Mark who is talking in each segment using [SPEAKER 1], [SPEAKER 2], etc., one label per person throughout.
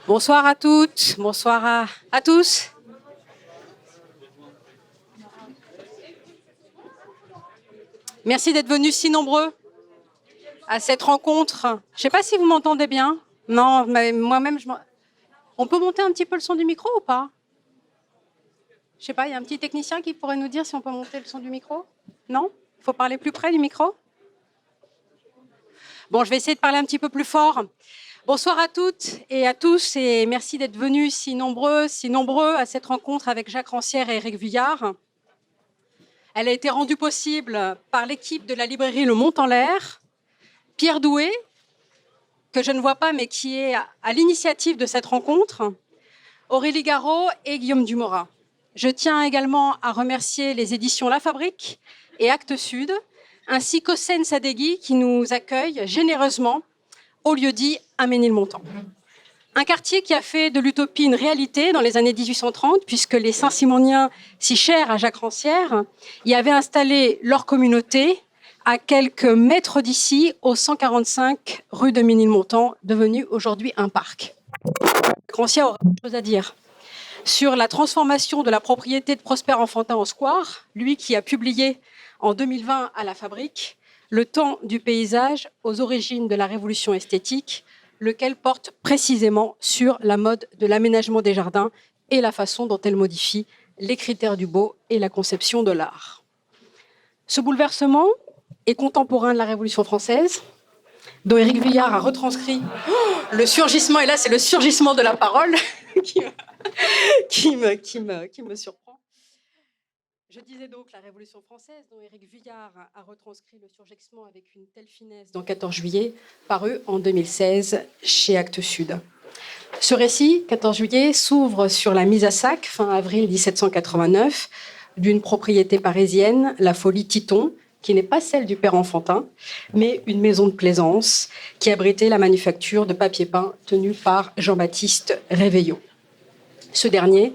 [SPEAKER 1] Bonsoir à toutes, bonsoir à tous. Merci d'être venus si nombreux à cette rencontre. Je ne sais pas si vous m'entendez bien. Non, mais moi-même, on peut monter un petit peu le son du micro ou pas? Je ne sais pas, il y a un petit technicien qui pourrait nous dire si on peut monter le son du micro? Non? Il faut parler plus près du micro? Bon, je vais essayer de parler un petit peu plus fort. Bonsoir à toutes et à tous et merci d'être venus si nombreux à cette rencontre avec Jacques Rancière et Éric Vuillard. Elle a été rendue possible par l'équipe de la librairie Le Mont en l'Air, Pierre Doué, que je ne vois pas mais qui est à l'initiative de cette rencontre, Aurélie Garot et Guillaume Dumorat. Je tiens également à remercier les éditions La Fabrique et Actes Sud, ainsi qu'Hossein Sadeghi qui nous accueille généreusement au lieu-dit à Ménilmontant. Un quartier qui a fait de l'utopie une réalité dans les années 1830, puisque les Saint-Simoniens, si chers à Jacques Rancière, y avaient installé leur communauté à quelques mètres d'ici, au 145 rue de Ménilmontant, devenu aujourd'hui un parc. Jacques Rancière aura quelque chose à dire sur la transformation de la propriété de Prosper Enfantin en square, lui qui a publié en 2020 à La Fabrique Le temps du paysage aux origines de la révolution esthétique, lequel porte précisément sur la mode de l'aménagement des jardins et la façon dont elle modifie les critères du beau et la conception de l'art. Ce bouleversement est contemporain de la Révolution française, dont Éric Vuillard a retranscrit le surgissement, et là c'est le surgissement de la parole qui me surprend. Je disais donc la Révolution française, dont Éric Vuillard a retranscrit le surgissement avec une telle finesse dans 14 juillet, paru en 2016 chez Actes Sud. Ce récit, 14 juillet, s'ouvre sur la mise à sac, fin avril 1789, d'une propriété parisienne, la Folie Titon, qui n'est pas celle du père Enfantin, mais une maison de plaisance qui abritait la manufacture de papier peint tenue par Jean-Baptiste Réveillot. Ce dernier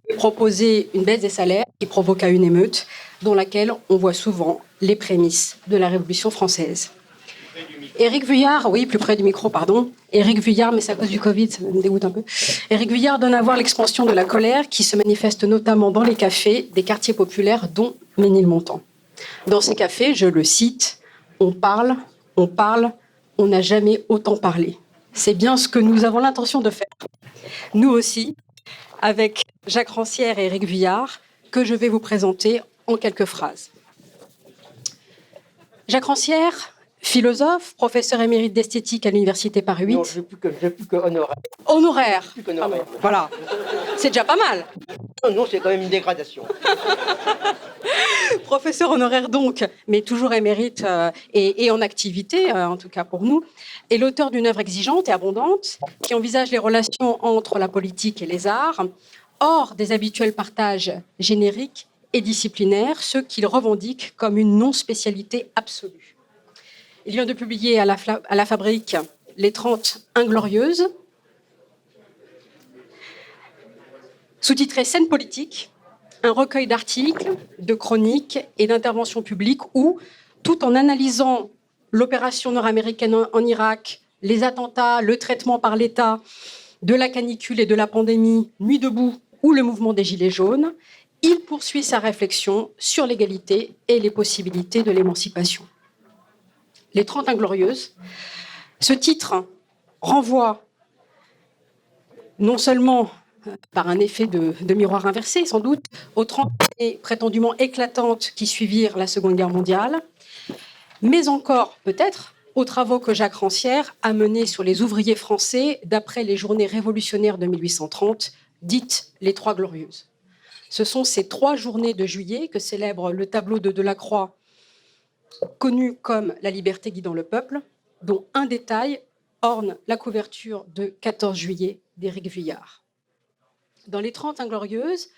[SPEAKER 1] avait proposé une baisse des salaires qui provoqua une émeute dans laquelle on voit souvent les prémices de la Révolution française. Éric Vuillard, oui, plus près du micro, pardon. Éric Vuillard, mais c'est à cause du Covid, ça me dégoûte un peu. Éric Vuillard donne à voir l'expansion de la colère qui se manifeste notamment dans les cafés des quartiers populaires, dont Ménilmontant. Dans ces cafés, je le cite, on parle, on n'a jamais autant parlé. C'est bien ce que nous avons l'intention de faire. Nous aussi, avec Jacques Rancière et Éric Vuillard, que je vais vous présenter en quelques phrases. Jacques Rancière, philosophe, professeur émérite d'esthétique à l'université Paris 8.
[SPEAKER 2] Non, je n'ai plus que honoraire.
[SPEAKER 1] Honoraire.
[SPEAKER 2] Plus qu'honoraire.
[SPEAKER 1] Voilà, c'est déjà pas mal.
[SPEAKER 2] Non, c'est quand même une dégradation.
[SPEAKER 1] Professeur honoraire donc, mais toujours émérite et en activité, en tout cas pour nous, est l'auteur d'une œuvre exigeante et abondante qui envisage les relations entre la politique et les arts, hors des habituels partages génériques et disciplinaires, ceux qu'il revendique comme une non-spécialité absolue. Il vient de publier à la Fabrique Les 30 Inglorieuses, sous-titré Scène politique, un recueil d'articles, de chroniques et d'interventions publiques où, tout en analysant l'opération nord-américaine en Irak, les attentats, le traitement par l'État de la canicule et de la pandémie, Nuit debout ou le mouvement des Gilets jaunes, il poursuit sa réflexion sur l'égalité et les possibilités de l'émancipation. Les 30 Inglorieuses, ce titre renvoie non seulement par un effet de miroir inversé, sans doute, aux 30 années prétendument éclatantes qui suivirent la Seconde Guerre mondiale, mais encore, peut-être, aux travaux que Jacques Rancière a menés sur les ouvriers français d'après les journées révolutionnaires de 1830, dites les Trois Glorieuses. Ce sont ces 3 journées de juillet que célèbre le tableau de Delacroix, connu comme La liberté guidant le peuple, dont un détail orne la couverture de 14 juillet d'Éric Vuillard. Dans les 30 Inglorieuses,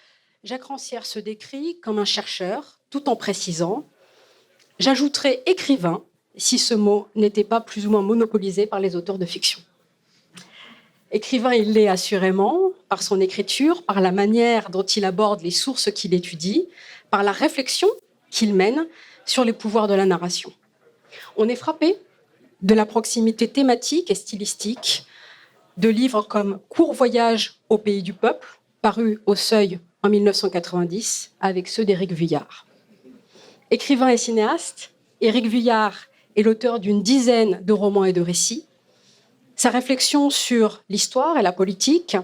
[SPEAKER 1] Jacques Rancière se décrit comme un chercheur, tout en précisant « J'ajouterai écrivain, si ce mot n'était pas plus ou moins monopolisé par les auteurs de fiction ». Écrivain, il l'est assurément, par son écriture, par la manière dont il aborde les sources qu'il étudie, par la réflexion qu'il mène sur les pouvoirs de la narration. On est frappé de la proximité thématique et stylistique de livres comme Court voyage au pays du peuple, paru au Seuil en 1990, avec ceux d'Éric Vuillard. Écrivain et cinéaste, Éric Vuillard est l'auteur d'une dizaine de romans et de récits. Sa réflexion sur l'histoire et la politique,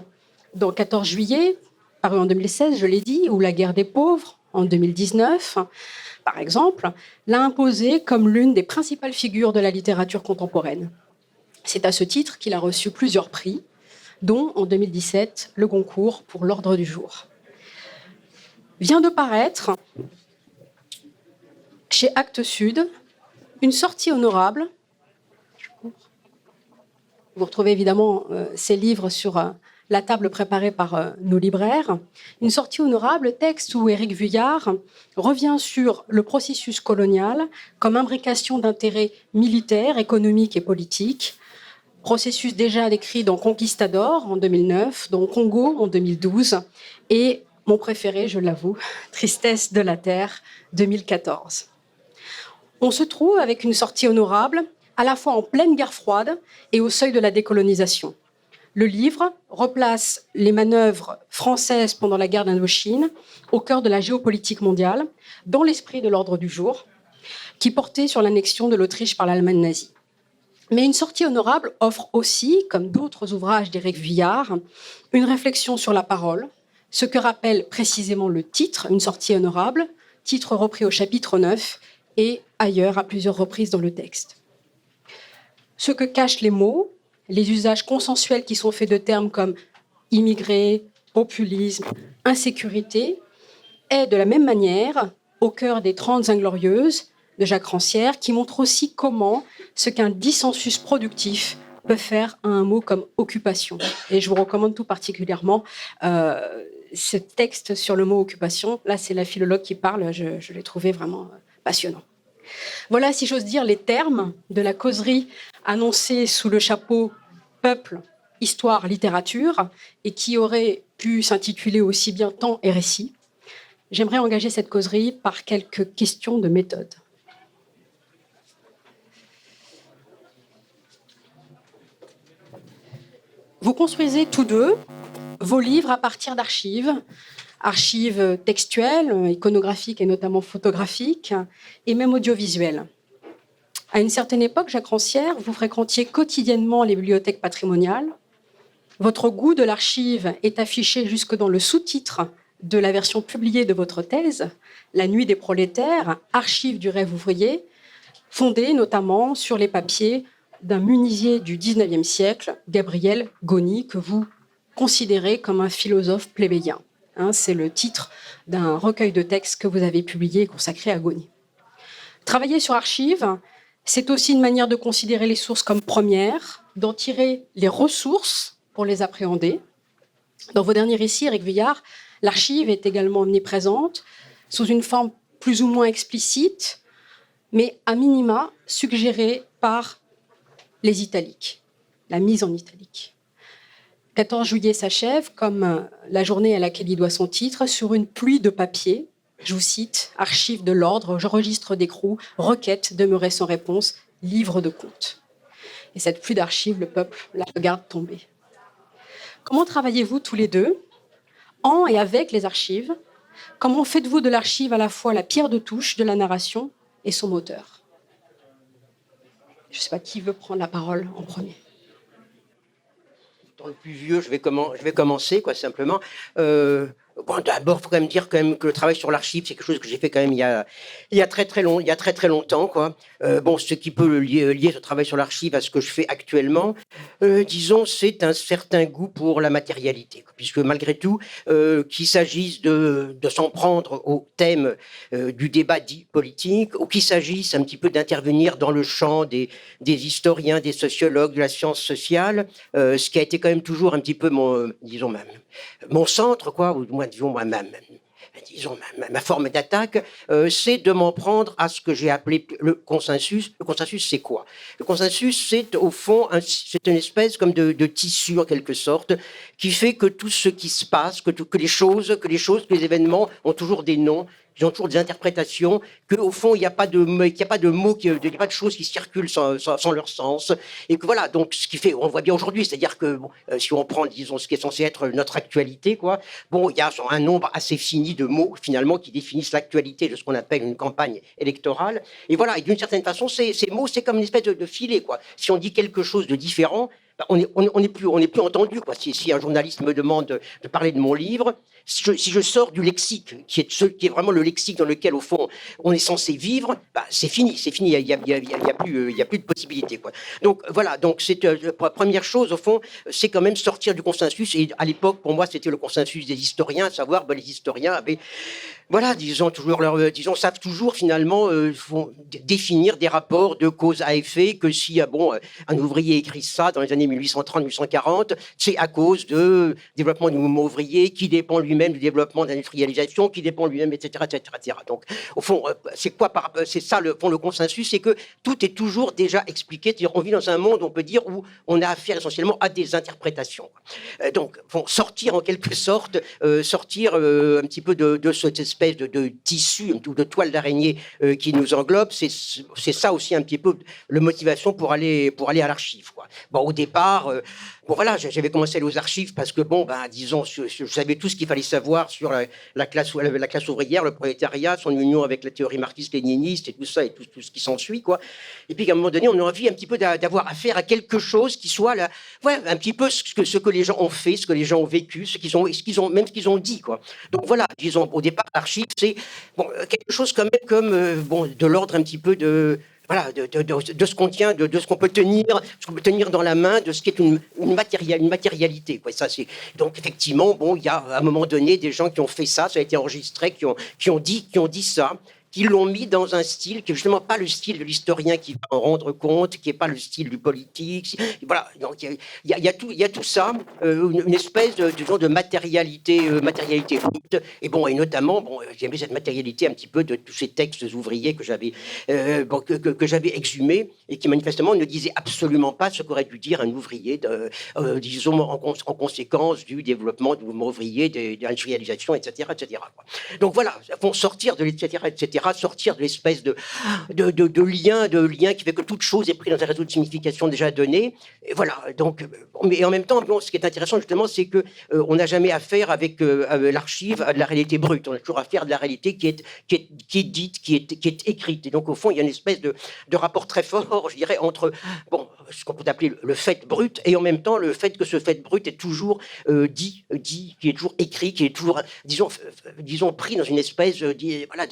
[SPEAKER 1] dans 14 juillet, paru en 2016, je l'ai dit, ou La guerre des pauvres, en 2019, par exemple, l'a imposé comme l'une des principales figures de la littérature contemporaine. C'est à ce titre qu'il a reçu plusieurs prix, dont en 2017 le Goncourt pour l'Ordre du jour. Vient de paraître chez Actes Sud une sortie honorable. Vous retrouvez évidemment ces livres sur la table préparée par nos libraires. Une sortie honorable, texte où Éric Vuillard revient sur le processus colonial comme imbrication d'intérêts militaires, économiques et politiques. Processus déjà décrit dans Conquistador en 2009, dans Congo en 2012 et mon préféré, je l'avoue, Tristesse de la Terre 2014. On se trouve avec une sortie honorable à la fois en pleine guerre froide et au seuil de la décolonisation. Le livre replace les manœuvres françaises pendant la guerre d'Indochine au cœur de la géopolitique mondiale, dans l'esprit de l'ordre du jour, qui portait sur l'annexion de l'Autriche par l'Allemagne nazie. Mais une sortie honorable offre aussi, comme d'autres ouvrages d'Éric Vuillard, une réflexion sur la parole, ce que rappelle précisément le titre, une sortie honorable, titre repris au chapitre 9 et ailleurs à plusieurs reprises dans le texte. Ce que cachent les mots, les usages consensuels qui sont faits de termes comme immigré, populisme, insécurité, est de la même manière au cœur des 30 Inglorieuses de Jacques Rancière, qui montre aussi comment ce qu'un dissensus productif peut faire à un mot comme occupation. Et je vous recommande tout particulièrement ce texte sur le mot occupation. Là, c'est la philologue qui parle, je l'ai trouvé vraiment passionnant. Voilà, si j'ose dire, les termes de la causerie annoncée sous le chapeau Peuple, Histoire, Littérature, et qui aurait pu s'intituler aussi bien Temps et Récit. J'aimerais engager cette causerie par quelques questions de méthode. Vous construisez tous deux vos livres à partir d'archives, archives textuelles, iconographiques et notamment photographiques, et même audiovisuelles. À une certaine époque, Jacques Rancière, vous fréquentiez quotidiennement les bibliothèques patrimoniales. Votre goût de l'archive est affiché jusque dans le sous-titre de la version publiée de votre thèse, La nuit des prolétaires, archives du rêve ouvrier, fondée notamment sur les papiers d'un munisier du XIXe siècle, Gabriel Goni, que vous considérez comme un philosophe plébéien. C'est le titre d'un recueil de textes que vous avez publié et consacré à Goni. Travailler sur archives, c'est aussi une manière de considérer les sources comme premières, d'en tirer les ressources pour les appréhender. Dans vos derniers récits, Éric Vuillard, l'archive est également omniprésente, sous une forme plus ou moins explicite, mais à minima suggérée par les italiques, la mise en italique. 14 juillet s'achève, comme la journée à laquelle il doit son titre, sur une pluie de papier. Je vous cite, archives de l'ordre, registre d'écrou, requête demeurée sans réponse, livre de comptes. Et cette pluie d'archives, le peuple la regarde tomber. Comment travaillez-vous tous les deux, en et avec les archives? Comment faites-vous de l'archive à la fois la pierre de touche de la narration et son moteur? Je ne sais pas qui veut prendre la parole en premier.
[SPEAKER 2] Dans le plus vieux, je vais commencer, simplement. Bon, d'abord, il faut quand même dire que le travail sur l'archive, c'est quelque chose que j'ai fait quand même il y a très longtemps, quoi. Bon, ce qui peut lier ce travail sur l'archive à ce que je fais actuellement, disons, c'est un certain goût pour la matérialité, quoi, puisque malgré tout, qu'il s'agisse de s'en prendre au thème du débat dit politique, ou qu'il s'agisse un petit peu d'intervenir dans le champ des historiens, des sociologues, de la science sociale, ce qui a été quand même toujours un petit peu mon centre, quoi, ou moins, disons, ma forme d'attaque, c'est de m'en prendre à ce que j'ai appelé le consensus. Le consensus, c'est quoi? Le consensus, c'est au fond, c'est une espèce comme de tissu, en quelque sorte, qui fait que tout ce qui se passe, que les choses, que les événements ont toujours des noms disons toujours des interprétations, qu'au fond, il n'y a pas de mots, il n'y a pas de choses qui circulent sans leur sens. Et que voilà, donc ce qui fait, on voit bien aujourd'hui, c'est-à-dire que bon, si on prend, disons, ce qui est censé être notre actualité, quoi, bon, il y a un nombre assez fini de mots, finalement, qui définissent l'actualité de ce qu'on appelle une campagne électorale. Et voilà, et d'une certaine façon, ces mots, c'est comme une espèce de filet, quoi. Si on dit quelque chose de différent, ben, on n'est plus entendu, quoi. Si un journaliste me demande de parler de mon livre, si je sors du lexique, qui est vraiment le lexique dans lequel, au fond, on est censé vivre, bah, c'est fini, il y a plus de possibilité, quoi. Donc voilà, donc c'est la première chose, au fond, c'est quand même sortir du consensus. Et à l'époque, pour moi, c'était le consensus des historiens, à savoir, ben, les historiens avaient, voilà, savent toujours finalement définir des rapports de cause à effet, que si un ouvrier écrit ça dans les années 1830-1840, c'est à cause du développement du mouvement ouvrier qui dépend lui-même du développement de l'industrialisation, qui dépend lui-même, etc., etc., etc. Donc, au fond, c'est ça le consensus, c'est que tout est toujours déjà expliqué. C'est-à-dire, on vit dans un monde, on peut dire, où on a affaire essentiellement à des interprétations. Donc, sortir en quelque sorte, un petit peu de cette espèce de tissu ou de toile d'araignée qui nous englobe, c'est ça aussi un petit peu la motivation pour aller à l'archive, quoi. Bon, au départ, voilà, j'avais commencé à aller aux archives parce que, bon, ben, disons, je savais tout ce qu'il fallait savoir sur la classe ouvrière, le prolétariat, son union avec la théorie marxiste-léniniste et tout ça, et tout ce qui s'ensuit, quoi. Et puis, à un moment donné, on a envie un petit peu d'avoir affaire à quelque chose qui soit là, ouais, un petit peu ce que les gens ont fait, ce que les gens ont vécu, ce qu'ils ont dit, quoi. Donc voilà, disons, au départ, l'archive, c'est bon, quelque chose quand même comme bon, de l'ordre un petit peu de voilà, de ce qu'on tient, de ce qu'on peut tenir dans la main, de ce qui est une matérialité, quoi. Ça, c'est donc effectivement, bon, il y a à un moment donné des gens qui ont fait ça, ça a été enregistré, qui ont dit ça, qui l'ont mis dans un style qui n'est justement pas le style de l'historien qui va en rendre compte, qui n'est pas le style du politique. Voilà, donc il y a tout ça, une espèce de matérialité brute. Et bon, et notamment, bon, j'aimais cette matérialité un petit peu de tous ces textes ouvriers que j'avais exhumés et qui manifestement ne disaient absolument pas ce qu'aurait dû dire un ouvrier, disons, en conséquence du développement du mouvement ouvrier, de l'industrialisation, etc., etc., quoi. Donc voilà, vont sortir de etc., sortir de l'espèce de lien qui fait que toute chose est prise dans un réseau de signification déjà donné. Et voilà. Donc, mais en même temps, bon, ce qui est intéressant justement, c'est que on n'a jamais affaire avec l'archive à de la réalité brute. On a toujours affaire à de la réalité qui est dite, qui est écrite. Et donc au fond, il y a une espèce de rapport très fort, je dirais, entre bon, ce qu'on peut appeler le fait brut et en même temps le fait que ce fait brut est toujours dit, qui est toujours écrit, qui est toujours, disons pris dans une espèce voilà,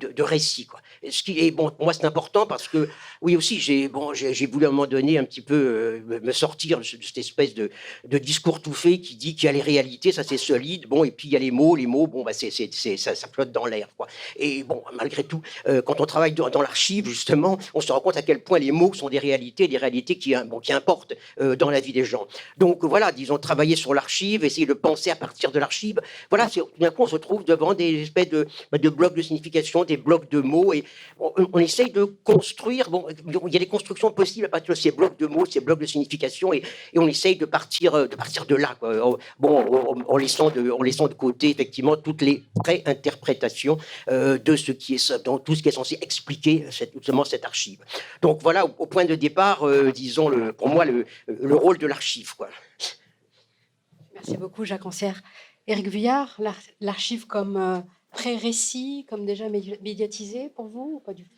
[SPEAKER 2] de récit, quoi. Ce qui est bon, pour moi c'est important parce que oui aussi j'ai voulu à un moment donné un petit peu me sortir de cette espèce de discours tout fait qui dit qu'il y a les réalités, ça c'est solide, bon, et puis il y a les mots bon bah ça flotte dans l'air, quoi. Et bon, malgré tout, quand on travaille dans l'archive justement, on se rend compte à quel point les mots sont des réalités qui importent dans la vie des gens. Donc voilà, disons, travailler sur l'archive, essayer de penser à partir de l'archive, voilà, tout d'un coup on se trouve devant des espèces de blocs de signification, des blocs de mots, et on essaye de construire, bon, il y a des constructions possibles à partir de ces blocs de mots, ces blocs de signification, et on essaye de partir de là, quoi. Bon, en laissant de côté effectivement toutes les pré-interprétations de ce qui est, dans tout ce qui est censé expliquer cette archive. Donc voilà, au point de départ, disons, pour moi, le rôle de l'archive, quoi.
[SPEAKER 1] Merci beaucoup, Jacques Rancière. Éric Vuillard, l'archive comme pré-récit, comme déjà médiatisé pour vous ou pas du tout?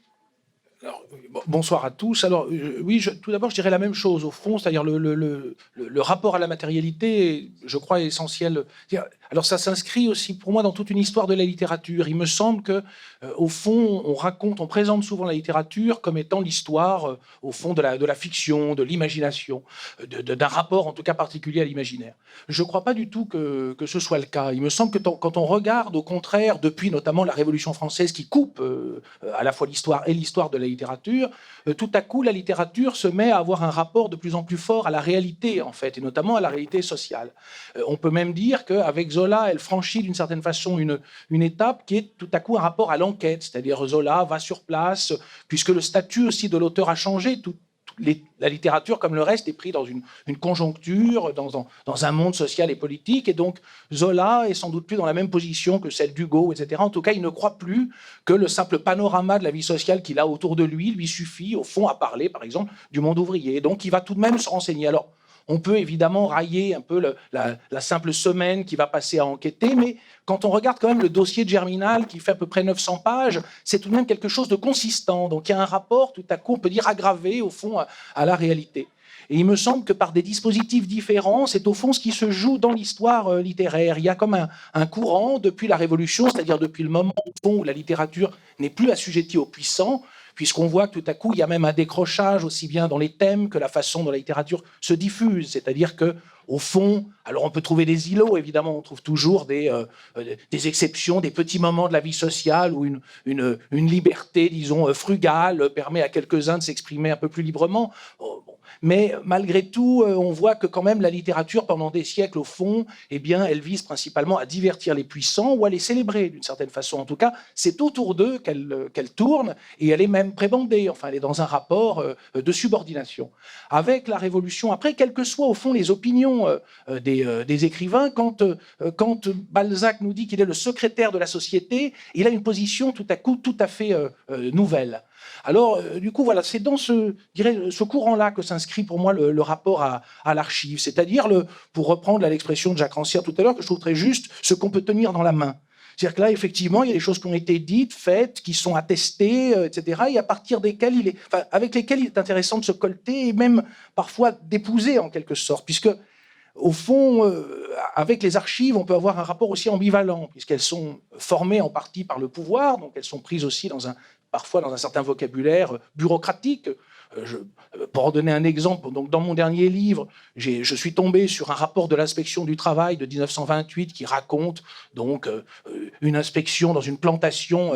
[SPEAKER 3] Alors, bonsoir à tous. Alors, oui, tout d'abord, je dirais la même chose, au fond, c'est-à-dire le rapport à la matérialité, je crois, est essentiel. Alors, ça s'inscrit aussi, pour moi, dans toute une histoire de la littérature. Il me semble que, au fond, on présente souvent la littérature comme étant l'histoire, au fond, de la fiction, de l'imagination, d'un rapport, en tout cas, particulier à l'imaginaire. Je ne crois pas du tout que ce soit le cas. Il me semble que quand on regarde, au contraire, depuis notamment la Révolution française qui coupe à la fois l'histoire et l'histoire de la littérature, tout à coup, la littérature se met à avoir un rapport de plus en plus fort à la réalité, en fait, et notamment à la réalité sociale. On peut même dire qu'avec Zola, elle franchit d'une certaine façon une étape qui est tout à coup un rapport à l'enquête, c'est-à-dire Zola va sur place, puisque le statut aussi de l'auteur a changé tout la littérature, comme le reste, est pris dans une conjoncture, dans un monde social et politique, et donc Zola est sans doute plus dans la même position que celle d'Hugo, etc. En tout cas, il ne croit plus que le simple panorama de la vie sociale qu'il a autour de lui suffit, au fond, à parler, par exemple, du monde ouvrier. Donc, il va tout de même se renseigner. Alors, on peut évidemment railler un peu la simple semaine qui va passer à enquêter, mais quand on regarde quand même le dossier de Germinal, qui fait à peu près 900 pages, c'est tout de même quelque chose de consistant. Donc il y a un rapport, tout à coup, on peut dire aggravé, au fond, à la réalité. Et il me semble que par des dispositifs différents, c'est au fond ce qui se joue dans l'histoire littéraire. Il y a comme un courant depuis la Révolution, c'est-à-dire depuis le moment au fond, où la littérature n'est plus assujettie aux puissants, puisqu'on voit que tout à coup, il y a même un décrochage aussi bien dans les thèmes que la façon dont la littérature se diffuse. C'est-à-dire que, au fond, alors on peut trouver des îlots, évidemment, on trouve toujours des exceptions, des petits moments de la vie sociale où une liberté, disons, frugale permet à quelques-uns de s'exprimer un peu plus librement. Mais malgré tout, on voit que quand même la littérature, pendant des siècles, au fond, eh bien, elle vise principalement à divertir les puissants ou à les célébrer d'une certaine façon. En tout cas, c'est autour d'eux qu'elle tourne, et elle est même prébandée. Enfin, elle est dans un rapport de subordination. Avec la Révolution, après, quelles que soient au fond les opinions des écrivains, quand Balzac nous dit qu'il est le secrétaire de la société, il a une position tout à coup tout à fait nouvelle. Alors, du coup, voilà, c'est dans ce courant-là que s'inscrit pour moi le rapport à l'archive, c'est-à-dire, pour reprendre l'expression de Jacques Rancière tout à l'heure, que je trouve très juste, ce qu'on peut tenir dans la main. C'est-à-dire que là, effectivement, il y a des choses qui ont été dites, faites, qui sont attestées, etc., et à partir desquelles avec lesquelles il est intéressant de se colter et même parfois d'épouser en quelque sorte, puisque au fond, avec les archives, on peut avoir un rapport aussi ambivalent, puisqu'elles sont formées en partie par le pouvoir, donc elles sont prises aussi parfois dans un certain vocabulaire bureaucratique. Pour en donner un exemple, donc dans mon dernier livre, je suis tombé sur un rapport de l'inspection du travail de 1928 qui raconte donc une inspection dans une plantation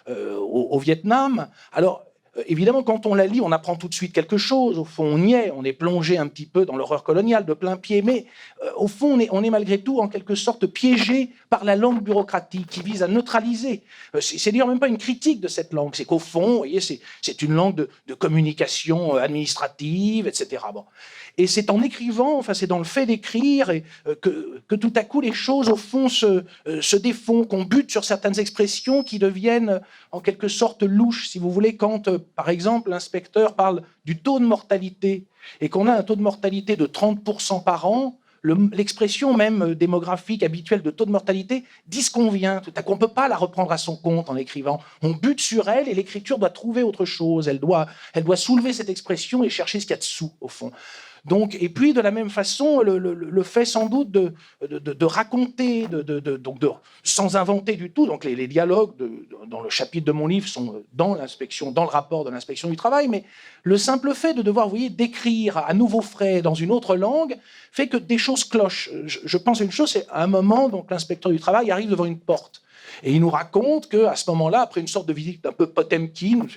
[SPEAKER 3] au Vietnam. Alors, évidemment, quand on la lit, on apprend tout de suite quelque chose. Au fond, on y est, on est plongé un petit peu dans l'horreur coloniale de plein pied, mais au fond, on est malgré tout en quelque sorte piégé par la langue bureaucratique qui vise à neutraliser. C'est d'ailleurs même pas une critique de cette langue, c'est qu'au fond, vous voyez, c'est une langue de communication administrative, etc. Bon. Et c'est en écrivant, enfin, c'est dans le fait d'écrire que tout à coup les choses, au fond, se défont, qu'on bute sur certaines expressions qui deviennent en quelque sorte louches, si vous voulez, quand, par exemple, l'inspecteur parle du taux de mortalité et qu'on a un taux de mortalité de 30% par an, l'expression même démographique habituelle de taux de mortalité disconvient. Tout à coup, on ne peut pas la reprendre à son compte en écrivant. On bute sur elle et l'écriture doit trouver autre chose. Elle doit soulever cette expression et chercher ce qu'il y a dessous, au fond. Donc, et puis, de la même façon, le fait sans doute de raconter, sans inventer du tout. Donc, les dialogues dans le chapitre de mon livre sont dans le rapport de l'inspection du travail, mais le simple fait de devoir, vous voyez, d'écrire à nouveau frais dans une autre langue fait que des choses clochent. Je pense à une chose, c'est à un moment, donc l'inspecteur du travail arrive devant une porte. Et il nous raconte qu'à ce moment-là, après une sorte de visite un peu Potemkin,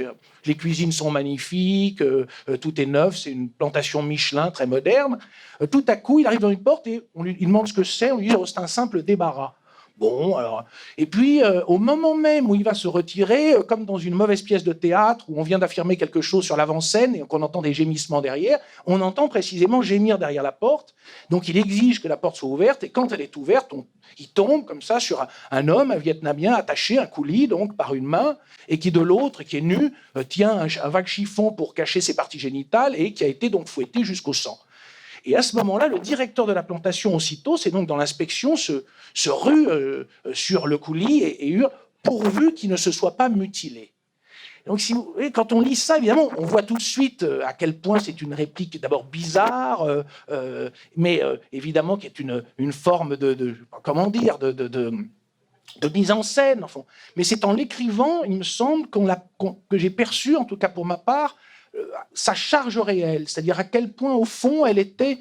[SPEAKER 3] les cuisines sont magnifiques, tout est neuf, c'est une plantation Michelin très moderne, tout à coup, il arrive dans une porte et il demande ce que c'est, on lui dit « c'est un simple débarras ». Bon, alors, et puis, au moment même où il va se retirer, comme dans une mauvaise pièce de théâtre, où on vient d'affirmer quelque chose sur l'avant-scène et qu'on entend des gémissements derrière, on entend précisément gémir derrière la porte. Donc, il exige que la porte soit ouverte, et quand elle est ouverte, il tombe comme ça sur un homme, un Vietnamien, attaché, un coulis, donc, par une main, et qui, de l'autre, qui est nu, tient un vague chiffon pour cacher ses parties génitales, et qui a été donc fouetté jusqu'au sang. Et à ce moment-là, le directeur de la plantation, aussitôt, c'est donc dans l'inspection, se rue sur le coulis et hurle « pourvu qu'il ne se soit pas mutilé ». Donc, quand on lit ça, évidemment, on voit tout de suite à quel point c'est une réplique d'abord bizarre, mais évidemment qui est une forme de mise en scène. Enfin. Mais c'est en l'écrivant, il me semble, que j'ai perçu, en tout cas pour ma part, sa charge réelle, c'est-à-dire à quel point, au fond, elle était,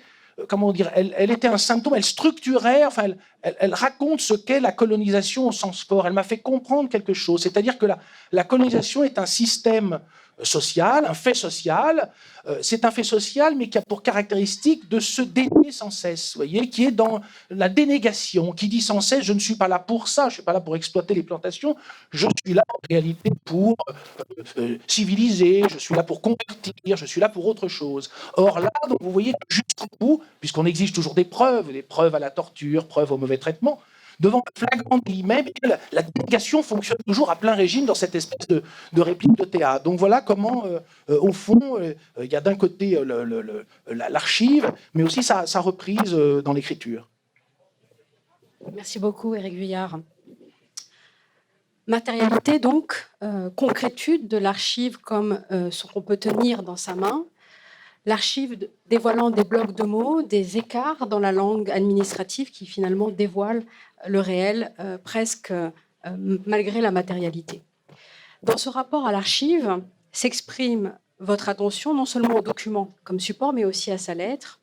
[SPEAKER 3] elle était un symptôme, elle structurait, enfin, elle raconte ce qu'est la colonisation au sens fort. Elle m'a fait comprendre quelque chose, c'est-à-dire que la colonisation est un système social, un fait social. C'est un fait social, mais qui a pour caractéristique de se dénier sans cesse, vous voyez, qui est dans la dénégation, qui dit sans cesse, je ne suis pas là pour ça, je ne suis pas là pour exploiter les plantations, je suis là en réalité pour civiliser, je suis là pour convertir, je suis là pour autre chose. Or là, donc, vous voyez, jusqu'au bout, puisqu'on exige toujours des preuves à la torture, preuves au mauvais traitement, devant le flagrant délit même, la dénégation fonctionne toujours à plein régime dans cette espèce de réplique de théâtre. Donc voilà comment, au fond, il y a d'un côté l'archive, mais aussi sa reprise dans l'écriture.
[SPEAKER 1] Merci beaucoup, Éric Vuillard. Matérialité, donc, concrétude de l'archive comme ce qu'on peut tenir dans sa main. L'archive dévoilant des blocs de mots, des écarts dans la langue administrative qui finalement dévoilent le réel presque malgré la matérialité. Dans ce rapport à l'archive s'exprime votre attention non seulement au document comme support, mais aussi à sa lettre.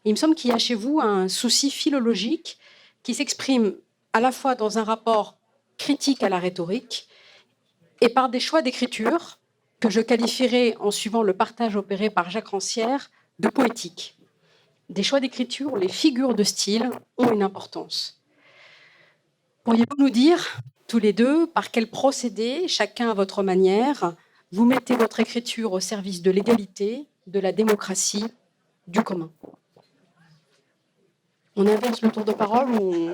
[SPEAKER 1] Il me semble qu'il y a chez vous un souci philologique qui s'exprime à la fois dans un rapport critique à la rhétorique et par des choix d'écriture que je qualifierais, en suivant le partage opéré par Jacques Rancière, de poétique. Des choix d'écriture où les figures de style ont une importance. Pourriez-vous nous dire, tous les deux, par quel procédé, chacun à votre manière, vous mettez votre écriture au service de l'égalité, de la démocratie, du commun? On inverse le tour de parole ou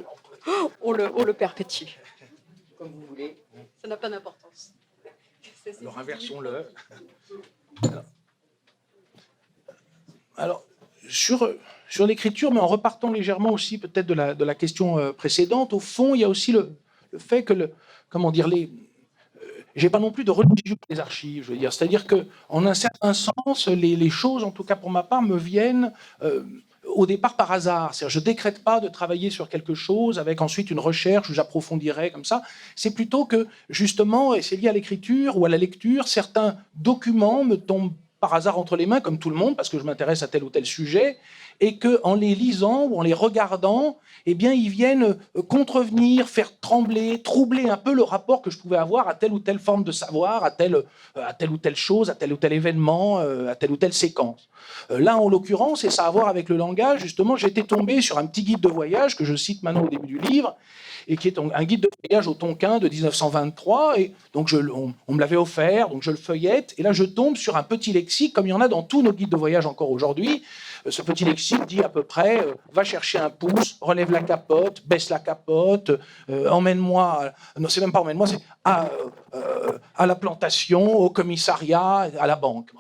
[SPEAKER 1] on le perpétue?
[SPEAKER 2] Comme vous voulez.
[SPEAKER 1] Ça n'a pas d'importance.
[SPEAKER 3] Alors inversons-le. Alors, sur l'écriture, mais en repartant légèrement aussi peut-être de la question précédente, au fond, il y a aussi le fait que, j'ai pas non plus de religion des archives, je veux dire. C'est-à-dire qu'en un certain sens, les choses, en tout cas pour ma part, me viennent au départ par hasard. C'est-à-dire, je ne décrète pas de travailler sur quelque chose avec ensuite une recherche où j'approfondirai comme ça. C'est plutôt que, justement, et c'est lié à l'écriture ou à la lecture, certains documents me tombent par hasard entre les mains, comme tout le monde, parce que je m'intéresse à tel ou tel sujet, et qu'en les lisant ou en les regardant, eh bien, ils viennent contrevenir, faire trembler, troubler un peu le rapport que je pouvais avoir à telle ou telle forme de savoir, à telle ou telle chose, à tel ou tel événement, à telle ou telle séquence. Là, en l'occurrence, et ça a à voir avec le langage, justement, j'étais tombé sur un petit guide de voyage que je cite maintenant au début du livre, et qui est un guide de voyage au Tonkin de 1923. Et donc, on me l'avait offert, donc je le feuillette. Et là, je tombe sur un petit lexique, comme il y en a dans tous nos guides de voyage encore aujourd'hui. Ce petit lexique dit à peu près va chercher un pouce, relève la capote, baisse la capote, emmène-moi. Non, c'est même pas emmène-moi, c'est à la plantation, au commissariat, à la banque.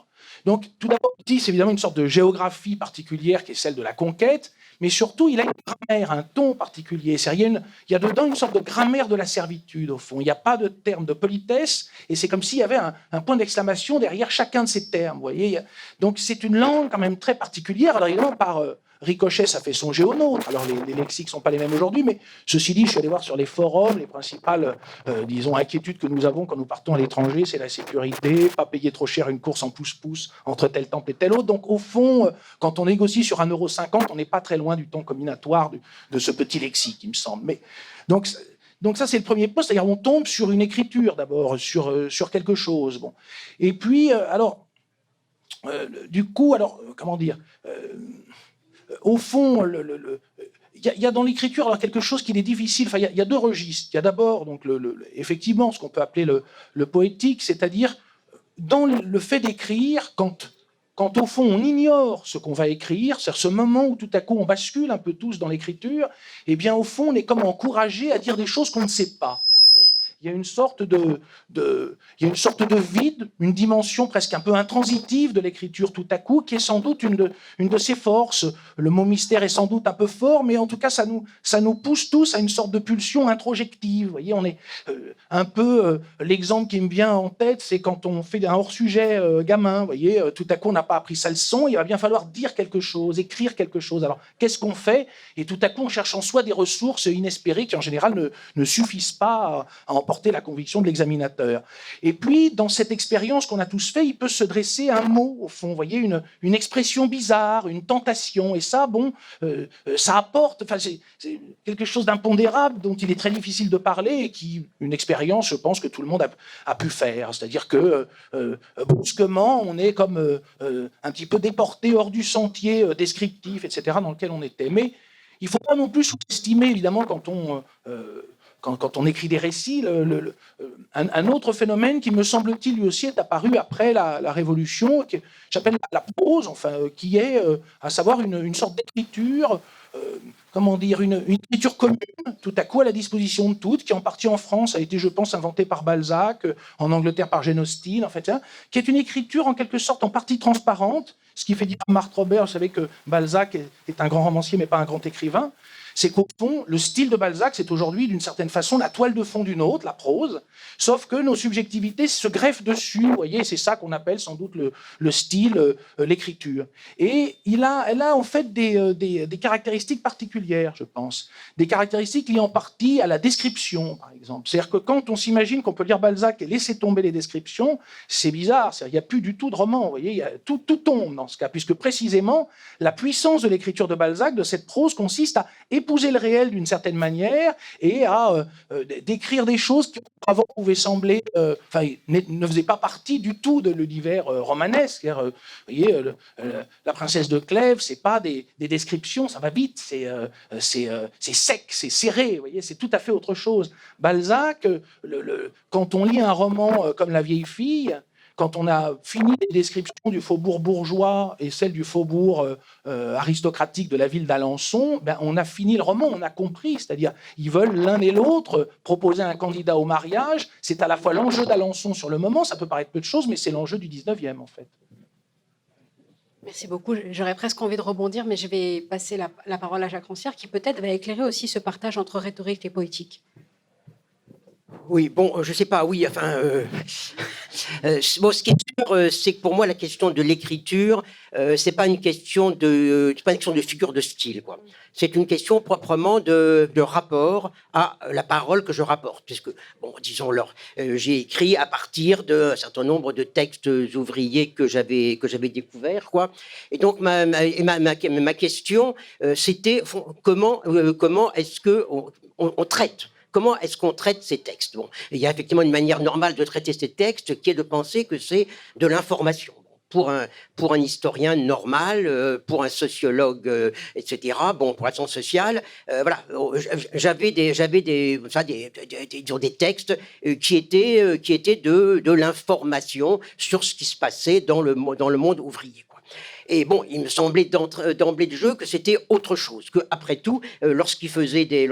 [SPEAKER 3] Donc, tout d'abord, c'est évidemment une sorte de géographie particulière qui est celle de la conquête, mais surtout, il a une grammaire, un ton particulier. Il y a dedans une sorte de grammaire de la servitude, au fond. Il n'y a pas de terme de politesse, et c'est comme s'il y avait un point d'exclamation derrière chacun de ces termes. Vous voyez. Donc, c'est une langue quand même très particulière. Alors, évidemment, par ricochet, ça fait songer au nôtre. Alors, les lexiques ne sont pas les mêmes aujourd'hui, mais ceci dit, je suis allé voir sur les forums, les principales, disons, inquiétudes que nous avons quand nous partons à l'étranger, c'est la sécurité, pas payer trop cher une course en pouce-pouce entre tel temple et tel autre. Donc, au fond, quand on négocie sur 1,50 €, on n'est pas très loin du ton combinatoire de ce petit lexique, il me semble. Mais, donc ça, c'est le premier point, c'est-à-dire on tombe sur une écriture d'abord, sur quelque chose. Bon. Et puis, du coup, comment dire au fond, il y a dans l'écriture alors quelque chose qui est difficile. Enfin, il y a deux registres. Il y a d'abord, donc, effectivement, ce qu'on peut appeler le poétique, c'est-à-dire dans le fait d'écrire, quand au fond on ignore ce qu'on va écrire, c'est-à-dire ce moment où tout à coup on bascule un peu tous dans l'écriture, eh bien au fond on est comme encouragé à dire des choses qu'on ne sait pas. Il y a une sorte de vide, une dimension presque un peu intransitive de l'écriture tout à coup, qui est sans doute une de ses forces. Le mot mystère est sans doute un peu fort, mais en tout cas, ça nous pousse tous à une sorte de pulsion introjective. Vous voyez, on est un peu... l'exemple qui me vient en tête, c'est quand on fait un hors-sujet gamin. Vous voyez, tout à coup, on n'a pas appris sa leçon, il va bien falloir dire quelque chose, écrire quelque chose. Alors, qu'est-ce qu'on fait? Et tout à coup, on cherche en soi des ressources inespérées qui, en général, ne suffisent pas à porter la conviction de l'examinateur. Et puis, dans cette expérience qu'on a tous fait, il peut se dresser un mot, au fond, vous voyez, une expression bizarre, une tentation, et ça, bon, ça apporte, enfin, c'est quelque chose d'impondérable dont il est très difficile de parler, et qui, une expérience, je pense, que tout le monde a pu faire. C'est-à-dire que, brusquement, on est comme un petit peu déporté hors du sentier descriptif, etc., dans lequel on était. Mais il ne faut pas non plus sous-estimer, évidemment, quand on écrit des récits, un autre phénomène qui, me semble-t-il, lui aussi est apparu après la Révolution, que j'appelle la prose, enfin, qui est, à savoir, une sorte d'écriture, comment dire, une écriture commune, tout à coup à la disposition de toutes, qui en partie en France a été, je pense, inventée par Balzac, en Angleterre par Jane Austen, en fait, hein, qui est une écriture en quelque sorte en partie transparente, ce qui fait dire à Marthe Robert, vous savez que Balzac est un grand romancier mais pas un grand écrivain, c'est qu'au fond, le style de Balzac, c'est aujourd'hui d'une certaine façon la toile de fond d'une autre, la prose, sauf que nos subjectivités se greffent dessus, vous voyez, c'est ça qu'on appelle sans doute le style, l'écriture. Et elle a en fait des caractéristiques particulières, je pense, des caractéristiques liées en partie à la description, par exemple. C'est-à-dire que quand on s'imagine qu'on peut lire Balzac et laisser tomber les descriptions, c'est bizarre, il n'y a plus du tout de roman, vous voyez, tout tombe dans ce cas, puisque précisément, la puissance de l'écriture de Balzac, de cette prose, consiste à épouser le réel d'une certaine manière et à décrire des choses qui avant pouvaient sembler, ne faisaient pas partie du tout de l'univers romanesque. Vous voyez, la princesse de Clèves, c'est pas des descriptions, ça va vite, c'est sec, c'est serré, vous voyez, c'est tout à fait autre chose. Balzac, quand on lit un roman comme La vieille fille, quand on a fini les descriptions du faubourg bourgeois et celle du faubourg aristocratique de la ville d'Alençon, ben on a fini le roman, on a compris. C'est-à-dire, ils veulent l'un et l'autre proposer un candidat au mariage. C'est à la fois l'enjeu d'Alençon sur le moment, ça peut paraître peu de choses, mais c'est l'enjeu du 19e, en fait.
[SPEAKER 1] Merci beaucoup. J'aurais presque envie de rebondir, mais je vais passer la parole à Jacques Rancière, qui peut-être va éclairer aussi ce partage entre rhétorique et poétique.
[SPEAKER 2] Oui, bon, je sais pas, oui, enfin, bon, ce qui est sûr, c'est que pour moi, la question de l'écriture, c'est pas une question de figure de style, quoi. C'est une question proprement de rapport à la parole que je rapporte, puisque, bon, disons, j'ai écrit à partir d'un certain nombre de textes ouvriers que j'avais découverts, quoi. Et donc, ma question, c'était comment est-ce que on traite. Comment est-ce qu'on traite ces textes? Bon, il y a effectivement une manière normale de traiter ces textes qui est de penser que c'est de l'information. Pour un historien normal, pour un sociologue, etc. Bon, pour un science sociale, voilà. J'avais disons, des textes qui étaient de l'information sur ce qui se passait dans le monde ouvrier, quoi. Et bon, il me semblait d'emblée de jeu que c'était autre chose. Que après tout, lorsqu'ils faisaient des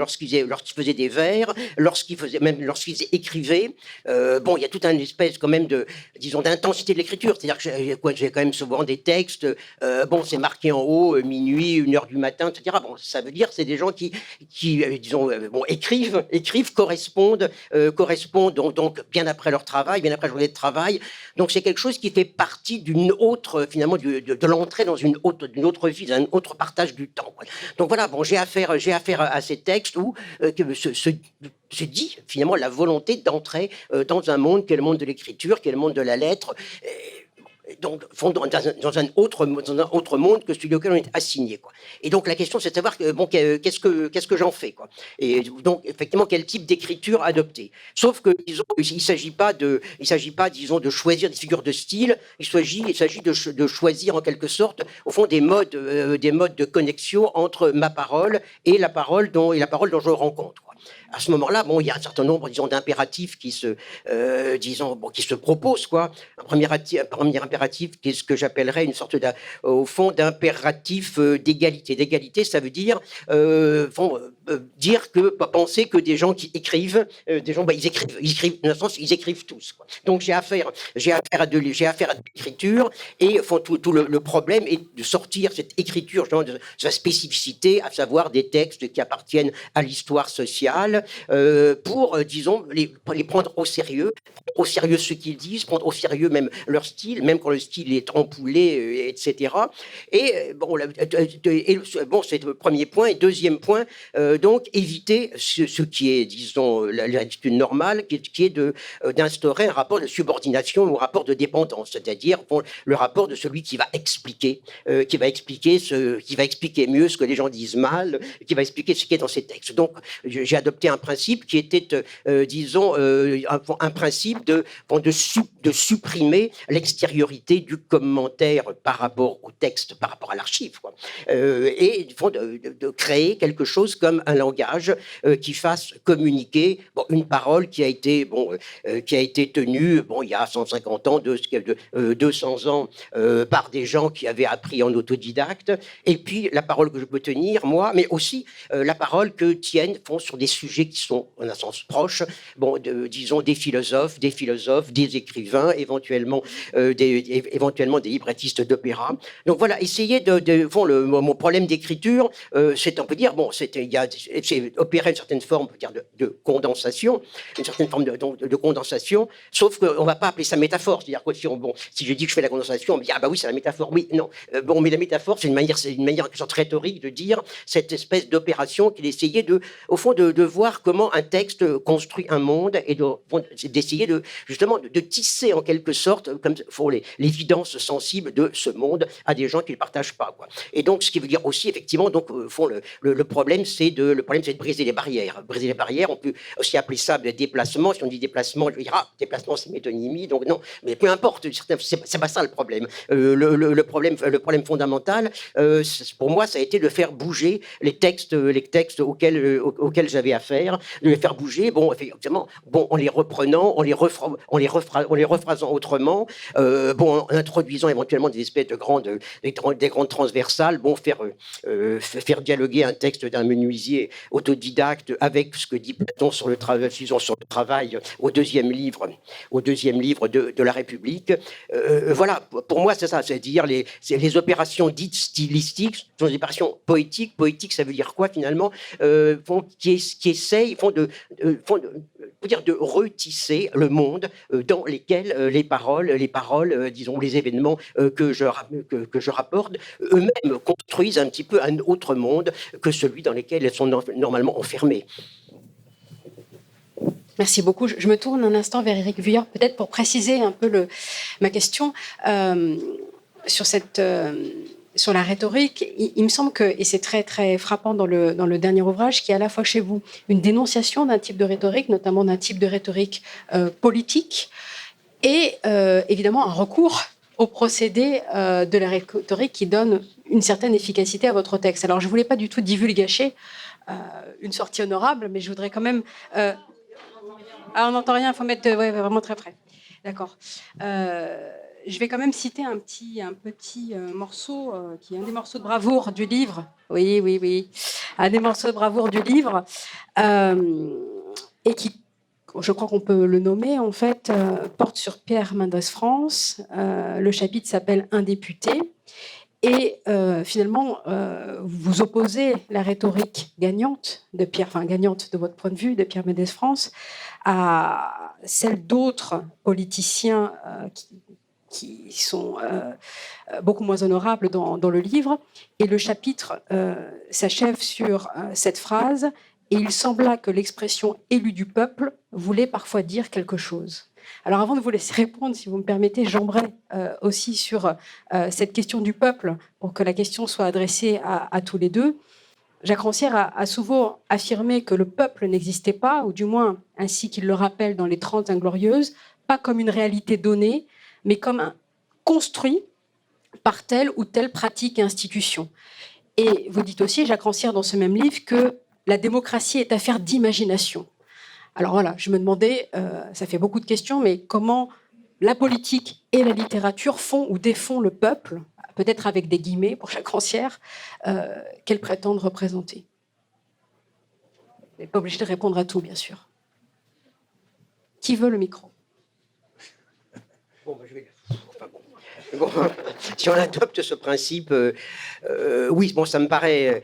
[SPEAKER 2] vers, lorsqu'ils écrivaient, bon, il y a toute une espèce quand même d'intensité de l'écriture. C'est-à-dire que j'ai quand même souvent des textes. Bon, c'est marqué en haut minuit, 1h du matin, etc. Bon, ça veut dire c'est des gens qui écrivent, correspondent donc bien après leur travail, bien après la journée de travail. Donc c'est quelque chose qui fait partie d'une autre, finalement, de l'entrée dans une autre vie, d'un autre partage du temps, quoi. Donc voilà, bon, j'ai affaire à ces textes où se dit finalement la volonté d'entrer dans un monde qui est le monde de l'écriture, qui est le monde de la lettre. Donc, dans un autre monde que celui auquel on est assigné, quoi. Et donc la question, c'est de savoir qu'est-ce que j'en fais, quoi. Et donc effectivement, quel type d'écriture adopter. Sauf que disons, il s'agit pas disons de choisir des figures de style. Il s'agit de choisir en quelque sorte, au fond, des modes de connexion entre ma parole et la parole dont je rencontre, quoi. À ce moment-là, bon, il y a un certain nombre, disons, d'impératifs qui se proposent, quoi. Un premier impératif qui est ce que j'appellerais une sorte au fond d'impératif d'égalité. D'égalité, ça veut dire penser que des gens qui écrivent, ils écrivent, dans le sens, ils écrivent tous, quoi. Donc j'ai affaire à de l'écriture, et tout le problème est de sortir cette écriture de sa spécificité, à savoir des textes qui appartiennent à l'histoire sociale, pour, disons, les prendre au sérieux ce qu'ils disent, prendre au sérieux même leur style, même quand le style est ampoulé, etc. Et bon, c'est le premier point. Et deuxième point, donc éviter ce qui est, disons, l'attitude normale, qui est d'instaurer un rapport de subordination ou un rapport de dépendance, c'est-à-dire le rapport de celui qui va expliquer mieux ce que les gens disent mal, qui va expliquer ce qui est dans ces textes. Donc, j'ai adopté un principe qui était, disons, un principe de supprimer l'extériorité du commentaire par rapport au texte, par rapport à l'archive, et de créer quelque chose comme un langage qui fasse communiquer une parole qui a été tenue il y a 150 ans, 200 ans par des gens qui avaient appris en autodidacte, et puis la parole que je peux tenir moi, mais aussi la parole que tiennent sur des sujets qui sont en un sens proche, disons des philosophes, des écrivains, éventuellement des librettistes d'opéra. Donc voilà, essayer mon problème d'écriture, c'est on peut dire c'est opérer une certaine forme, on peut dire, de condensation, une certaine forme de condensation, sauf qu'on va pas appeler ça métaphore. C'est-à-dire que si je dis que je fais la condensation, on me dit ah bah oui c'est la métaphore. Oui, non, mais la métaphore c'est une manière en sorte rhétorique de dire cette espèce d'opération qui essayait au fond de voir comment un texte construit un monde et d'essayer justement de tisser en quelque sorte comme l'évidence sensible de ce monde à des gens qui ne le partagent pas, Et donc ce qui veut dire aussi effectivement le problème c'est de briser les barrières. Briser les barrières, on peut aussi appeler ça des déplacements. Si on dit déplacement, je vais dire déplacement c'est métonymie, donc non, mais peu importe, c'est pas ça le problème. Le problème fondamental, pour moi, ça a été de faire bouger les textes auxquels j'avais affaire, de les faire bouger, effectivement, en les reprenant, en les rephrasant autrement, en introduisant éventuellement des espèces des grandes transversales, faire dialoguer un texte d'un menuisier autodidacte avec ce que dit Platon sur le travail au deuxième livre de la République. Voilà, pour moi, c'est ça, c'est-à-dire les opérations dites stylistiques sont des opérations poétiques. Poétique, ça veut dire quoi finalement, qui essayent de retisser le monde dans lesquels les paroles, disons, les événements que je rapporte, eux-mêmes construisent un petit peu un autre monde que celui dans lequel elles sont normalement enfermées.
[SPEAKER 1] Merci beaucoup. Je me tourne un instant vers Éric Vuillard, peut-être pour préciser un peu ma question sur la rhétorique. Il me semble que, et c'est très très frappant dans le dernier ouvrage, qu'il y a à la fois chez vous une dénonciation d'un type de rhétorique, notamment d'un type de rhétorique politique, et évidemment un recours au procédé de la rhétorique qui donne une certaine efficacité à votre texte. Alors je ne voulais pas du tout divulgacher une sortie honorable, mais je voudrais quand même... on n'entend rien, il faut mettre vraiment très près. D'accord. Je vais quand même citer un petit morceau qui est un des morceaux de bravoure du livre. Oui. Un des morceaux de bravoure du livre. Et qui, je crois qu'on peut le nommer, en fait, porte sur Pierre Mendès France. Le chapitre s'appelle « Un député ». Et finalement, vous opposez la rhétorique gagnante gagnante de votre point de vue, de Pierre Mendès France, à celle d'autres politiciens qui sont beaucoup moins honorables dans le livre. Et le chapitre s'achève sur cette phrase « Et il sembla que l'expression « élu du peuple » voulait parfois dire quelque chose ». Alors avant de vous laisser répondre, si vous me permettez, j'aimerais aussi sur cette question du peuple, pour que la question soit adressée à tous les deux. Jacques Rancière a souvent affirmé que le peuple n'existait pas, ou du moins ainsi qu'il le rappelle dans les 30 Inglorieuses, pas comme une réalité donnée, mais comme un construit par telle ou telle pratique et institution. Et vous dites aussi, Jacques Rancière, dans ce même livre, que la démocratie est affaire d'imagination. Alors voilà, je me demandais, ça fait beaucoup de questions, mais comment la politique et la littérature font ou défont le peuple, peut-être avec des guillemets pour Jacques Rancière, qu'elles prétendent représenter. Vous n'êtes pas obligé de répondre à tout, bien sûr. Qui veut le micro?
[SPEAKER 2] Si on adopte ce principe, oui, ça me paraît...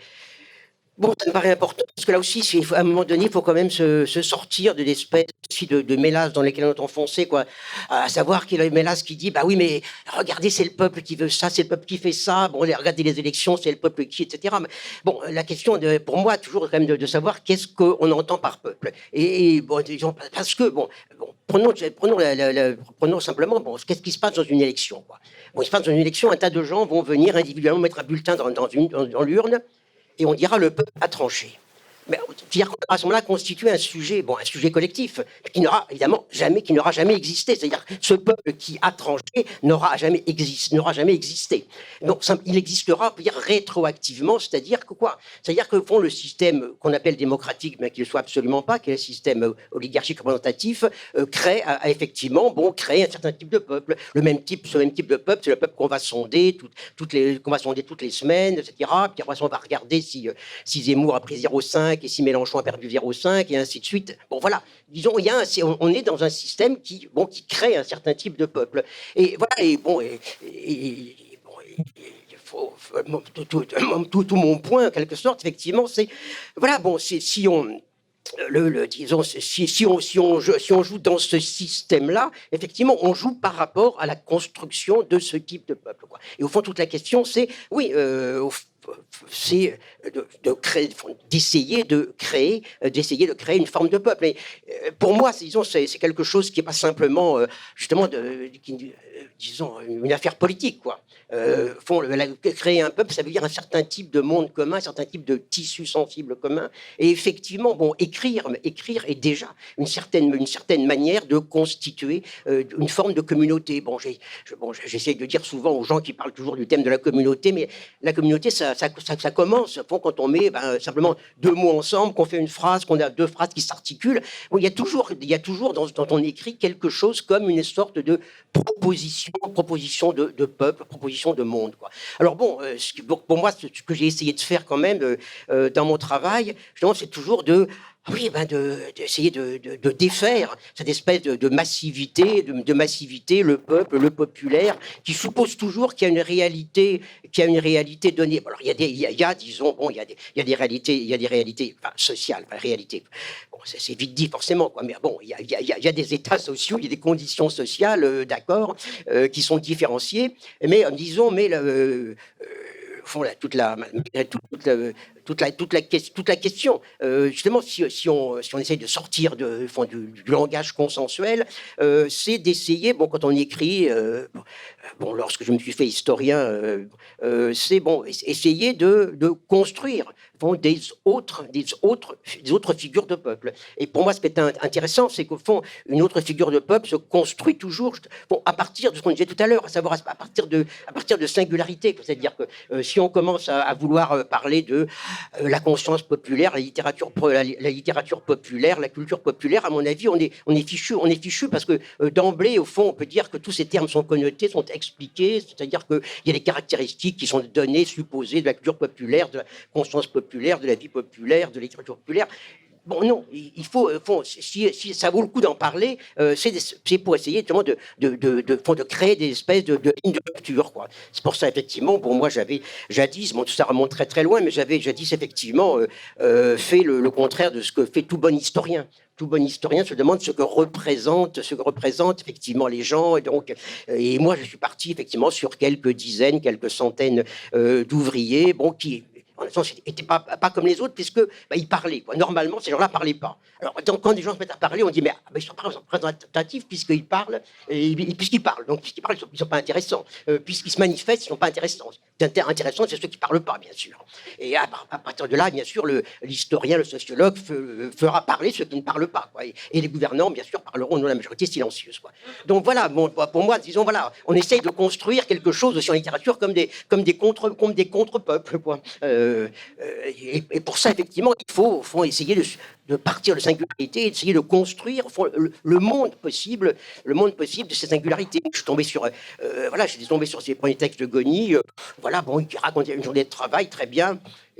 [SPEAKER 2] Bon, ça me paraît important, parce que là aussi, à un moment donné, il faut quand même se sortir de l'espèce aussi de mélasse dans lesquelles on est enfoncé, quoi. À savoir qu'il y a le mélasse qui dit, bah oui, mais regardez, c'est le peuple qui veut ça, c'est le peuple qui fait ça, bon, regardez les élections, c'est le peuple qui, etc. Mais bon, la question, pour moi, toujours quand même de savoir qu'est-ce qu'on entend par peuple. Et bon, disons, parce que, bon, prenons simplement, bon, qu'est-ce qui se passe dans une élection, quoi. Bon, il se passe dans une élection, un tas de gens vont venir individuellement mettre un bulletin dans l'urne, et on dira le peuple a tranché. Mais c'est-à-dire qu'à ce moment-là, constituer un sujet collectif, qui n'aura jamais existé. C'est-à-dire que ce peuple qui a tranché n'aura jamais existé. Donc, il existera, on peut dire, rétroactivement, c'est-à-dire que quoi? C'est-à-dire que font le système qu'on appelle démocratique, mais qui ne le soit absolument pas, qui est le système oligarchique représentatif, crée effectivement, créer un certain type de peuple. Ce même type de peuple, c'est le peuple qu'on va sonder toutes les semaines, etc. Puis après, on va regarder si Zemmour a pris 0,5 et si Mélenchon a perdu 0,5 et ainsi de suite. Bon, voilà. Disons, on est dans un système qui crée un certain type de peuple. Et voilà, tout mon point, en quelque sorte, effectivement, c'est, voilà, si on... disons, si on joue dans ce système-là, effectivement, on joue par rapport à la construction de ce type de peuple, quoi. Et au fond, toute la question, c'est, oui, c'est d'essayer de créer une forme de peuple. Et pour moi, c'est quelque chose qui n'est pas simplement, justement, disons, une affaire politique, quoi. Créer un peuple, ça veut dire un certain type de monde commun, un certain type de tissu sensible commun. Et effectivement, écrire est déjà une certaine manière de constituer une forme de communauté. J'essaie de dire souvent aux gens qui parlent toujours du thème de la communauté, mais la communauté, ça commence quand on met simplement deux mots ensemble, qu'on fait une phrase, qu'on a deux phrases qui s'articulent. Bon, il y a toujours dans ton écrit quelque chose comme une sorte de proposition de peuple, proposition de monde, quoi. Alors bon, pour moi, ce que j'ai essayé de faire quand même dans mon travail, justement, c'est toujours d'essayer de défaire cette espèce de massivité, le peuple, le populaire, qui suppose toujours qu'il y a une réalité donnée. Alors il y a des réalités sociales, réalité. Bon, c'est vite dit forcément, quoi. Mais bon, il y a des états sociaux, il y a des conditions sociales, d'accord, qui sont différenciées. Mais disons, fond, toute la question. Justement, si on essaye de sortir du langage consensuel, c'est d'essayer, quand on écrit, lorsque je me suis fait historien, c'est essayer de construire des autres figures de peuple. Et pour moi, ce qui est intéressant, c'est qu'au fond, une autre figure de peuple se construit toujours à partir de ce qu'on disait tout à l'heure, à savoir à partir de singularité. C'est-à-dire que si on commence à vouloir parler de la conscience populaire, la littérature populaire, la culture populaire, à mon avis, on est fichu parce que d'emblée, au fond, on peut dire que tous ces termes sont connotés, sont expliqués, c'est-à-dire qu'il y a des caractéristiques qui sont données, supposées de la culture populaire, de la conscience populaire, de la vie populaire, de la littérature populaire. Bon, non, il faut, si ça vaut le coup d'en parler, c'est pour essayer justement de créer des espèces de lignes de rupture, quoi. C'est pour ça, effectivement, pour moi, j'avais jadis, tout ça remonte très très loin, mais j'avais jadis, effectivement, fait le contraire de ce que fait tout bon historien. Tout bon historien se demande ce que représentent effectivement les gens. Et moi, je suis parti effectivement sur quelques dizaines, quelques centaines d'ouvriers, qui en sens, n'étaient pas comme les autres, puisque ils parlaient, quoi. Normalement, ces gens-là ne parlaient pas. Alors, quand des gens se mettent à parler, on dit, mais ils ne sont pas représentatifs puisqu'ils parlent, puisqu'ils parlent. Donc, puisqu'ils parlent, ils ne sont pas intéressants. Puisqu'ils se manifestent, ils ne sont pas intéressants. Intéressant, c'est ceux qui ne parlent pas, bien sûr. Et à partir de là, bien sûr, l'historien, le sociologue fera parler ceux qui ne parlent pas, quoi. Et les gouvernants, bien sûr, parleront dans la majorité silencieuse, quoi. Donc voilà, pour moi, disons, voilà, on essaye de construire quelque chose aussi en littérature comme des contre-peuples, quoi. Et pour ça, effectivement, il faut essayer partir de singularité et d'essayer de construire au fond, le monde possible de ces singularités. Je suis tombé sur, ces premiers textes de Goni, voilà, bon, qui racontait une journée de travail très bien,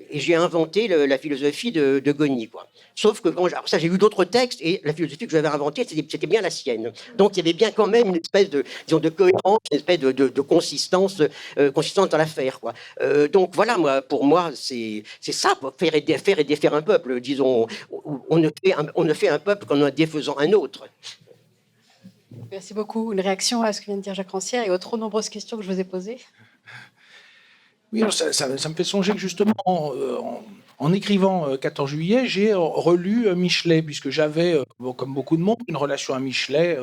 [SPEAKER 2] et j'ai inventé la philosophie de Goni, quoi. Sauf que alors ça, j'ai lu d'autres textes et la philosophie que j'avais inventée, c'était bien la sienne. Donc il y avait bien quand même une espèce de, disons, de cohérence, une espèce de consistance, consistance dans l'affaire, quoi. Donc voilà, pour moi, c'est ça, faire et défaire un peuple. Disons, on ne fait un peuple qu'en en défaisant un autre.
[SPEAKER 1] Merci beaucoup. Une réaction à ce que vient de dire Jacques Rancière et aux trop nombreuses questions que je vous ai posées?
[SPEAKER 3] Oui, alors ça me fait songer que justement, en écrivant 14 juillet, j'ai relu Michelet, puisque j'avais, comme beaucoup de monde, une relation à Michelet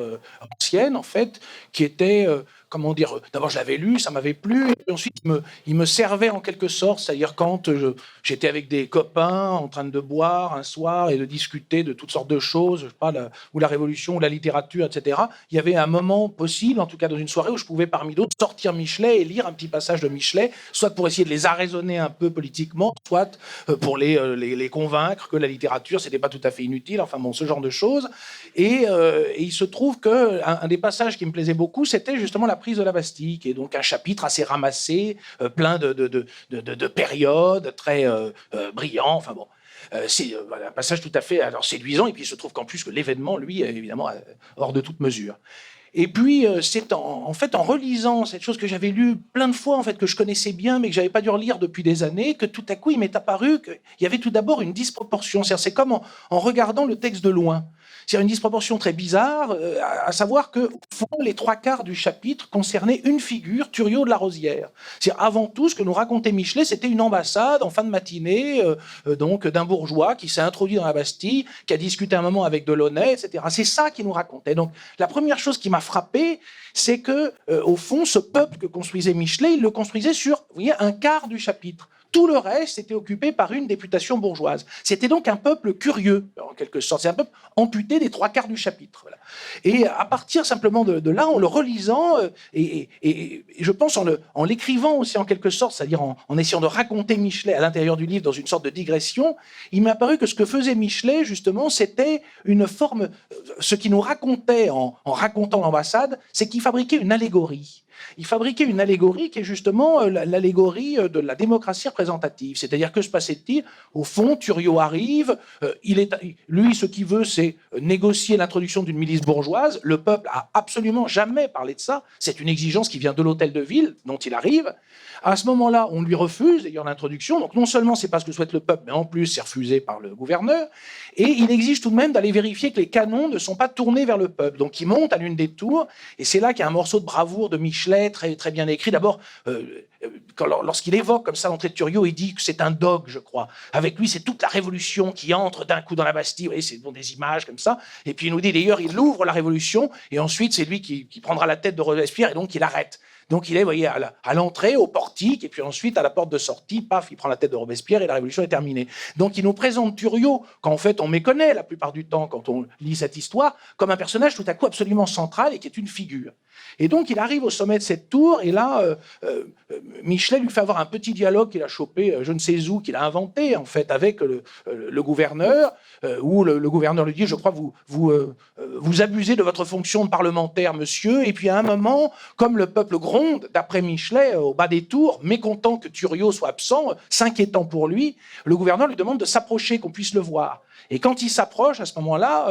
[SPEAKER 3] ancienne, en fait, qui était, comment dire, d'abord je l'avais lu, ça m'avait plu, et puis ensuite il me servait en quelque sorte, c'est-à-dire quand j'étais avec des copains en train de boire un soir et de discuter de toutes sortes de choses, je sais pas, ou la Révolution, ou la littérature, etc. Il y avait un moment possible, en tout cas dans une soirée, où je pouvais parmi d'autres sortir Michelet et lire un petit passage de Michelet, soit pour essayer de les arraisonner un peu politiquement, soit pour les convaincre que la littérature, c'était pas tout à fait inutile, enfin bon, ce genre de choses. Et il se trouve qu'un des passages qui me plaisait beaucoup, c'était justement la prise de la Bastille, qui est donc un chapitre assez ramassé, plein de périodes, très brillant, enfin bon. C'est un passage tout à fait séduisant, et puis il se trouve qu'en plus que l'événement, lui, est évidemment hors de toute mesure. Et puis, c'est en fait en relisant cette chose que j'avais lue plein de fois, en fait, que je connaissais bien, mais que j'avais pas dû relire depuis des années, que tout à coup, il m'est apparu qu'il y avait tout d'abord une disproportion. C'est comme en regardant le texte de loin. C'est une disproportion très bizarre, à savoir que, au fond, les 3/4 du chapitre concernaient une figure, Thuriot de la Rosière. C'est avant tout ce que nous racontait Michelet, c'était une ambassade en fin de matinée, donc d'un bourgeois qui s'est introduit dans la Bastille, qui a discuté un moment avec Delaunay, etc. C'est ça qu'il nous racontait. Donc, la première chose qui m'a frappé, c'est que, au fond, ce peuple que construisait Michelet, il le construisait sur, vous voyez, un quart du chapitre. Tout le reste était occupé par une députation bourgeoise. C'était donc un peuple curieux, en quelque sorte. C'est un peuple amputé des 3/4 du chapitre. Voilà. Et à partir simplement de là, en le relisant, et je pense en l'écrivant aussi en quelque sorte, c'est-à-dire en essayant de raconter Michelet à l'intérieur du livre dans une sorte de digression, il m'est apparu que ce que faisait Michelet, justement, c'était une forme... Ce qu'il nous racontait en racontant l'ambassade, c'est qu'il fabriquait une allégorie. Il fabriquait une allégorie qui est justement l'allégorie de la démocratie représentative. C'est-à-dire que se passait-il? Au fond, Thuriot arrive, lui, ce qu'il veut, c'est négocier l'introduction d'une milice bourgeoise. Le peuple a absolument jamais parlé de ça. C'est une exigence qui vient de l'hôtel de ville, dont il arrive. À ce moment-là, on lui refuse d'ailleurs l'introduction. Donc non seulement c'est pas ce que souhaite le peuple, mais en plus c'est refusé par le gouverneur. Et il exige tout de même d'aller vérifier que les canons ne sont pas tournés vers le peuple. Donc il monte à l'une des tours, et c'est là qu'il y a un morceau de bravoure de Michelet, très, très bien écrit. D'abord, lorsqu'il évoque comme ça l'entrée de Thuriot, il dit que c'est un dogue, je crois. Avec lui, c'est toute la Révolution qui entre d'un coup dans la Bastille. Vous voyez, c'est des images comme ça. Et puis il nous dit d'ailleurs, il ouvre la Révolution, et ensuite c'est lui qui prendra la tête de Robespierre, et donc il arrête. Donc il est, vous voyez, à l'entrée, au portique, et puis ensuite à la porte de sortie, paf, il prend la tête de Robespierre et la Révolution est terminée. Donc il nous présente Thuriot, qu'en fait on méconnaît la plupart du temps quand on lit cette histoire, comme un personnage tout à coup absolument central et qui est une figure. Et donc il arrive au sommet de cette tour, et là, Michelet lui fait avoir un petit dialogue qu'il a chopé, je ne sais où, qu'il a inventé en fait avec le gouverneur, où le gouverneur lui dit, je crois, vous abusez de votre fonction de parlementaire, monsieur. Et puis à un moment, comme le peuple gronde, d'après Michelet, au bas des tours, mécontent que Thuriot soit absent, s'inquiétant pour lui, le gouverneur lui demande de s'approcher, qu'on puisse le voir. Et quand il s'approche, à ce moment-là,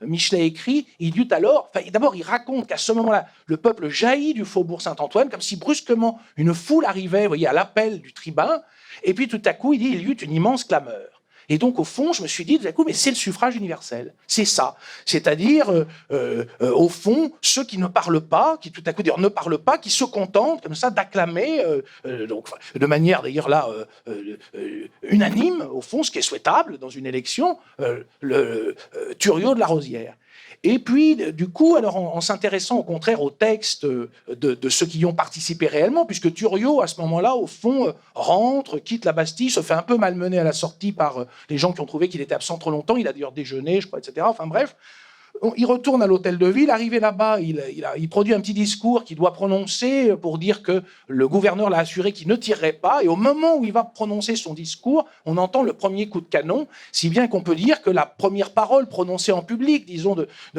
[SPEAKER 3] Michelet écrit, il dit alors, d'abord il raconte qu'à ce moment-là, le peuple jaillit du faubourg Saint-Antoine, comme si brusquement une foule arrivait, vous voyez, à l'appel du tribun, et puis tout à coup, il dit, il y eut une immense clameur. Et donc, au fond, je me suis dit, tout à coup, mais c'est le suffrage universel. C'est ça. C'est-à-dire, au fond, ceux qui ne parlent pas, qui tout à coup ne parlent pas, qui se contentent comme ça d'acclamer, donc de manière d'ailleurs là unanime, au fond, ce qui est souhaitable dans une élection, le Thuriot de la Rosière. Et puis, du coup, alors en s'intéressant au contraire au texte de ceux qui y ont participé réellement, puisque Thuriot, à ce moment-là, au fond, rentre, quitte la Bastille, se fait un peu malmener à la sortie par les gens qui ont trouvé qu'il était absent trop longtemps. Il a d'ailleurs déjeuné, je crois, etc. Enfin bref, il retourne à l'hôtel de ville, arrivé là-bas, il produit un petit discours qu'il doit prononcer pour dire que le gouverneur l'a assuré qu'il ne tirerait pas. Et au moment où il va prononcer son discours, on entend le premier coup de canon, si bien qu'on peut dire que la première parole prononcée en public, disons,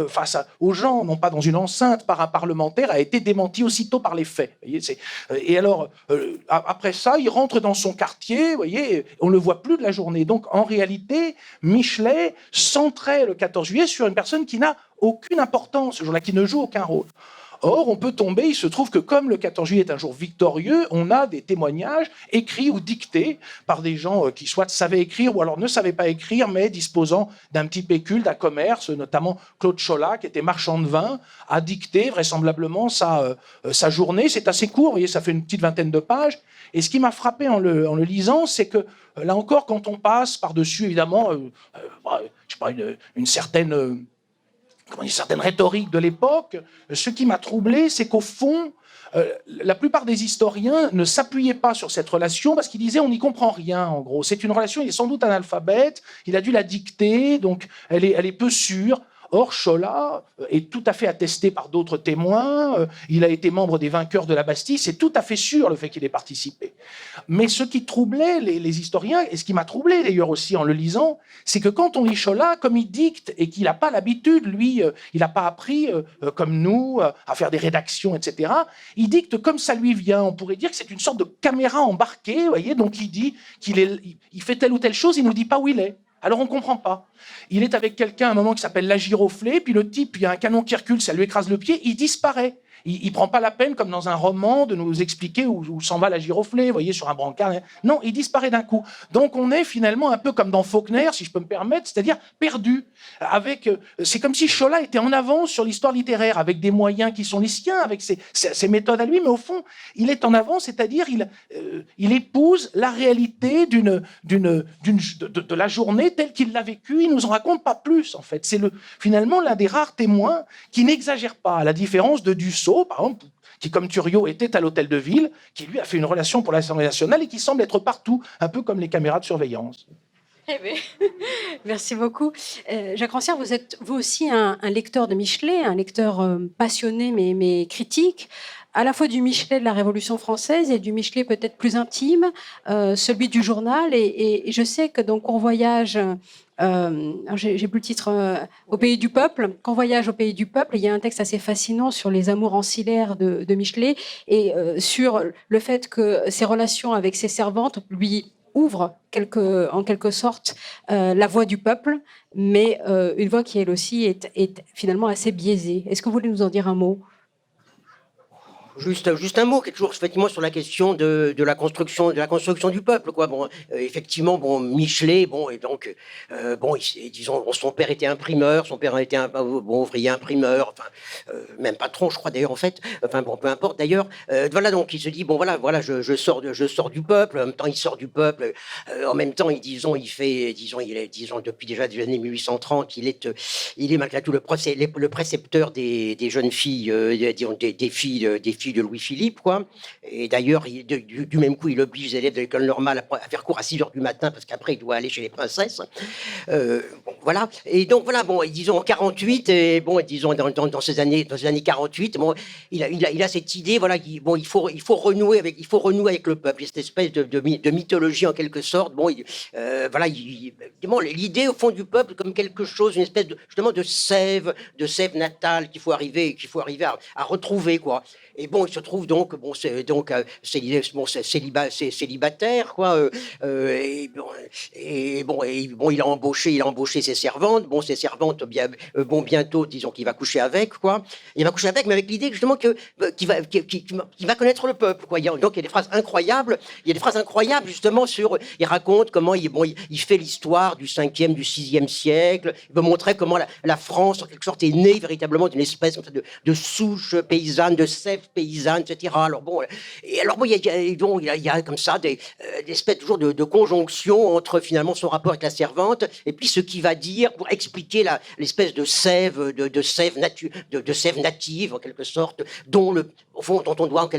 [SPEAKER 3] face aux gens, non pas dans une enceinte par un parlementaire, a été démentie aussitôt par les faits. Vous voyez, et alors, après ça, il rentre dans son quartier, vous voyez, on ne le voit plus de la journée. Donc, en réalité, Michelet centrait le 14 juillet sur une personne qui n'a aucune importance ce jour-là, qui ne joue aucun rôle. Or, on peut tomber, il se trouve que comme le 14 juillet est un jour victorieux, on a des témoignages écrits ou dictés par des gens qui soit savaient écrire ou alors ne savaient pas écrire, mais disposant d'un petit pécule, d'un commerce, notamment Claude Cholat, qui était marchand de vin, a dicté vraisemblablement sa journée. C'est assez court, vous voyez, ça fait une petite vingtaine de pages. Et ce qui m'a frappé en le lisant, c'est que, là encore, quand on passe par-dessus, évidemment, je sais pas, une certaine rhétorique de l'époque, ce qui m'a troublé, c'est qu'au fond, la plupart des historiens ne s'appuyaient pas sur cette relation parce qu'ils disaient on n'y comprend rien, en gros. C'est une relation, il est sans doute analphabète, il a dû la dicter, donc elle est peu sûre. Or, Cholat est tout à fait attesté par d'autres témoins. Il a été membre des vainqueurs de la Bastille. C'est tout à fait sûr le fait qu'il ait participé. Mais ce qui troublait les historiens, et ce qui m'a troublé d'ailleurs aussi en le lisant, c'est que quand on lit Cholat, comme il dicte et qu'il n'a pas l'habitude, lui, il n'a pas appris, comme nous, à faire des rédactions, etc., il dicte comme ça lui vient. On pourrait dire que c'est une sorte de caméra embarquée, vous voyez, donc il dit il fait telle ou telle chose, il ne nous dit pas où il est. Alors on ne comprend pas. Il est avec quelqu'un à un moment qui s'appelle la giroflée, puis le type, il y a un canon qui recule, ça lui écrase le pied, il disparaît. Il ne prend pas la peine, comme dans un roman, de nous expliquer où s'en va la giroflée, vous voyez, sur un brancard. Non, il disparaît d'un coup. Donc on est finalement un peu comme dans Faulkner, si je peux me permettre, c'est-à-dire perdu. C'est comme si Cholat était en avance sur l'histoire littéraire, avec des moyens qui sont les siens, avec ses méthodes à lui, mais au fond, il est en avance, c'est-à-dire il épouse la réalité de la journée telle qu'il l'a vécue. Il ne nous en raconte pas plus, en fait. C'est finalement l'un des rares témoins qui n'exagère pas, à la différence de Dussault, par exemple, qui, comme Thuriot, était à l'hôtel de ville, qui lui a fait une relation pour l'Assemblée nationale et qui semble être partout, un peu comme les caméras de surveillance.
[SPEAKER 1] Eh bien, merci beaucoup. Jacques Rancière, vous êtes vous aussi un lecteur de Michelet, un lecteur passionné mais critique, à la fois du Michelet de la Révolution française et du Michelet peut-être plus intime, celui du journal. Et je sais que dans Convoyage, j'ai plus le titre, au pays du peuple, Convoyage au pays du peuple, il y a un texte assez fascinant sur les amours ancillaires de Michelet et sur le fait que ses relations avec ses servantes lui ouvre en quelque sorte la voix du peuple, mais une voix qui elle aussi est finalement assez biaisée. Est-ce que vous voulez nous en dire un mot ?
[SPEAKER 2] Juste un mot, toujours effectivement sur la question de la construction du peuple, quoi. Bon, effectivement, bon, Michelet, bon, et donc, bon, disons, son père était imprimeur, son père était un ouvrier imprimeur, enfin, même patron, je crois d'ailleurs, en fait, enfin, bon, peu importe d'ailleurs. Voilà, donc il se dit, bon, voilà, je sors du peuple, en même temps, il sort du peuple, en même temps, il est, depuis déjà les années 1830, il est malgré tout le précepteur des jeunes filles, des filles de Louis-Philippe, quoi. Et d'ailleurs, du même coup, il oblige les élèves de l'école normale à faire cours à 6 heures du matin, parce qu'après, il doit aller chez les princesses. Bon, voilà. Et donc, voilà, bon, disons, en 48, et bon, disons, dans ces années 48, bon, il a cette idée, voilà, il faut renouer avec le peuple. Il y a cette espèce de mythologie, en quelque sorte. Bon, voilà, l'idée, au fond, du peuple, comme quelque chose, une espèce justement de sève natale qu'il faut arriver à retrouver, quoi. Et bon, il se trouve donc, célibataire, quoi. Il a embauché ses servantes. Bon, ses servantes, bientôt, disons qu'il va coucher avec, quoi. Il va coucher avec, mais avec l'idée justement qu'il va connaître le peuple, quoi. Donc il y a des phrases incroyables. Justement il raconte comment il fait l'histoire du 5e, du 6e siècle. Il veut montrer comment la France, en quelque sorte, est née véritablement d'une espèce de souche paysanne, de sève paysanne paysanne, etc. Alors bon, il y a comme ça des espèces toujours de conjonction entre finalement son rapport avec la servante et puis ce qu'il va dire pour expliquer l'espèce de sève, de sève native en quelque sorte, au fond, dont on doit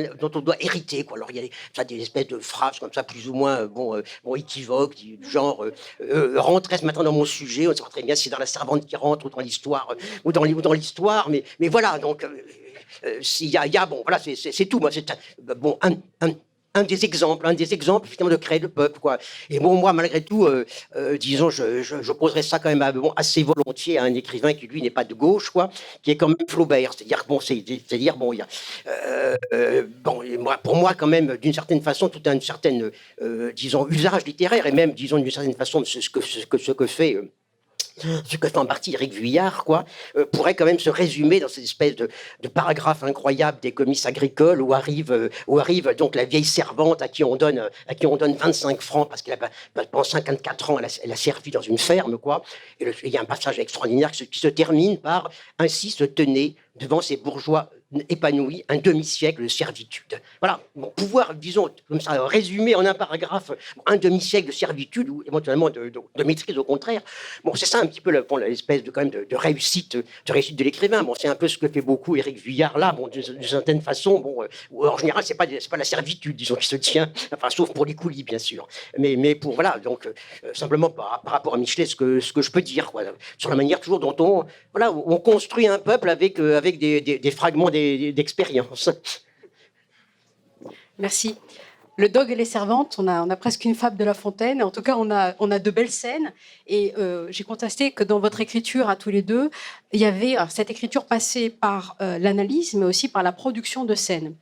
[SPEAKER 2] hériter, quoi. Alors il y a des espèces de phrases comme ça plus ou moins équivoques, du genre rentrer ce matin dans mon sujet, on ne sait pas très bien si c'est dans la servante qui rentre ou dans l'histoire mais voilà, donc bon, voilà, c'est tout. Moi, c'est bon, un des exemples finalement de créer le peuple, quoi. Et bon, moi, malgré tout, disons, je poserais ça quand même assez volontiers à un écrivain qui lui n'est pas de gauche, quoi, qui est quand même Flaubert. C'est-à-dire bon, il y a pour moi quand même, d'une certaine façon, tout un certain, disons, usage littéraire et même, disons, d'une certaine façon, de ce que fait en partie Éric Vuillard, quoi, pourrait quand même se résumer dans cette espèce de paragraphe incroyable des comices agricoles où arrive donc la vieille servante à qui on donne 25 francs parce qu'elle pendant 54 ans elle a servi dans une ferme, quoi. Et il y a un passage extraordinaire qui se termine par ainsi se tenait devant ces bourgeois épanouis un demi-siècle de servitude. Voilà, pouvoir, disons, comme ça, résumer en un paragraphe un demi-siècle de servitude ou éventuellement de maîtrise au contraire. Bon, c'est ça un petit peu l'espèce de, quand même, de réussite de l'écrivain. Bon, c'est un peu ce que fait beaucoup Éric Vuillard là, bon, d'une certaine façon. Bon, en général, c'est pas la servitude, disons, qui se tient, enfin, sauf pour les coulis, bien sûr. Mais pour, voilà, donc, simplement par rapport à Michelet, ce que je peux dire, quoi, sur la manière toujours dont on construit un peuple avec des fragments d'expérience.
[SPEAKER 1] Merci. Le dogue et les servantes, on a presque une fable de La Fontaine. En tout cas, on a de belles scènes. Et j'ai constaté que dans votre écriture, à tous les deux, il y avait cette écriture passée par l'analyse, mais aussi par la production de scènes.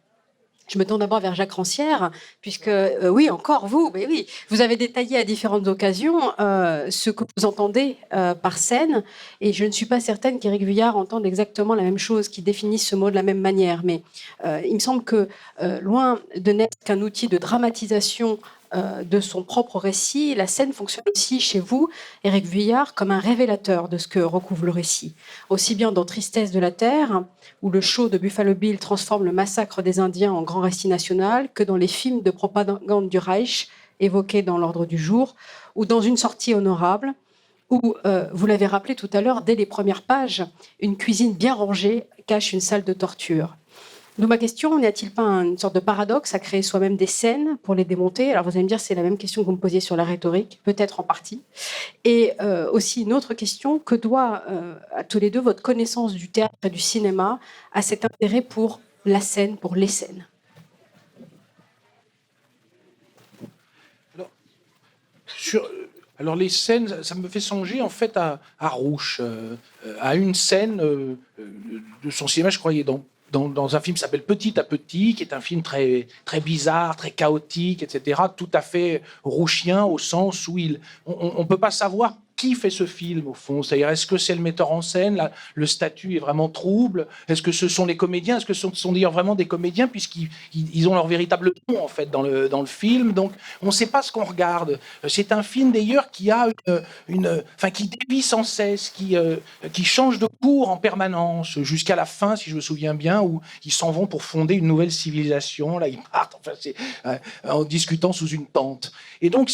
[SPEAKER 1] Je me tourne d'abord vers Jacques Rancière, puisque, oui, encore vous, mais oui, vous avez détaillé à différentes occasions ce que vous entendez par scène, et je ne suis pas certaine qu'Éric Vuillard entende exactement la même chose, qu'il définisse ce mot de la même manière, mais il me semble que, loin de n'être qu'un outil de dramatisation de son propre récit, la scène fonctionne aussi chez vous, Éric Vuillard, comme un révélateur de ce que recouvre le récit. Aussi bien dans Tristesse de la Terre, où le show de Buffalo Bill transforme le massacre des Indiens en grand récit national, que dans les films de propagande du Reich, évoqués dans l'ordre du jour, ou dans Une sortie honorable, où, vous l'avez rappelé tout à l'heure, dès les premières pages, une cuisine bien rangée cache une salle de torture. Donc ma question, n'y a-t-il pas une sorte de paradoxe à créer soi-même des scènes pour les démonter? Alors vous allez me dire, c'est la même question que vous me posiez sur la rhétorique, peut-être en partie. Et aussi une autre question, que doit à tous les deux votre connaissance du théâtre et du cinéma à cet intérêt pour la scène, pour les scènes?
[SPEAKER 3] Alors les scènes, ça me fait songer en fait à Rouch, à une scène de son cinéma, je croyais, dans un film qui s'appelle Petit à Petit, qui est un film très, très bizarre, très chaotique, etc., tout à fait rouchien au sens où on ne peut pas savoir qui fait ce film, au fond. C'est-à-dire, est-ce que c'est le metteur en scène, là, le statut est vraiment trouble? Est-ce que ce sont les comédiens? Est-ce que ce sont d'ailleurs vraiment des comédiens, puisqu'ils ont leur véritable nom, en fait, dans le film? Donc, on ne sait pas ce qu'on regarde. C'est un film, d'ailleurs, qui a qui dévie sans cesse, qui change de cours en permanence, jusqu'à la fin, si je me souviens bien, où ils s'en vont pour fonder une nouvelle civilisation. Là, ils partent, en discutant sous une tente. Et donc,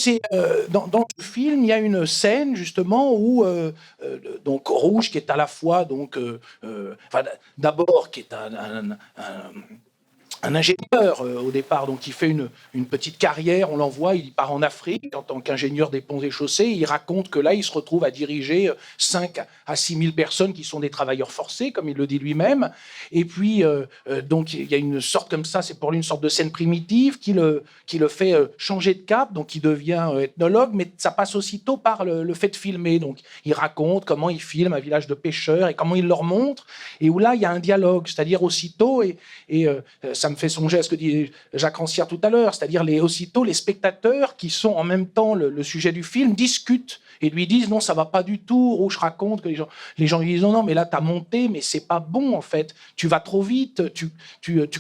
[SPEAKER 3] dans le film, il y a une scène, justement, où donc Rouge, qui est à la fois d'abord qui est un ingénieur au départ, donc il fait une petite carrière, on l'envoie, il part en Afrique en tant qu'ingénieur des ponts et chaussées, il raconte que là, il se retrouve à diriger 5 à 6 000 personnes qui sont des travailleurs forcés, comme il le dit lui-même, et puis donc il y a une sorte comme ça, c'est pour lui une sorte de scène primitive qui le fait changer de cap, donc il devient ethnologue, mais ça passe aussitôt par le fait de filmer, donc il raconte comment il filme un village de pêcheurs et comment il leur montre, et où là, il y a un dialogue, c'est-à-dire aussitôt, et ça me fait songer à ce que dit Jacques Rancière tout à l'heure, c'est-à-dire aussitôt les spectateurs qui sont en même temps le sujet du film discutent et lui disent non, ça va pas du tout. Rouge raconte que les gens lui disent non, mais là t'as monté, mais c'est pas bon en fait, tu vas trop vite, tu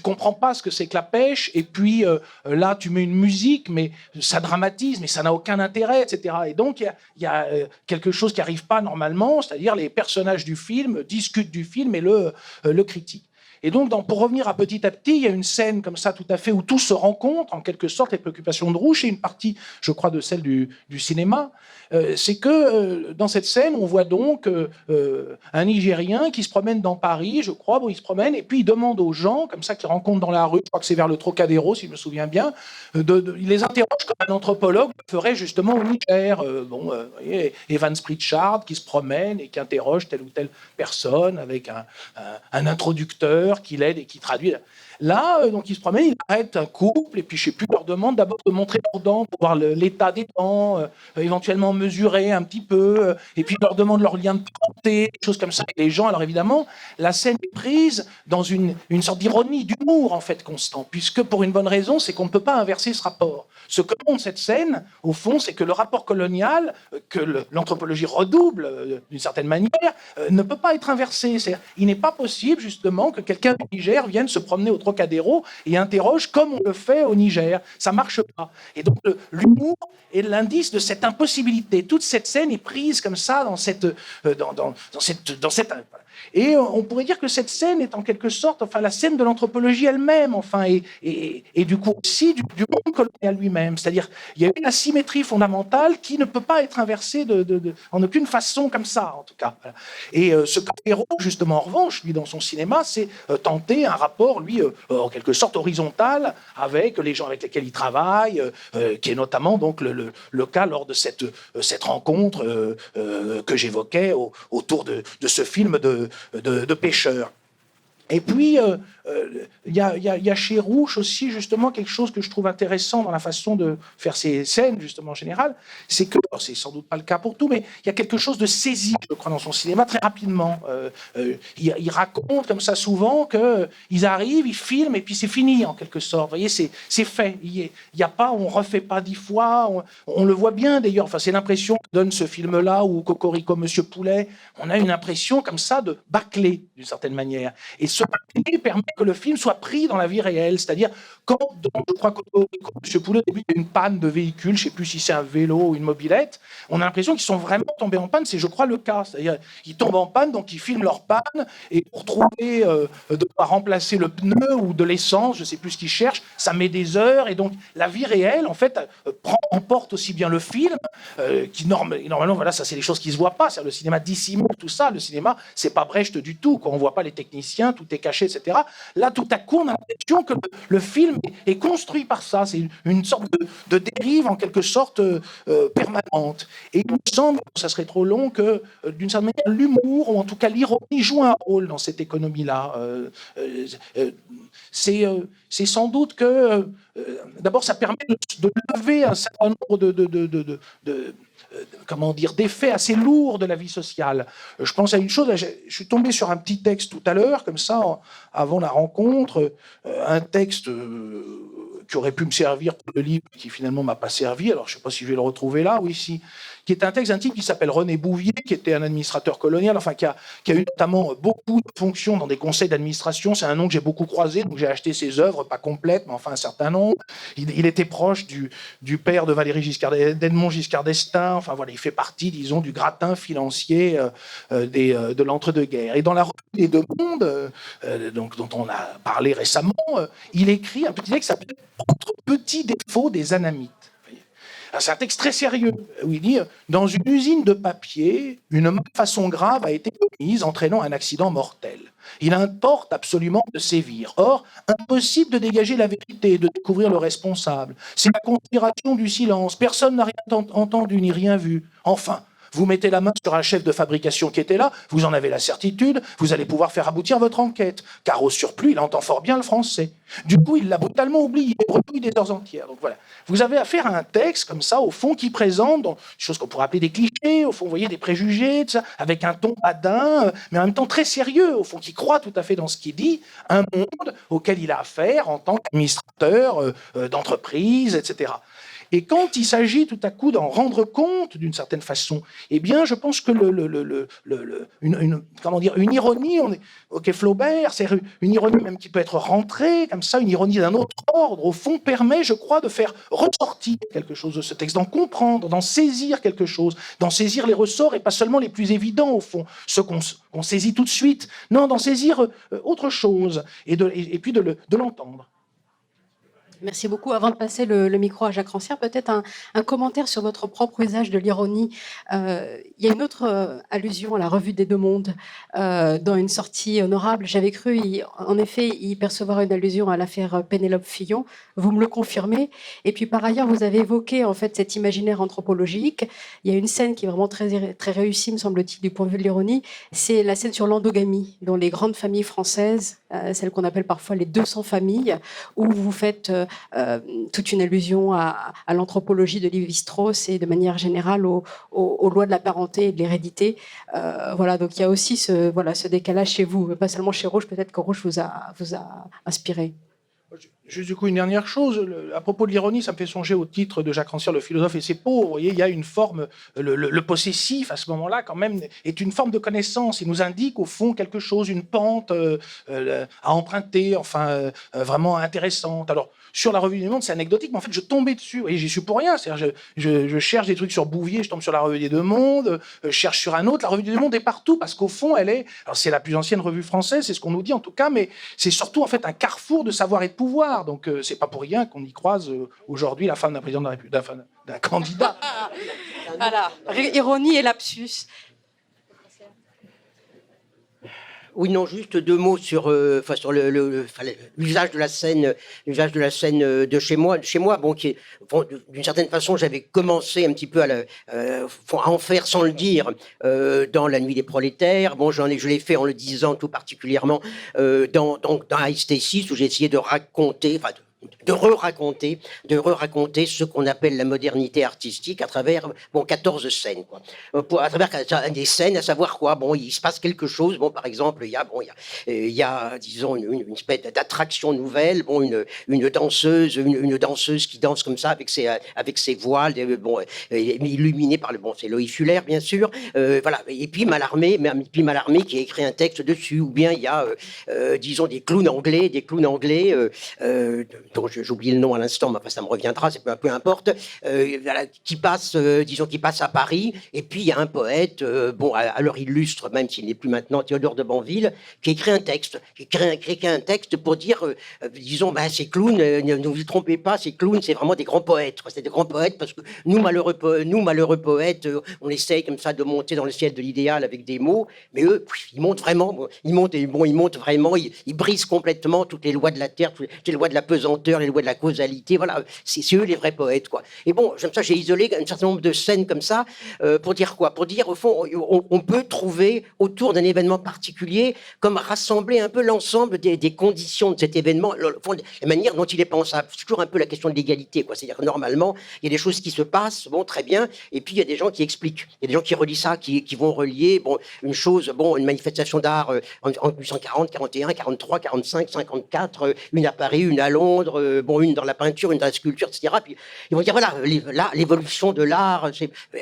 [SPEAKER 3] comprends pas ce que c'est que la pêche, et puis là tu mets une musique, mais ça dramatise, mais ça n'a aucun intérêt, etc. Et donc il y a quelque chose qui arrive pas normalement, c'est-à-dire les personnages du film discutent du film et le critiquent. Et donc, pour revenir à petit, il y a une scène comme ça, tout à fait, où tout se rencontre, en quelque sorte, les préoccupations de Rouche, et une partie, je crois, de celle du cinéma. C'est que dans cette scène, on voit donc un Nigérien qui se promène dans Paris, je crois, il se promène, et puis il demande aux gens, comme ça, qu'il rencontre dans la rue, je crois que c'est vers le Trocadéro, si je me souviens bien, il les interroge comme un anthropologue le ferait justement au Niger. Vous voyez, Evans Pritchard qui se promène et qui interroge telle ou telle personne avec un introducteur qui l'aide et qui traduit. Là, donc, il se promène, il arrête un couple, et puis, je sais plus, leur demande d'abord de montrer leurs dents pour voir l'état des dents, éventuellement mesurer un petit peu, et puis, il leur demande leur lien de parenté, des choses comme ça. Et les gens, alors évidemment, la scène est prise dans une sorte d'ironie, d'humour, en fait, constant, puisque, pour une bonne raison, c'est qu'on ne peut pas inverser ce rapport. Ce que montre cette scène, au fond, c'est que le rapport colonial, que l'anthropologie redouble, d'une certaine manière, ne peut pas être inversé. Il n'est pas possible, justement, que quelqu'un du Niger vienne se promener au Trocadéro et interroge comme on le fait au Niger. Ça marche pas. Et donc l'humour est l'indice de cette impossibilité. Toute cette scène est prise comme ça dans cette et on pourrait dire que cette scène est en quelque sorte, enfin, la scène de l'anthropologie elle-même, enfin, et du coup aussi du monde colonial lui-même. C'est-à-dire, il y a une asymétrie fondamentale qui ne peut pas être inversée en aucune façon comme ça, en tout cas. Voilà. Et ce Cavero, justement, en revanche, lui, dans son cinéma, c'est tenter un rapport, lui, en quelque sorte horizontal, avec les gens avec lesquels il travaille, qui est notamment donc le cas lors de cette rencontre que j'évoquais autour de ce film de pêcheurs. Et puis, il y a chez Rouche aussi, justement, quelque chose que je trouve intéressant dans la façon de faire ces scènes, justement, en général, c'est que, c'est sans doute pas le cas pour tout, mais il y a quelque chose de saisi, je crois, dans son cinéma, très rapidement. Il raconte, comme ça, souvent, qu'ils arrivent, ils filment, et puis c'est fini, en quelque sorte. Vous voyez, c'est fait. Il y a pas, on refait pas 10 fois, on le voit bien, d'ailleurs. Enfin, c'est l'impression que donne ce film-là, ou Cocorico, Monsieur Poulet. On a une impression, comme ça, de bâclé, d'une certaine manière. Et ce bâclé permet que le film soit pris dans la vie réelle, c'est-à-dire quand, je crois que M. Poulet, au début, il y a une panne de véhicule, je ne sais plus si c'est un vélo ou une mobilette, on a l'impression qu'ils sont vraiment tombés en panne, c'est je crois le cas, c'est-à-dire ils tombent en panne, donc ils filment leur panne, et pour trouver de quoi remplacer le pneu ou de l'essence, je ne sais plus ce qu'ils cherchent, ça met des heures, et donc la vie réelle, en fait, emporte aussi bien le film, qui normalement, voilà, ça c'est les choses qui ne se voient pas, c'est-à-dire le cinéma dissimule tout ça, le cinéma, c'est pas Brecht du tout, quand on ne voit pas les techniciens, tout est caché, etc. Là, tout à coup, on a l'impression que le film est construit par ça. C'est une sorte de dérive, en quelque sorte, permanente. Et il me semble, ça serait trop long, que, d'une certaine manière, l'humour, ou en tout cas l'ironie, joue un rôle dans cette économie-là. C'est sans doute que, d'abord, ça permet de lever un certain nombre d'effets assez lourds de la vie sociale. Je pense à une chose, je suis tombé sur un petit texte tout à l'heure, comme ça, avant la rencontre, un texte qui aurait pu me servir pour le livre, qui finalement m'a pas servi, alors je ne sais pas si je vais le retrouver là ou ici, qui est un texte d'un type qui s'appelle René Bouvier, qui était un administrateur colonial, enfin qui a eu notamment beaucoup de fonctions dans des conseils d'administration. C'est un nom que j'ai beaucoup croisé, donc j'ai acheté ses œuvres, pas complètes, mais enfin un certain nombre. Il était proche du père de Valéry Giscard, d'Edmond Giscard d'Estaing. Enfin voilà, il fait partie, disons, du gratin financier de l'entre-deux-guerres. Et dans la revue des Deux Mondes, dont on a parlé récemment, il écrit un petit texte qui s'appelle Entre petits défauts des anamites. C'est un texte très sérieux où il dit « Dans une usine de papier, une malfaçon grave a été commise entraînant un accident mortel. Il importe absolument de sévir. Or, impossible de dégager la vérité et de découvrir le responsable. C'est la conspiration du silence. Personne n'a rien entendu ni rien vu. Enfin, vous mettez la main sur un chef de fabrication qui était là, vous en avez la certitude, vous allez pouvoir faire aboutir votre enquête. Car au surplus, il entend fort bien le français. Du coup, il l'a brutalement oublié, repris des heures entières. » Donc voilà. Vous avez affaire à un texte comme ça, au fond, qui présente des choses qu'on pourrait appeler des clichés, au fond, vous voyez, des préjugés, tout ça, avec un ton badin, mais en même temps très sérieux, au fond, qui croit tout à fait dans ce qu'il dit, un monde auquel il a affaire en tant qu'administrateur d'entreprise, etc. Et quand il s'agit tout à coup d'en rendre compte d'une certaine façon, eh bien, je pense que une ironie, ok, Flaubert, c'est une ironie même qui peut être rentrée, comme ça, une ironie d'un autre ordre, au fond, permet, je crois, de faire ressortir quelque chose de ce texte, d'en comprendre, d'en saisir quelque chose, d'en saisir les ressorts, et pas seulement les plus évidents, au fond, ceux qu'on saisit tout de suite, non, d'en saisir autre chose, et puis de l'entendre.
[SPEAKER 1] Merci beaucoup. Avant de passer le micro à Jacques Rancière, peut-être un commentaire sur votre propre usage de l'ironie. Il y a une autre allusion à la Revue des Deux Mondes dans une sortie honorable. J'avais cru, en effet, y percevoir une allusion à l'affaire Pénélope Fillon. Vous me le confirmez. Et puis, par ailleurs, vous avez évoqué en fait cet imaginaire anthropologique. Il y a une scène qui est vraiment très, très réussie, me semble-t-il, du point de vue de l'ironie. C'est la scène sur l'endogamie, dont les grandes familles françaises, celles qu'on appelle parfois les 200 familles, où vous faites toute une allusion à l'anthropologie de Lévi-Strauss et de manière générale aux lois de la parenté et de l'hérédité. Voilà, donc il y a aussi ce décalage chez vous, pas seulement chez Rouge, peut-être que Rouge vous a inspiré.
[SPEAKER 3] Juste du coup, une dernière chose, à propos de l'ironie, ça me fait songer au titre de Jacques Rancière, Le philosophe et ses peaux. Vous voyez, il y a une forme, le possessif, à ce moment-là, quand même, est une forme de connaissance. Il nous indique, au fond, quelque chose, une pente à emprunter, enfin, vraiment intéressante. Alors, sur la Revue du Monde, c'est anecdotique, mais en fait, je tombais dessus. Vous voyez, j'y suis pour rien. C'est-à-dire, je cherche des trucs sur Bouvier, je tombe sur la Revue des Deux Mondes, je cherche sur un autre. La Revue des Deux Mondes est partout, parce qu'au fond, elle est... Alors, c'est la plus ancienne revue française, c'est ce qu'on nous dit, en tout cas, mais c'est surtout, en fait, un carrefour de savoir et de pouvoir. Donc, c'est pas pour rien qu'on y croise aujourd'hui la femme d'un président de la République, d'un candidat.
[SPEAKER 1] Voilà, ironie et lapsus.
[SPEAKER 2] Oui, non, juste deux mots sur l'usage de la scène, de chez moi. Bon, d'une certaine façon, j'avais commencé un petit peu à en faire sans le dire dans La Nuit des prolétaires. Bon, je l'ai fait en le disant tout particulièrement dans Ice Stacy, où j'ai essayé de raconter, de re-raconter ce qu'on appelle la modernité artistique à travers 14 scènes, quoi. À travers des scènes, à savoir quoi, il se passe quelque chose. Bon, par exemple, il y a disons une espèce d'attraction nouvelle. Bon, une danseuse qui danse comme ça avec ses voiles, illuminée par c'est Loïc Fuller, bien sûr. Voilà. Et puis Mallarmé qui a écrit un texte dessus. Ou bien il y a disons des clowns anglais dont j'ai oublié le nom à l'instant, mais ça me reviendra, c'est peu importe, qui passe à Paris, et puis il y a un poète, à l'heure illustre, même s'il n'est plus maintenant, Théodore de Banville, qui écrit un texte, pour dire, disons, ces clowns, ne vous trompez pas, ces clowns, c'est vraiment des grands poètes, c'est des grands poètes, parce que nous, malheureux poètes, on essaye comme ça de monter dans le ciel de l'idéal avec des mots, mais eux, ils montent vraiment, ils brisent complètement toutes les lois de la terre, toutes les lois de la pesanteur, les lois de la causalité, voilà, c'est eux les vrais poètes, quoi. Et bon, comme ça, j'ai isolé un certain nombre de scènes comme ça, pour dire quoi? Pour dire, au fond, on peut trouver autour d'un événement particulier, comme rassembler un peu l'ensemble des conditions de cet événement, la manière dont il est pensable. C'est toujours un peu la question de l'égalité, quoi. C'est-à-dire que normalement, il y a des choses qui se passent, très bien, et puis il y a des gens qui expliquent, il y a des gens qui relient ça, qui vont relier, une manifestation d'art en 1840, 41, 43, 45, 54, une à Paris, une à Londres, une dans la peinture, une dans la sculpture, etc. Puis ils vont dire, voilà, l'évolution de l'art,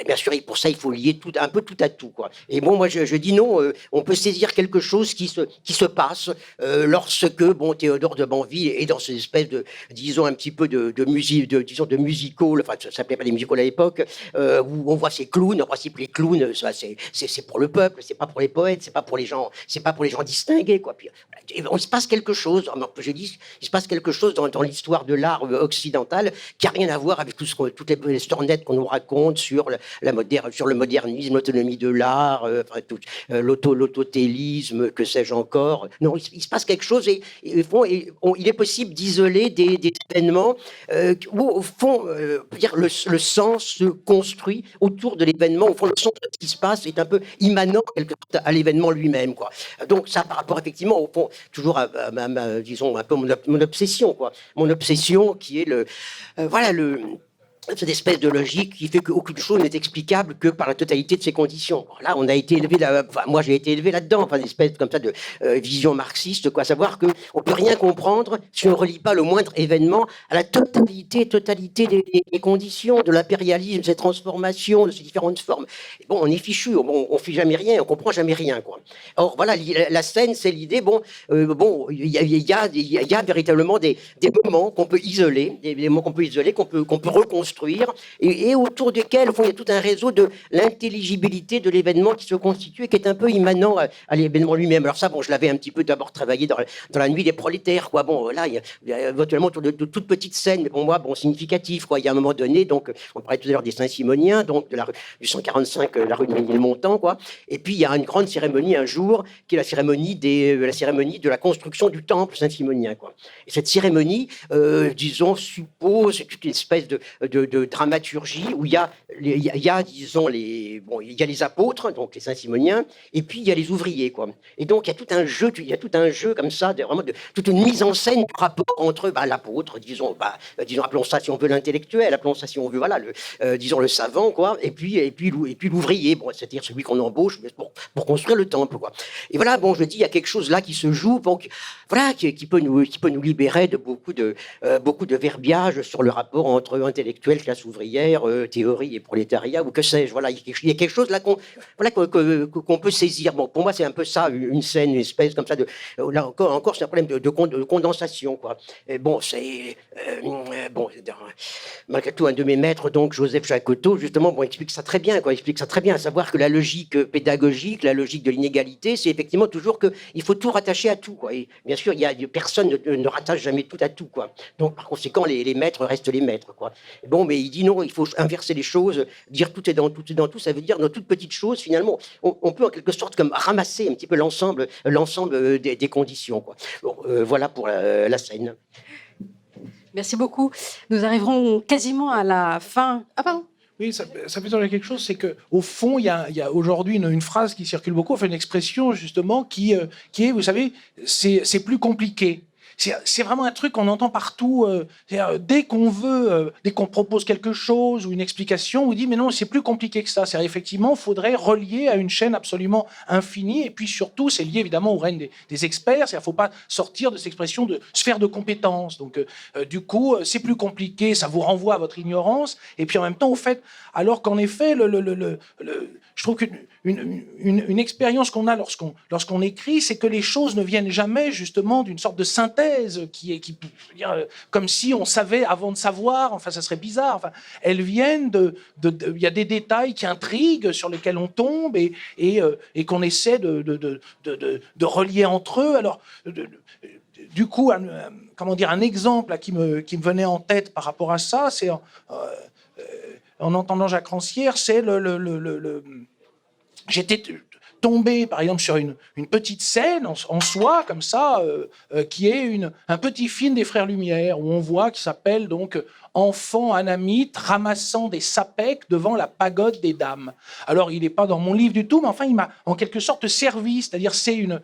[SPEAKER 2] bien sûr, et pour ça, il faut lier un peu tout à tout, quoi. Et moi, je dis non, on peut saisir quelque chose qui se passe lorsque, Théodore de Banville est dans cette espèce de, disons, un petit peu de musique, de musical, enfin, ça s'appelait pas des musicals à l'époque, où on voit ces clowns. En principe, les clowns, c'est pour le peuple, c'est pas pour les poètes, c'est pas pour les gens distingués, quoi. Puis, il se passe quelque chose, il se passe quelque chose dans l'histoire de l'art occidental qui a rien à voir avec toutes les stornettes qu'on nous raconte sur sur le modernisme, l'autonomie de l'art, l'autotélisme, que sais-je encore. Non, il se passe quelque chose et il est possible d'isoler des événements où, au fond, le sens se construit autour de l'événement. Au fond, le sens de ce qui se passe est un peu immanent à l'événement lui-même, quoi. Donc ça, par rapport effectivement, au fond, toujours disons un peu mon obsession, quoi. Mon obsession qui est cette espèce de logique qui fait qu'aucune chose n'est explicable que par la totalité de ses conditions. Bon, là, on a été élevé moi j'ai été élevé là-dedans, enfin, une espèce comme ça de vision marxiste, quoi, savoir que on peut rien comprendre si on ne relie pas le moindre événement à la totalité des conditions de l'impérialisme, de ses transformations, de ses différentes formes. Et bon, on est fichu, on fait jamais rien, on comprend jamais rien, quoi. Or voilà, la scène, c'est l'idée. Il y a véritablement des moments qu'on peut isoler, qu'on peut reconstruire, et autour desquels, il y a tout un réseau de l'intelligibilité de l'événement qui se constitue et qui est un peu immanent à l'événement lui-même. Alors ça, je l'avais un petit peu d'abord travaillé dans la nuit des prolétaires, quoi. Bon, là, il y a éventuellement autour de toutes petites scènes, mais pour moi, significatives, quoi. Il y a un moment donné, donc, on parlait tout à l'heure des Saint-Simoniens, donc du 145, la rue de Ménilmontant, quoi. Et puis, il y a une grande cérémonie un jour, qui est la cérémonie de la construction du temple Saint-Simonien, quoi. Et cette cérémonie, disons, suppose toute une espèce de dramaturgie où il y a disons il y a les apôtres, donc les Saint-Simoniens, et puis il y a les ouvriers, quoi. Et donc il y a tout un jeu comme ça, toute une mise en scène du rapport entre l'apôtre, disons, appelons ça si on veut l'intellectuel, appelons ça si on veut disons le savant, quoi, et puis l'ouvrier, c'est-à-dire celui qu'on embauche pour construire le temple, quoi. Et voilà, je dis, il y a quelque chose là qui se joue, donc voilà, qui peut nous libérer de beaucoup de verbiage sur le rapport entre intellectuel, classe ouvrière, théorie et prolétariat, ou que sais-je. Voilà, il y a quelque chose là qu'on peut saisir. Bon, pour moi, c'est un peu ça, une scène, une espèce comme ça de. Là encore, c'est un problème de condensation, quoi. Et malgré tout, un de mes maîtres, donc Joseph Jacotot, justement, explique ça très bien, quoi. Il explique ça très bien, à savoir que la logique pédagogique, la logique de l'inégalité, c'est effectivement toujours qu'il faut tout rattacher à tout, quoi. Et bien sûr, personne ne rattache jamais tout à tout, quoi. Donc, par conséquent, les maîtres restent les maîtres, quoi. Mais il dit non, il faut inverser les choses, dire tout est dans tout, ça veut dire dans toute petite chose, finalement, on peut en quelque sorte comme ramasser un petit peu l'ensemble des conditions, quoi. Voilà pour la scène.
[SPEAKER 1] Merci beaucoup. Nous arriverons quasiment à la fin. Ah, pardon.
[SPEAKER 3] Oui, ça fait dire quelque chose, c'est qu'au fond, il y a aujourd'hui une phrase qui circule beaucoup, enfin une expression justement qui est, vous savez, c'est plus compliqué. C'est vraiment un truc qu'on entend partout. Dès qu'on propose quelque chose ou une explication, on dit mais non, c'est plus compliqué que ça. Effectivement, il faudrait relier à une chaîne absolument infinie. Et puis surtout, c'est lié évidemment au règne des experts. Il ne faut pas sortir de cette expression de sphère de compétence. Donc du coup, c'est plus compliqué. Ça vous renvoie à votre ignorance. Et puis en même temps, au fait, alors qu'en effet, je trouve qu'une expérience qu'on a lorsqu'on écrit, c'est que les choses ne viennent jamais justement d'une sorte de synthèse qui comme si on savait avant de savoir. Enfin, ça serait bizarre. Enfin, elles viennent il y a des détails qui intriguent, sur lesquels on tombe et qu'on essaie de relier entre eux. Alors, du coup, un exemple là, qui me venait en tête par rapport à ça, c'est en entendant Jacques Rancière, c'est j'étais tombé, par exemple, sur une petite scène en soi, comme ça, qui est un petit film des Frères Lumière, où on voit, qui s'appelle donc enfant anamite ramassant des sapèques devant la pagode des dames. Alors, il n'est pas dans mon livre du tout, mais enfin, il m'a en quelque sorte servi, c'est-à-dire c'est une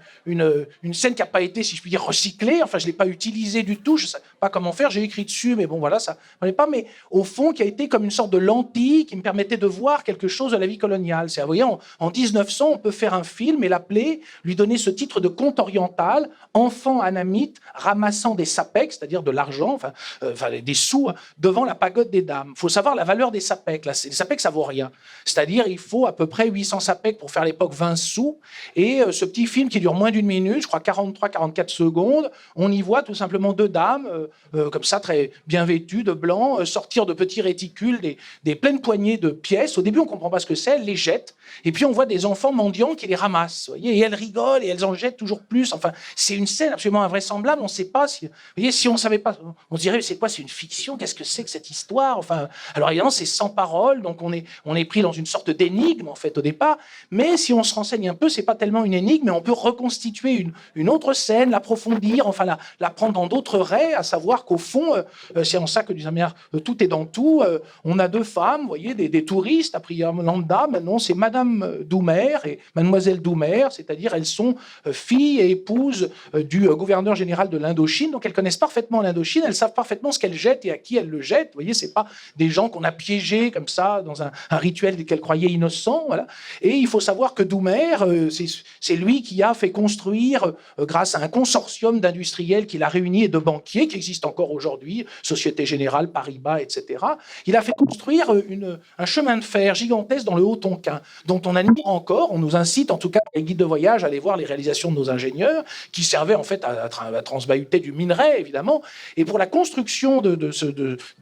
[SPEAKER 3] scène qui n'a pas été, si je puis dire, recyclée, enfin, je ne l'ai pas utilisée du tout, je ne sais pas comment faire, j'ai écrit dessus, mais bon, voilà, ça ne valait pas, mais au fond, qui a été comme une sorte de lentille qui me permettait de voir quelque chose de la vie coloniale. C'est, vous voyez, en 1900, on peut faire un film et l'appeler, lui donner ce titre de conte oriental, enfant anamite ramassant des sapèques, c'est-à-dire de l'argent, enfin des sous, devant la pagode des dames. Il faut savoir la valeur des sapèques. Les sapèques, ça vaut rien. C'est-à-dire, il faut à peu près 800 sapèques pour faire à l'époque 20 sous. Et ce petit film qui dure moins d'une minute, je crois 43-44 secondes, on y voit tout simplement deux dames, comme ça, très bien vêtues, de blanc, sortir de petits réticules, des pleines poignées de pièces. Au début, on ne comprend pas ce que c'est, elles les jettent. Et puis, on voit des enfants mendiants qui les ramassent. Voyez, et elles rigolent et elles en jettent toujours plus. Enfin, c'est une scène absolument invraisemblable. On ne sait pas si... Vous voyez, si on ne savait pas, on se dirait, c'est quoi, c'est une fiction? Qu'est-ce que c'est que cette histoire? Enfin, alors évidemment, c'est sans parole, donc on est pris dans une sorte d'énigme, en fait, au départ. Mais si on se renseigne un peu, c'est pas tellement une énigme, mais on peut reconstituer une autre scène, l'approfondir, enfin, la prendre dans d'autres raies, à savoir qu'au fond, c'est en ça que du manière, tout est dans tout. On a deux femmes, vous voyez, des touristes, a priori lambda. Maintenant, c'est Madame Doumer et Mademoiselle Doumer, c'est-à-dire elles sont filles et épouses du gouverneur général de l'Indochine, donc elles connaissent parfaitement l'Indochine, elles savent parfaitement ce qu'elles jettent et à qui elles le jettent. Vous voyez, c'est pas des gens qu'on a piégés comme ça dans un rituel qu'elles croyaient innocent. Voilà. Et il faut savoir que Doumer, c'est lui qui a fait construire, grâce à un consortium d'industriels qu'il a réunis et de banquiers qui existent encore aujourd'hui, Société Générale, Paribas, etc. Il a fait construire un chemin de fer gigantesque dans le Haut-Tonkin, dont on admire encore, on nous incite en tout cas les guides de voyage à aller voir les réalisations de nos ingénieurs, qui servaient en fait à transbahuter du minerai, évidemment. Et pour la construction de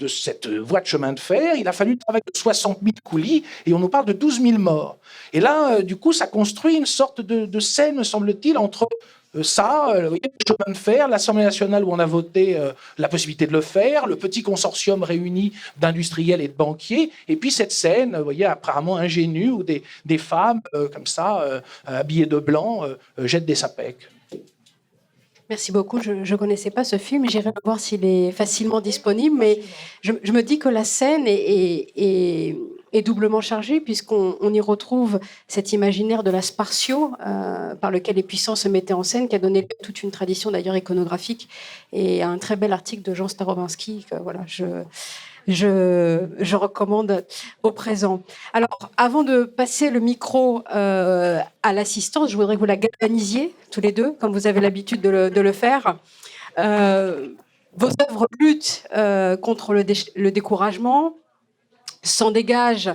[SPEAKER 3] cette voie de chemin de fer, il a fallu le travail de 60 000 coulis, et on nous parle de 12 000 morts. Et là, du coup, ça construit une sorte de scène, me semble-t-il, entre vous voyez, le chemin de fer, l'Assemblée nationale où on a voté la possibilité de le faire, le petit consortium réuni d'industriels et de banquiers, et puis cette scène, vous voyez, apparemment ingénue, où des femmes, comme ça, habillées de blanc, jettent des sapèques.
[SPEAKER 1] Merci beaucoup. Je ne connaissais pas ce film. J'irai voir s'il est facilement disponible. Mais je me dis que la scène est doublement chargée, puisqu'on y retrouve cet imaginaire de la Spartio, par lequel les puissants se mettaient en scène, qui a donné toute une tradition d'ailleurs iconographique, et un très bel article de Jean Starobinsky que voilà, je recommande au présent. Alors, avant de passer le micro à l'assistance, je voudrais que vous la galvanisiez tous les deux, comme vous avez l'habitude de le faire. Vos œuvres luttent contre le découragement, s'en dégage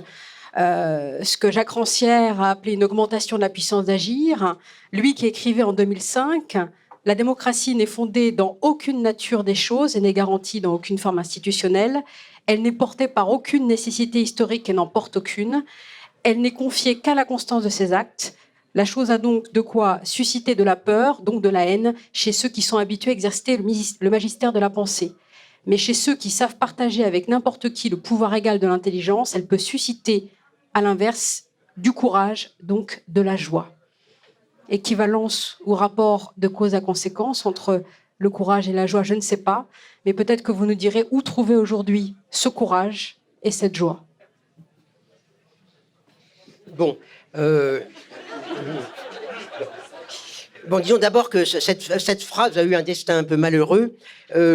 [SPEAKER 1] ce que Jacques Rancière a appelé une augmentation de la puissance d'agir. Lui qui écrivait en 2005 « La démocratie n'est fondée dans aucune nature des choses et n'est garantie dans aucune forme institutionnelle. Elle n'est portée par aucune nécessité historique et n'en porte aucune. Elle n'est confiée qu'à la constance de ses actes. La chose a donc de quoi susciter de la peur, donc de la haine, chez ceux qui sont habitués à exercer le magistère de la pensée. Mais chez ceux qui savent partager avec n'importe qui le pouvoir égal de l'intelligence, elle peut susciter, à l'inverse, du courage, donc de la joie. » Équivalence ou rapport de cause à conséquence entre le courage et la joie, je ne sais pas, mais peut-être que vous nous direz où trouver aujourd'hui ce courage et cette joie.
[SPEAKER 2] Bon, disons d'abord que cette phrase a eu un destin un peu malheureux,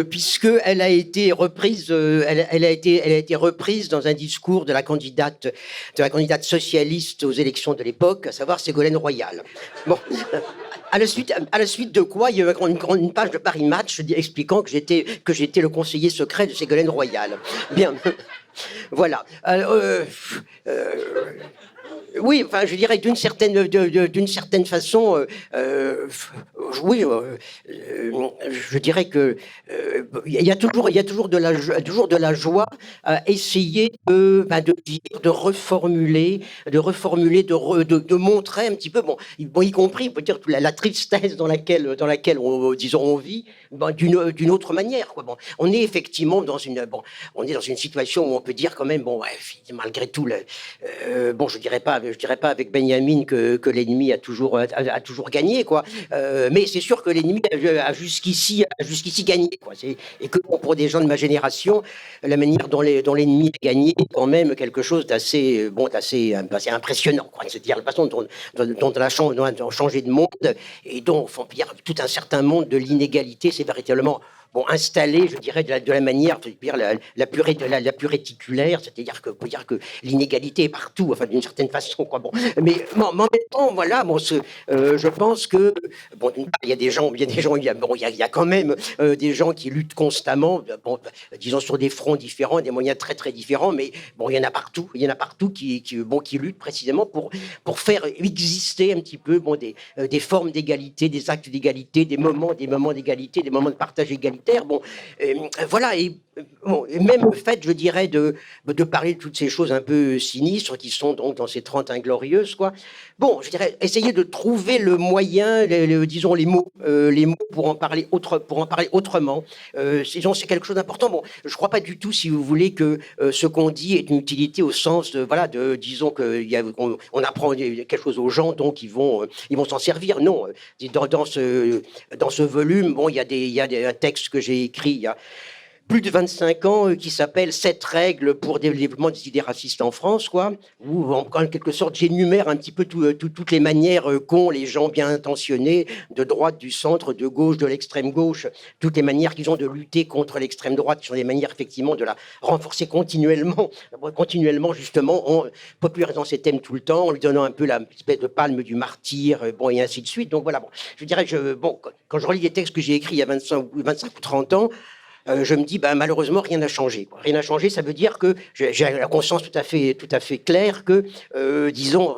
[SPEAKER 2] puisqu'elle a été reprise, elle a été reprise dans un discours de la candidate socialiste aux élections de l'époque, à savoir Ségolène Royal. Bon. À la suite de quoi, il y a eu une page de Paris Match expliquant que j'étais le conseiller secret de Ségolène Royal. Bien, voilà. Oui, enfin, je dirais d'une certaine façon, oui, je dirais que il y a toujours de la joie à essayer de dire, de reformuler, de montrer un petit peu, bon, y compris, on peut dire la tristesse dans laquelle on vit, d'une autre manière, quoi. Bon, on est effectivement dans une situation où on peut dire quand même, bon, ouais, malgré tout, je dirais pas avec Benjamin que l'ennemi a toujours gagné, quoi. Mais c'est sûr que l'ennemi a jusqu'ici gagné, quoi. Et que pour des gens de ma génération, la manière dont l'ennemi a gagné est quand même quelque chose d'assez impressionnant, quoi. C'est-à-dire la façon dont on a changé de monde et dont tout un certain monde de l'inégalité s'est véritablement installé, je dirais, de la manière la plus réticulaire, c'est-à-dire que l'inégalité est partout, enfin d'une certaine façon, quoi. Bon, mais en même temps, voilà, je pense que il y a quand même des gens qui luttent constamment, disons sur des fronts différents, des moyens très très différents, mais il y en a partout qui luttent précisément pour faire exister un petit peu des formes d'égalité, des actes d'égalité, des moments d'égalité, des moments de partage égalitaire. Voilà, et même le fait, je dirais, de parler de toutes ces choses un peu sinistres qui sont donc dans ces 30 inglorieuses, quoi. Bon, je dirais, essayer de trouver le moyen, disons les mots pour en parler autrement. C'est quelque chose d'important. Bon, je crois pas du tout, si vous voulez, que ce qu'on dit est une utilité au sens disons qu'on apprend quelque chose aux gens, donc ils vont s'en servir. Non, dans ce volume, il y a un texte que j'ai écrit plus de 25 ans qui s'appelle 7 règles pour le développement des idées racistes en France, quoi, où en quelque sorte j'énumère un petit peu toutes les manières qu'ont les gens bien intentionnés, de droite, du centre, de gauche, de l'extrême gauche, toutes les manières qu'ils ont de lutter contre l'extrême droite, qui sont des manières effectivement de la renforcer continuellement justement, en popularisant ces thèmes tout le temps, en lui donnant un peu la espèce de palme du martyr, bon, et ainsi de suite. Donc voilà, bon, je dirais, quand je relis les textes que j'ai écrits il y a 25 ou 30 ans, je me dis, malheureusement, rien n'a changé. Rien n'a changé, ça veut dire que j'ai la conscience tout à fait claire que, disons,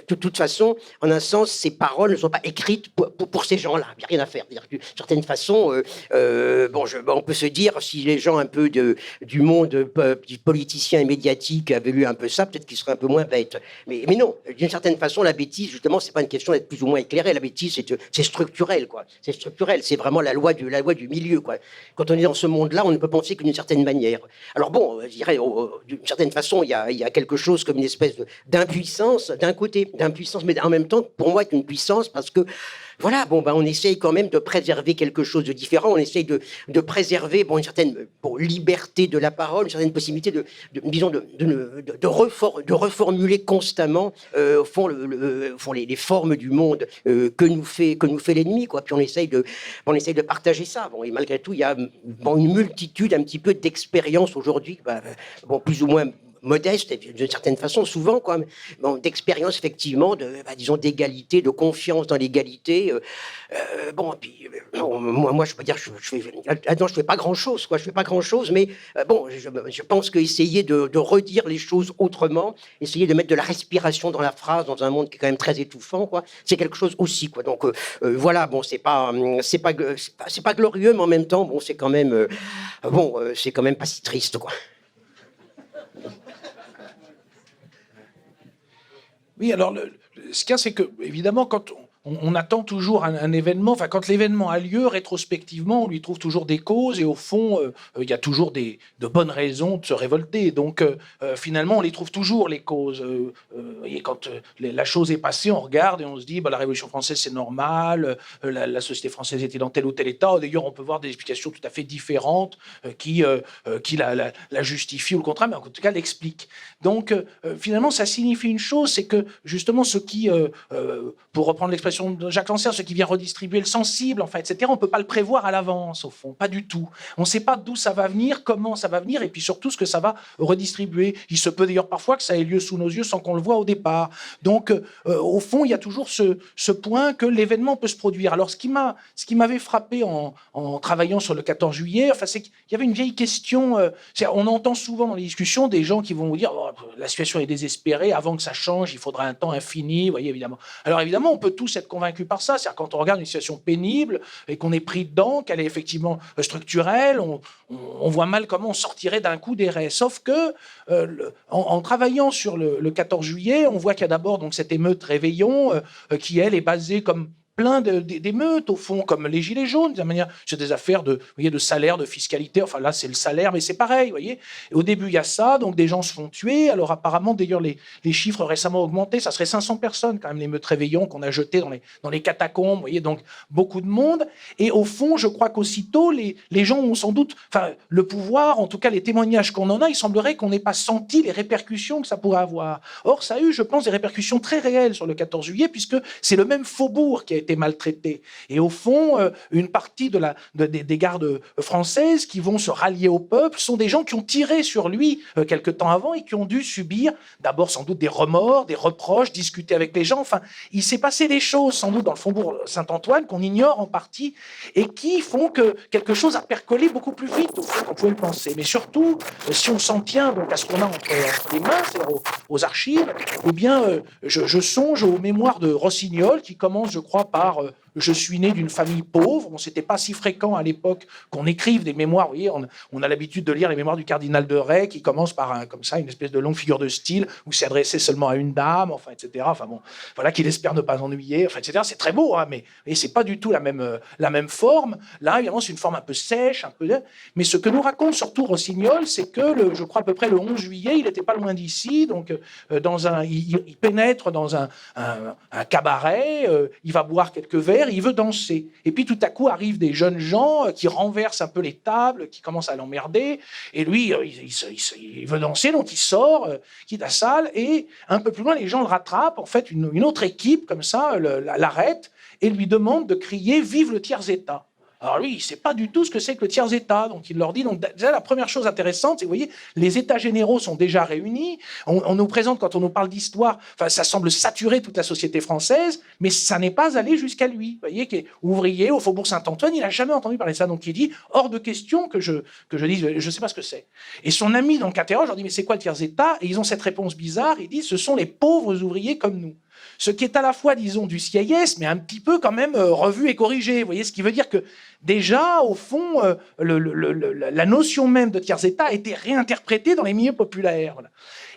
[SPEAKER 2] de toute façon, en un sens, ces paroles ne sont pas écrites pour ces gens-là. Il n'y a rien à faire. D'une certaine façon, on peut se dire, si les gens un peu du monde politicien et médiatique avaient lu un peu ça, peut-être qu'ils seraient un peu moins bêtes. Mais non, d'une certaine façon, la bêtise, justement, c'est pas une question d'être plus ou moins éclairé. La bêtise, c'est structurel, quoi. C'est structurel. C'est vraiment la loi du milieu, quoi. Quand on est dans ce monde-là, on ne peut penser que d'une certaine manière. Alors bon, je dirais, d'une certaine façon, il y a quelque chose comme une espèce d'impuissance, d'un côté, d'impuissance, mais en même temps, pour moi, c'est une puissance parce que, voilà, on essaye quand même de préserver quelque chose de différent, on essaye de préserver une certaine liberté de la parole, une certaine possibilité de reformuler constamment, au fond, les formes du monde que nous fait l'ennemi, quoi. Puis on essaye de partager ça. Bon, et malgré tout, il y a une multitude un petit peu d'expériences aujourd'hui, plus ou moins modeste, d'une certaine façon, souvent, quoi, d'expérience, effectivement, disons, d'égalité, de confiance dans l'égalité. Moi, je peux dire, je fais pas grand-chose, quoi. Je fais pas grand-chose, mais je pense qu'essayer de redire les choses autrement, essayer de mettre de la respiration dans la phrase, dans un monde qui est quand même très étouffant, quoi, c'est quelque chose aussi, quoi. Donc, voilà, c'est pas glorieux, mais en même temps, c'est quand même, c'est quand même pas si triste, quoi.
[SPEAKER 3] Oui, alors, ce qu'il y a, c'est que, évidemment, quand on attend toujours un événement, enfin, quand l'événement a lieu, rétrospectivement, on lui trouve toujours des causes, et au fond, il y a toujours de bonnes raisons de se révolter. Donc, finalement, on les trouve toujours, les causes. Et quand la chose est passée, on regarde et on se dit, la Révolution française, c'est normal, la société française était dans tel ou tel état. D'ailleurs, on peut voir des explications tout à fait différentes qui la justifient ou le contraire, mais en tout cas, l'expliquent. Donc, finalement, ça signifie une chose, c'est que, justement, ce qui, pour reprendre l'expression de Jacques Rancière, ce qui vient redistribuer le sensible, enfin, etc., on ne peut pas le prévoir à l'avance, au fond, pas du tout. On ne sait pas d'où ça va venir, comment ça va venir, et puis surtout ce que ça va redistribuer. Il se peut d'ailleurs parfois que ça ait lieu sous nos yeux sans qu'on le voie au départ. Donc, au fond, il y a toujours ce point que l'événement peut se produire. Alors, ce qui m'avait frappé en travaillant sur le 14 juillet, enfin, c'est qu'il y avait une vieille question. On entend souvent dans les discussions des gens qui vont vous dire la situation est désespérée, avant que ça change, il faudra un temps infini, vous voyez, évidemment. Alors, évidemment, on peut tous être convaincu par ça. C'est-à-dire quand on regarde une situation pénible et qu'on est pris dedans, qu'elle est effectivement structurelle, on voit mal comment on sortirait d'un coup des raies. Sauf que en travaillant sur le 14 juillet, on voit qu'il y a d'abord donc cette émeute Réveillon qui, elle, est basée comme plein d'émeutes, au fond, comme les Gilets jaunes, d'une manière, c'est des affaires de salaire, de fiscalité, enfin là, c'est le salaire, mais c'est pareil, vous voyez. Et au début, il y a ça, donc des gens se font tuer, alors apparemment, d'ailleurs, les chiffres récemment augmentés, ça serait 500 personnes, quand même, l'émeute Réveillon qu'on a jeté dans les catacombes, vous voyez, donc beaucoup de monde, et au fond, je crois qu'aussitôt, les gens ont sans doute, enfin, le pouvoir, en tout cas, les témoignages qu'on en a, il semblerait qu'on n'ait pas senti les répercussions que ça pourrait avoir. Or, ça a eu, je pense, des répercussions très réelles sur le 14 juillet, puisque c'est le même faubourg qui a été maltraités. Et au fond, une partie des gardes françaises qui vont se rallier au peuple sont des gens qui ont tiré sur lui quelque temps avant et qui ont dû subir d'abord sans doute des remords, des reproches, discuter avec les gens. Enfin, il s'est passé des choses sans doute dans le faubourg Saint-Antoine qu'on ignore en partie et qui font que quelque chose a percolé beaucoup plus vite au fond qu'on pouvait le penser. Mais surtout, si on s'en tient donc à ce qu'on a entre les mains, c'est-à-dire aux archives, eh bien, je songe aux mémoires de Rossignol qui commence, je crois, par je suis né d'une famille pauvre. Bon, c'était pas si fréquent à l'époque qu'on écrive des mémoires. Vous voyez, on a l'habitude de lire les mémoires du cardinal de Rais qui commencent par comme ça, une espèce de longue figure de style où c'est adressé seulement à une dame, enfin, etc. Enfin bon, voilà, qu'il espère ne pas ennuyer, enfin, etc. C'est très beau, hein, mais c'est pas du tout la même forme. Là, évidemment, c'est une forme un peu sèche, mais ce que nous raconte surtout Rossignol, c'est que je crois à peu près le 11 juillet, il n'était pas loin d'ici, donc il pénètre dans un cabaret, il va boire quelques verres. populaire, il veut danser. Et puis tout à coup arrivent des jeunes gens qui renversent un peu les tables, qui commencent à l'emmerder. Et lui, il veut danser, donc il sort, quitte la salle. Et un peu plus loin, les gens le rattrapent. En fait, une autre équipe, comme ça, l'arrête et lui demande de crier « Vive le tiers-État ». Alors lui, il ne sait pas du tout ce que c'est que le tiers-État. Donc il leur dit, donc déjà la première chose intéressante, c'est, vous voyez, les États généraux sont déjà réunis. On nous présente, quand on nous parle d'histoire, enfin, ça semble saturer toute la société française, mais ça n'est pas allé jusqu'à lui. Vous voyez, qui est ouvrier au Faubourg Saint-Antoine, il n'a jamais entendu parler de ça. Donc il dit, hors de question que je dise, je ne sais pas ce que c'est. Et son ami donc interroge, leur dit, mais c'est quoi le tiers-État? Et ils ont cette réponse bizarre, ils disent, ce sont les pauvres ouvriers comme nous. Ce qui est à la fois, disons, du sieyès, mais un petit peu quand même revu et corrigé. Vous voyez, ce qui veut dire que déjà, au fond, la notion même de tiers-État a été réinterprétée dans les milieux populaires. Voilà.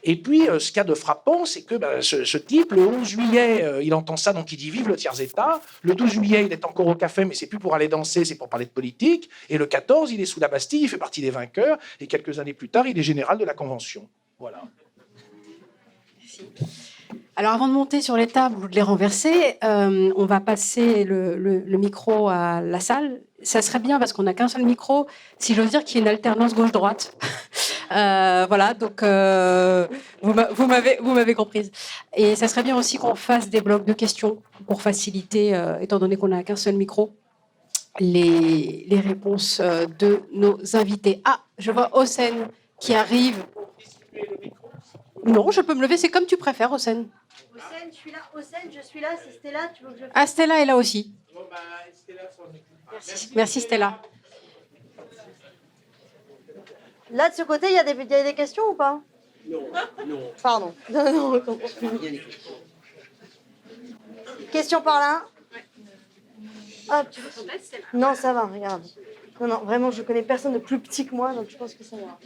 [SPEAKER 3] Et puis, ce qu'il y a de frappant, c'est que ce type, le 11 juillet, il entend ça, donc il dit « Vive le tiers-État ». Le 12 juillet, il est encore au café, mais c'est plus pour aller danser, c'est pour parler de politique. Et le 14, il est sous la Bastille, il fait partie des vainqueurs. Et quelques années plus tard, il est général de la Convention. Voilà.
[SPEAKER 1] Merci. Alors, avant de monter sur les tables ou de les renverser, on va passer le micro à la salle. Ça serait bien, parce qu'on n'a qu'un seul micro, si j'ose dire, qu'il y ait une alternance gauche-droite. Voilà, donc vous m'avez comprise. Et ça serait bien aussi qu'on fasse des blocs de questions pour faciliter, étant donné qu'on n'a qu'un seul micro, les réponses de nos invités. Ah, je vois Hossein qui arrive. Non, je peux me lever, c'est comme tu préfères, Hossein.
[SPEAKER 4] Hossein, je suis là. Hossein, je suis là. C'est Stella, tu veux que je...
[SPEAKER 1] Ah, Stella est là aussi. Merci Stella.
[SPEAKER 4] Là, de ce côté, il y a des questions ou pas?
[SPEAKER 2] Non.
[SPEAKER 4] Pardon. Non. Question par là. Ah, non, ça va, regarde. Non, vraiment, je connais personne de plus petit que moi, donc je pense que ça va.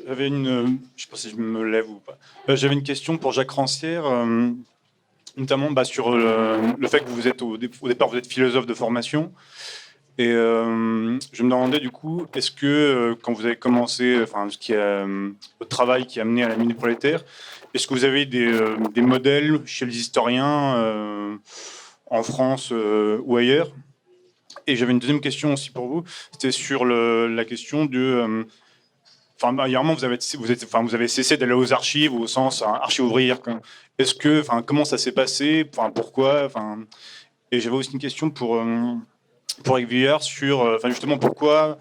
[SPEAKER 5] J'avais je ne sais pas si je me lève ou pas. J'avais une question pour Jacques Rancière, notamment sur le fait que vous êtes au départ vous êtes philosophe de formation. Et je me demandais du coup, est-ce que quand vous avez commencé, votre travail qui a amené à la Minute Prolétaire, est-ce que vous avez des modèles chez les historiens en France ou ailleurs? Et j'avais une deuxième question aussi pour vous, c'était sur la question de... Hièrement, vous avez cessé d'aller aux archives, au sens archives ouvrières. Est-ce que, comment ça s'est passé? Pourquoi? Et j'avais aussi une question pour Eric Vuillard sur, justement, pourquoi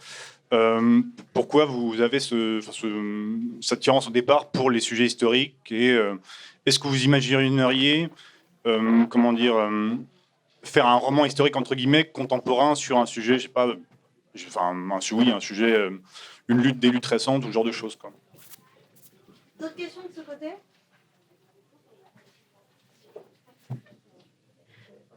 [SPEAKER 5] vous avez cette attirance au départ pour les sujets historiques et est-ce que vous imagineriez, faire un roman historique entre guillemets contemporain sur un sujet, je sais pas, un sujet, une lutte des luttes récentes ou ce genre de choses, quoi.
[SPEAKER 4] D'autres questions de ce côté?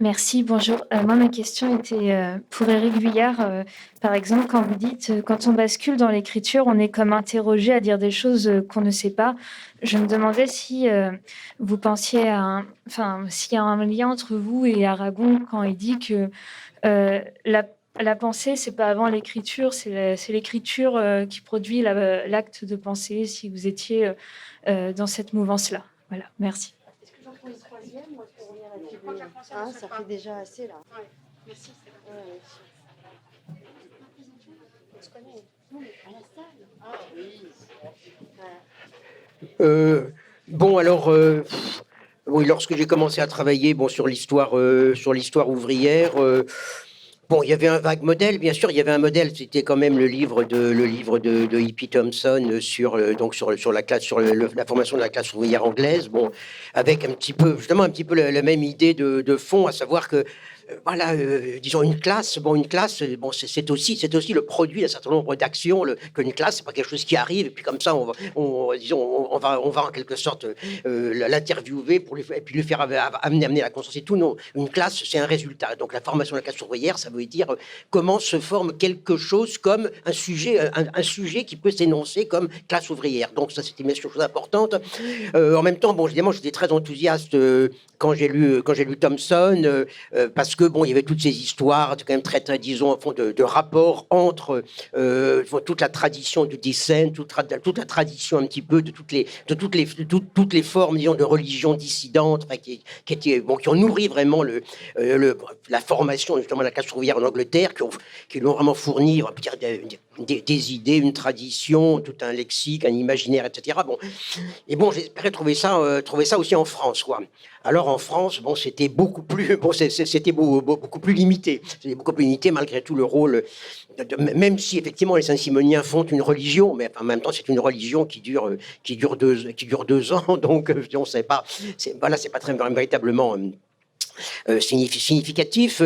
[SPEAKER 6] Merci, bonjour. Moi, ma question était pour Éric Vuillard. Par exemple, quand vous dites quand on bascule dans l'écriture, on est comme interrogé à dire des choses qu'on ne sait pas. Je me demandais si vous pensiez s'il y a un lien entre vous et Aragon quand il dit que la pensée, c'est pas avant l'écriture, c'est l'écriture qui produit l'acte de penser. Si vous étiez dans cette mouvance-là, voilà. Merci.
[SPEAKER 4] Est-ce que j'en prends une troisième ou est-ce qu'on revient là-dessus? Ah, ça fait déjà assez là.
[SPEAKER 1] Ouais, merci.
[SPEAKER 4] On se connaît. Non, mais à la salle. Ah oui.
[SPEAKER 2] Bon, alors, oui, lorsque j'ai commencé à travailler sur l'histoire ouvrière, il y avait un vague modèle, bien sûr, il y avait un modèle, c'était quand même le livre de Hippie Thompson sur la classe, sur la formation de la classe ouvrière anglaise, avec un petit peu la même idée de fond, à savoir que disons une classe, c'est aussi le produit d'un certain nombre d'actions. Qu'une classe, c'est pas quelque chose qui arrive et puis comme ça, on va en quelque sorte l'interviewer et puis lui faire amener la conscience et tout. Non, une classe, c'est un résultat. Donc la formation de la classe ouvrière, ça veut dire comment se forme quelque chose comme un sujet qui peut s'énoncer comme classe ouvrière. Donc ça, c'était une chose importante. En même temps, évidemment, j'étais très enthousiaste quand j'ai lu Thompson parce que bon, il y avait toutes ces histoires, quand même très disons, au fond, de rapports entre toute la tradition du dessin, toute la tradition un petit peu de toutes les formes, disons, de religion dissidente, enfin, qui ont nourri vraiment la formation justement de la classe ouvrière en Angleterre, qui l'ont vraiment fourni, on va dire, des idées, une tradition, tout un lexique, un imaginaire, etc. Bon, et bon, j'espérais trouver ça aussi en France, quoi. Alors en France, bon, c'était beaucoup plus, beaucoup plus limité. C'était beaucoup plus limité malgré tout le rôle. Même si effectivement les Saint-Simoniens font une religion, mais en même temps c'est une religion qui dure 2 ans, donc on sait pas. C'est pas très véritablement significatif,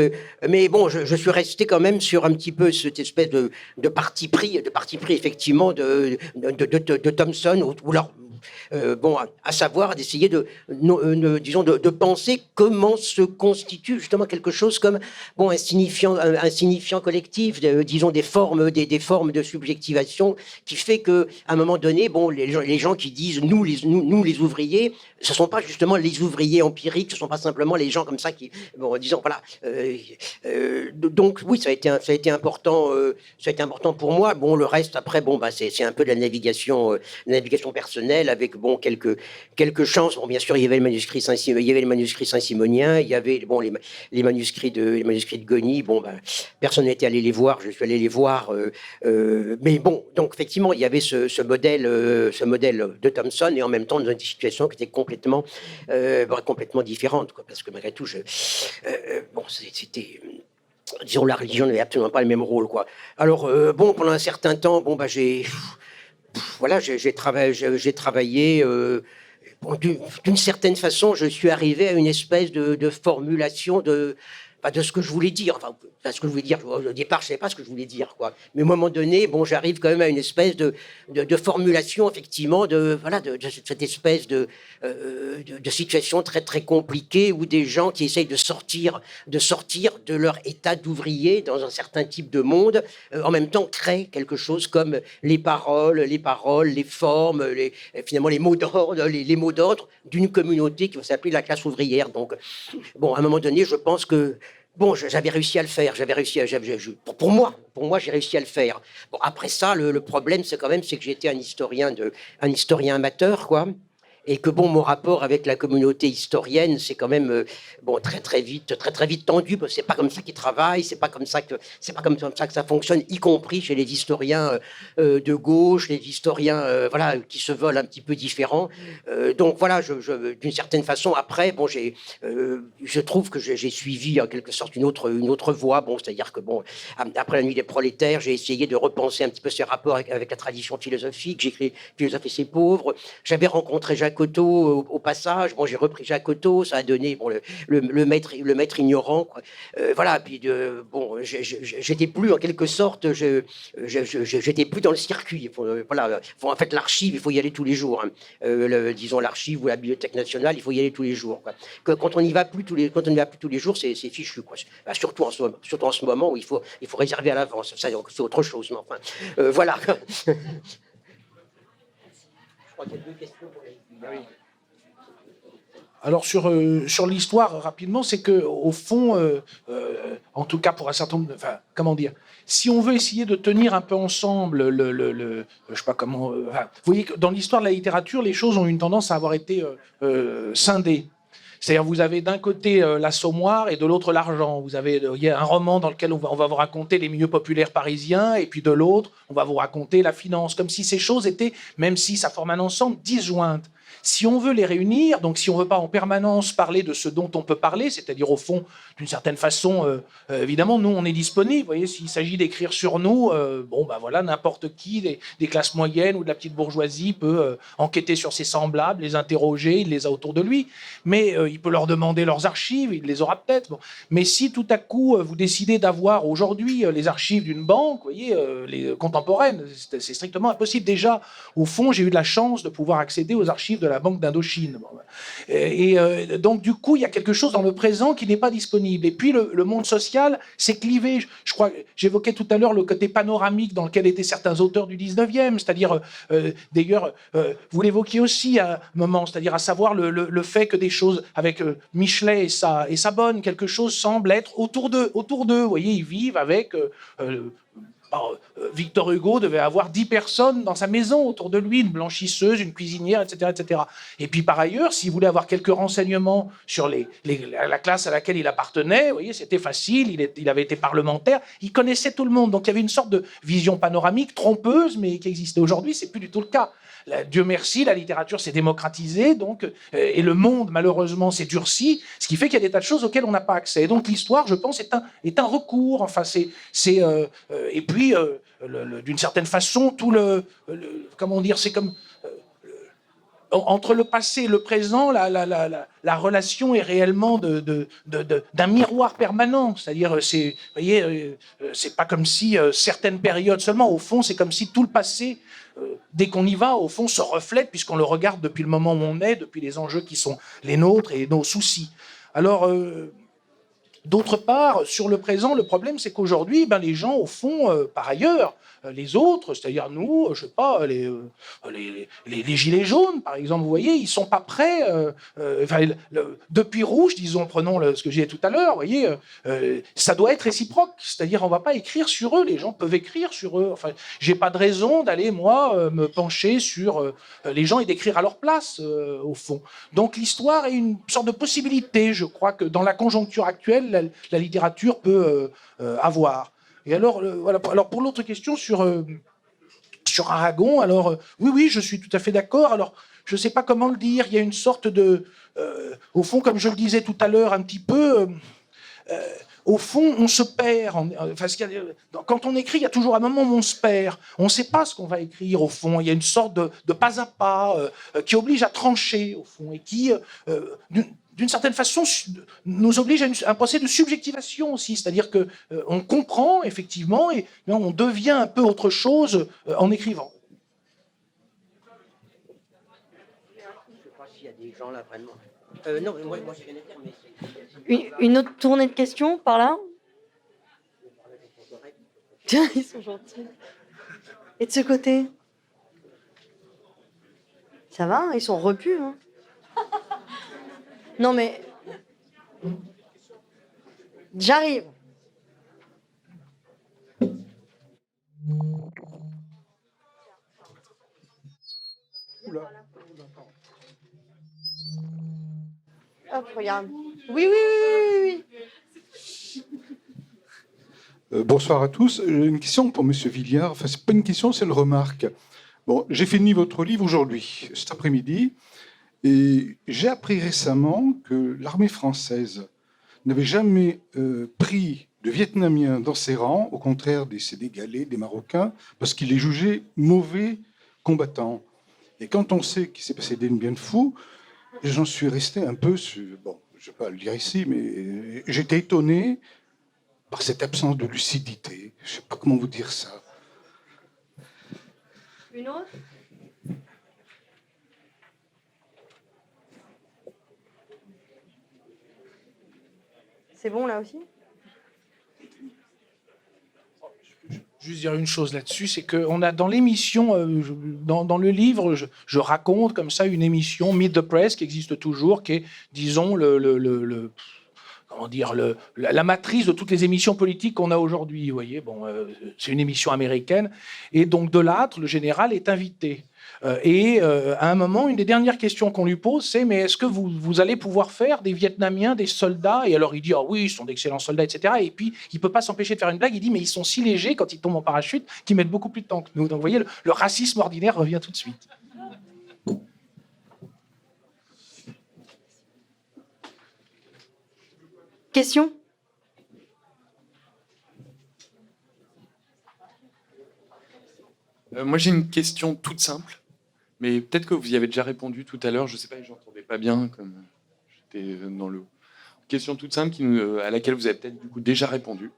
[SPEAKER 2] mais bon, je suis resté quand même sur un petit peu cette espèce de parti pris effectivement de Thomson, ou alors bon, à savoir d'essayer disons de penser comment se constitue justement quelque chose comme bon un signifiant collectif, disons des formes de subjectivation qui fait que à un moment donné, bon, les gens qui disent nous les ouvriers, ce sont pas justement les ouvriers empiriques, ce sont pas simplement les gens comme ça qui, bon, disons voilà. Donc oui, ça a été important pour moi. Bon, le reste après, bon, bah c'est un peu de la navigation personnelle avec bon quelques chances. Bon, bien sûr, il y avait le manuscrit Saint-Simonien, il y avait bon les manuscrits de Goni. Bon, bah, personne n'était allé les voir, je suis allé les voir. Mais bon, donc effectivement, il y avait ce modèle de Thomson, et en même temps dans une situation qui était complètement différente, quoi, parce que malgré tout, bon, c'était disons la religion n'avait absolument pas le même rôle, quoi. Alors bon, pendant un certain temps, bon, bah j'ai travaillé. Bon, d'une certaine façon, je suis arrivé à une espèce de formulation de ce que je voulais dire. Enfin, ce que je voulais dire. Au départ, je ne savais pas ce que je voulais dire, quoi. Mais à un moment donné, bon, j'arrive quand même à une espèce de formulation, effectivement, de cette espèce de situation très très compliquée où des gens qui essayent de sortir de leur état d'ouvrier dans un certain type de monde, en même temps créent quelque chose comme les paroles, les formes, finalement les mots d'ordre d'une communauté qui va s'appeler la classe ouvrière. Donc, bon, à un moment donné, je pense que bon, j'avais réussi à le faire. Pour moi, j'ai réussi à le faire. Bon, après ça, le problème, c'est que j'étais un historien amateur, quoi. Et que bon, mon rapport avec la communauté historienne, c'est quand même bon très vite tendu, parce que c'est pas comme ça qu'ils travaillent, c'est pas comme ça que ça fonctionne, y compris chez les historiens de gauche, les historiens voilà, qui se veulent un petit peu différents. Donc voilà, d'une certaine façon, après, bon, je trouve que j'ai suivi en quelque sorte une autre voie. Bon, c'est-à-dire que bon, après la nuit des prolétaires, j'ai essayé de repenser un petit peu ces rapports avec la tradition philosophique. J'ai écrit Philosophe et ses pauvres. J'avais rencontré Jacques Cocteau au passage. Bon, j'ai repris Jacques Cocteau, ça a donné bon, le maître ignorant, quoi. Voilà, puis bon, j'étais plus en quelque sorte, j'étais plus dans le circuit. Voilà, en fait, l'archive, il faut y aller tous les jours, hein. Disons l'archive ou la Bibliothèque nationale, il faut y aller tous les jours, quoi. Quand on n'y va plus tous les jours, c'est fichu, quoi. Bah, surtout en ce moment où il faut réserver à l'avance. Ça, c'est autre chose, mais enfin, voilà. Je crois qu'il y a 2 questions pour les...
[SPEAKER 3] Oui. Alors sur l'histoire, rapidement, c'est que au fond, en tout cas pour un certain nombre, enfin, comment dire, si on veut essayer de tenir un peu ensemble je sais pas comment, vous voyez que dans l'histoire de la littérature, les choses ont une tendance à avoir été scindées. C'est-à-dire, vous avez d'un côté l'assommoir et de l'autre l'argent. Il y a un roman dans lequel on va vous raconter les milieux populaires parisiens, et puis de l'autre, on va vous raconter la finance, comme si ces choses étaient, même si ça forme un ensemble, disjointes. Si on veut les réunir, donc si on ne veut pas en permanence parler de ce dont on peut parler, c'est-à-dire au fond, d'une certaine façon, évidemment, nous, on est disponibles. Vous voyez, s'il s'agit d'écrire sur nous, bon, ben voilà, n'importe qui, des classes moyennes ou de la petite bourgeoisie peut enquêter sur ses semblables, les interroger, il les a autour de lui. Mais il peut leur demander leurs archives, il les aura peut-être. Bon. Mais si tout à coup, vous décidez d'avoir aujourd'hui les archives d'une banque, vous voyez, les contemporaines, c'est strictement impossible. Déjà, au fond, j'ai eu de la chance de pouvoir accéder aux archives de la Banque d'Indochine. Bon, donc, du coup, il y a quelque chose dans le présent qui n'est pas disponible. Et puis, le monde social s'est clivé. Je crois, j'évoquais tout à l'heure le côté panoramique dans lequel étaient certains auteurs du 19e, c'est-à-dire, d'ailleurs, vous l'évoquiez aussi à un moment, c'est-à-dire à savoir le fait que des choses, avec Michelet et sa bonne, quelque chose semble être autour d'eux. Vous voyez, ils vivent avec... Victor Hugo devait avoir 10 personnes dans sa maison autour de lui, une blanchisseuse, une cuisinière, etc., etc. Et puis par ailleurs, s'il voulait avoir quelques renseignements sur la classe à laquelle il appartenait, vous voyez, c'était facile, il avait été parlementaire, il connaissait tout le monde. Donc il y avait une sorte de vision panoramique trompeuse, mais qui existait. Aujourd'hui, c'est plus du tout le cas. Dieu merci, la littérature s'est démocratisée, donc, et le monde, malheureusement, s'est durci, ce qui fait qu'il y a des tas de choses auxquelles on n'a pas accès. Et donc l'histoire, je pense, est un recours. Enfin, et puis, d'une certaine façon, comment dire, c'est comme... entre le passé et le présent, la relation est réellement d'un miroir permanent. C'est-à-dire, vous voyez, c'est pas comme si certaines périodes seulement, au fond, c'est comme si tout le passé, dès qu'on y va, au fond, se reflète, puisqu'on le regarde depuis le moment où on est, depuis les enjeux qui sont les nôtres et nos soucis. Alors, d'autre part, sur le présent, le problème, c'est qu'aujourd'hui, les gens, au fond, par ailleurs, les autres, c'est-à-dire nous, je sais pas, les gilets jaunes, par exemple, vous voyez, ils sont pas prêts. Depuis Rouge, disons, prenons ce que j'ai dit tout à l'heure, vous voyez, ça doit être réciproque. C'est-à-dire, on va pas écrire sur eux. Les gens peuvent écrire sur eux. Enfin, j'ai pas de raison d'aller moi me pencher sur les gens et d'écrire à leur place, au fond. Donc, l'histoire est une sorte de possibilité. Je crois que dans la conjoncture actuelle, la littérature peut avoir. Et alors, voilà. Alors pour l'autre question sur Aragon, alors oui, je suis tout à fait d'accord. Alors, je ne sais pas comment le dire. Il y a une sorte de, au fond, comme je le disais tout à l'heure, un petit peu. Au fond, on se perd. Quand on écrit, il y a toujours un moment où on se perd. On ne sait pas ce qu'on va écrire, au fond. Il y a une sorte de pas à pas qui oblige à trancher, au fond, et qui, d'une certaine façon, nous oblige à un procès de subjectivation aussi. C'est-à-dire qu'on comprend, effectivement, et on devient un peu autre chose en écrivant.
[SPEAKER 2] Je ne sais pas s'il y a des gens là, vraiment. Non, mais moi j'ai rien à dire, mais...
[SPEAKER 4] Une autre tournée de questions par là? Tiens, ils sont gentils. Et de ce côté? Ça va, ils sont repus. Hein. Non mais... J'arrive. Hop, regarde. Oui.
[SPEAKER 7] Bonsoir à tous. J'ai une question pour Monsieur Villiard. Enfin, c'est pas une question, c'est une remarque. Bon, j'ai fini votre livre aujourd'hui, cet après-midi, et j'ai appris récemment que l'armée française n'avait jamais pris de Vietnamiens dans ses rangs, au contraire des Sénégalais, des Marocains, parce qu'il les jugeait mauvais combattants. Et quand on sait qu'il s'est passé Dien Bien Phu, j'en suis resté un peu, bon, je ne vais pas le dire ici, mais j'étais étonné par cette absence de lucidité. Je ne sais pas comment vous dire ça.
[SPEAKER 4] Une autre? C'est bon là aussi?
[SPEAKER 3] Juste dire une chose là-dessus, c'est qu'on a dans l'émission, dans le livre, je raconte comme ça une émission Meet the Press qui existe toujours, qui est, disons, comment dire, la matrice de toutes les émissions politiques qu'on a aujourd'hui. Vous voyez, bon, c'est une émission américaine, et donc de l'âtre, le général est invité. À un moment, une des dernières questions qu'on lui pose, c'est « Mais est-ce que vous allez pouvoir faire des Vietnamiens, des soldats ?» Et alors il dit « Ah oui, ils sont d'excellents soldats, etc. » Et puis, il ne peut pas s'empêcher de faire une blague. Il dit « Mais ils sont si légers quand ils tombent en parachute qu'ils mettent beaucoup plus de temps que nous. » Donc vous voyez, le racisme ordinaire revient tout de suite.
[SPEAKER 4] Question?
[SPEAKER 8] Moi, j'ai une question toute simple, mais peut-être que vous y avez déjà répondu tout à l'heure. Je ne sais pas, je n'entendais pas bien, comme j'étais dans le... Question toute simple à laquelle vous avez peut-être du coup déjà répondu,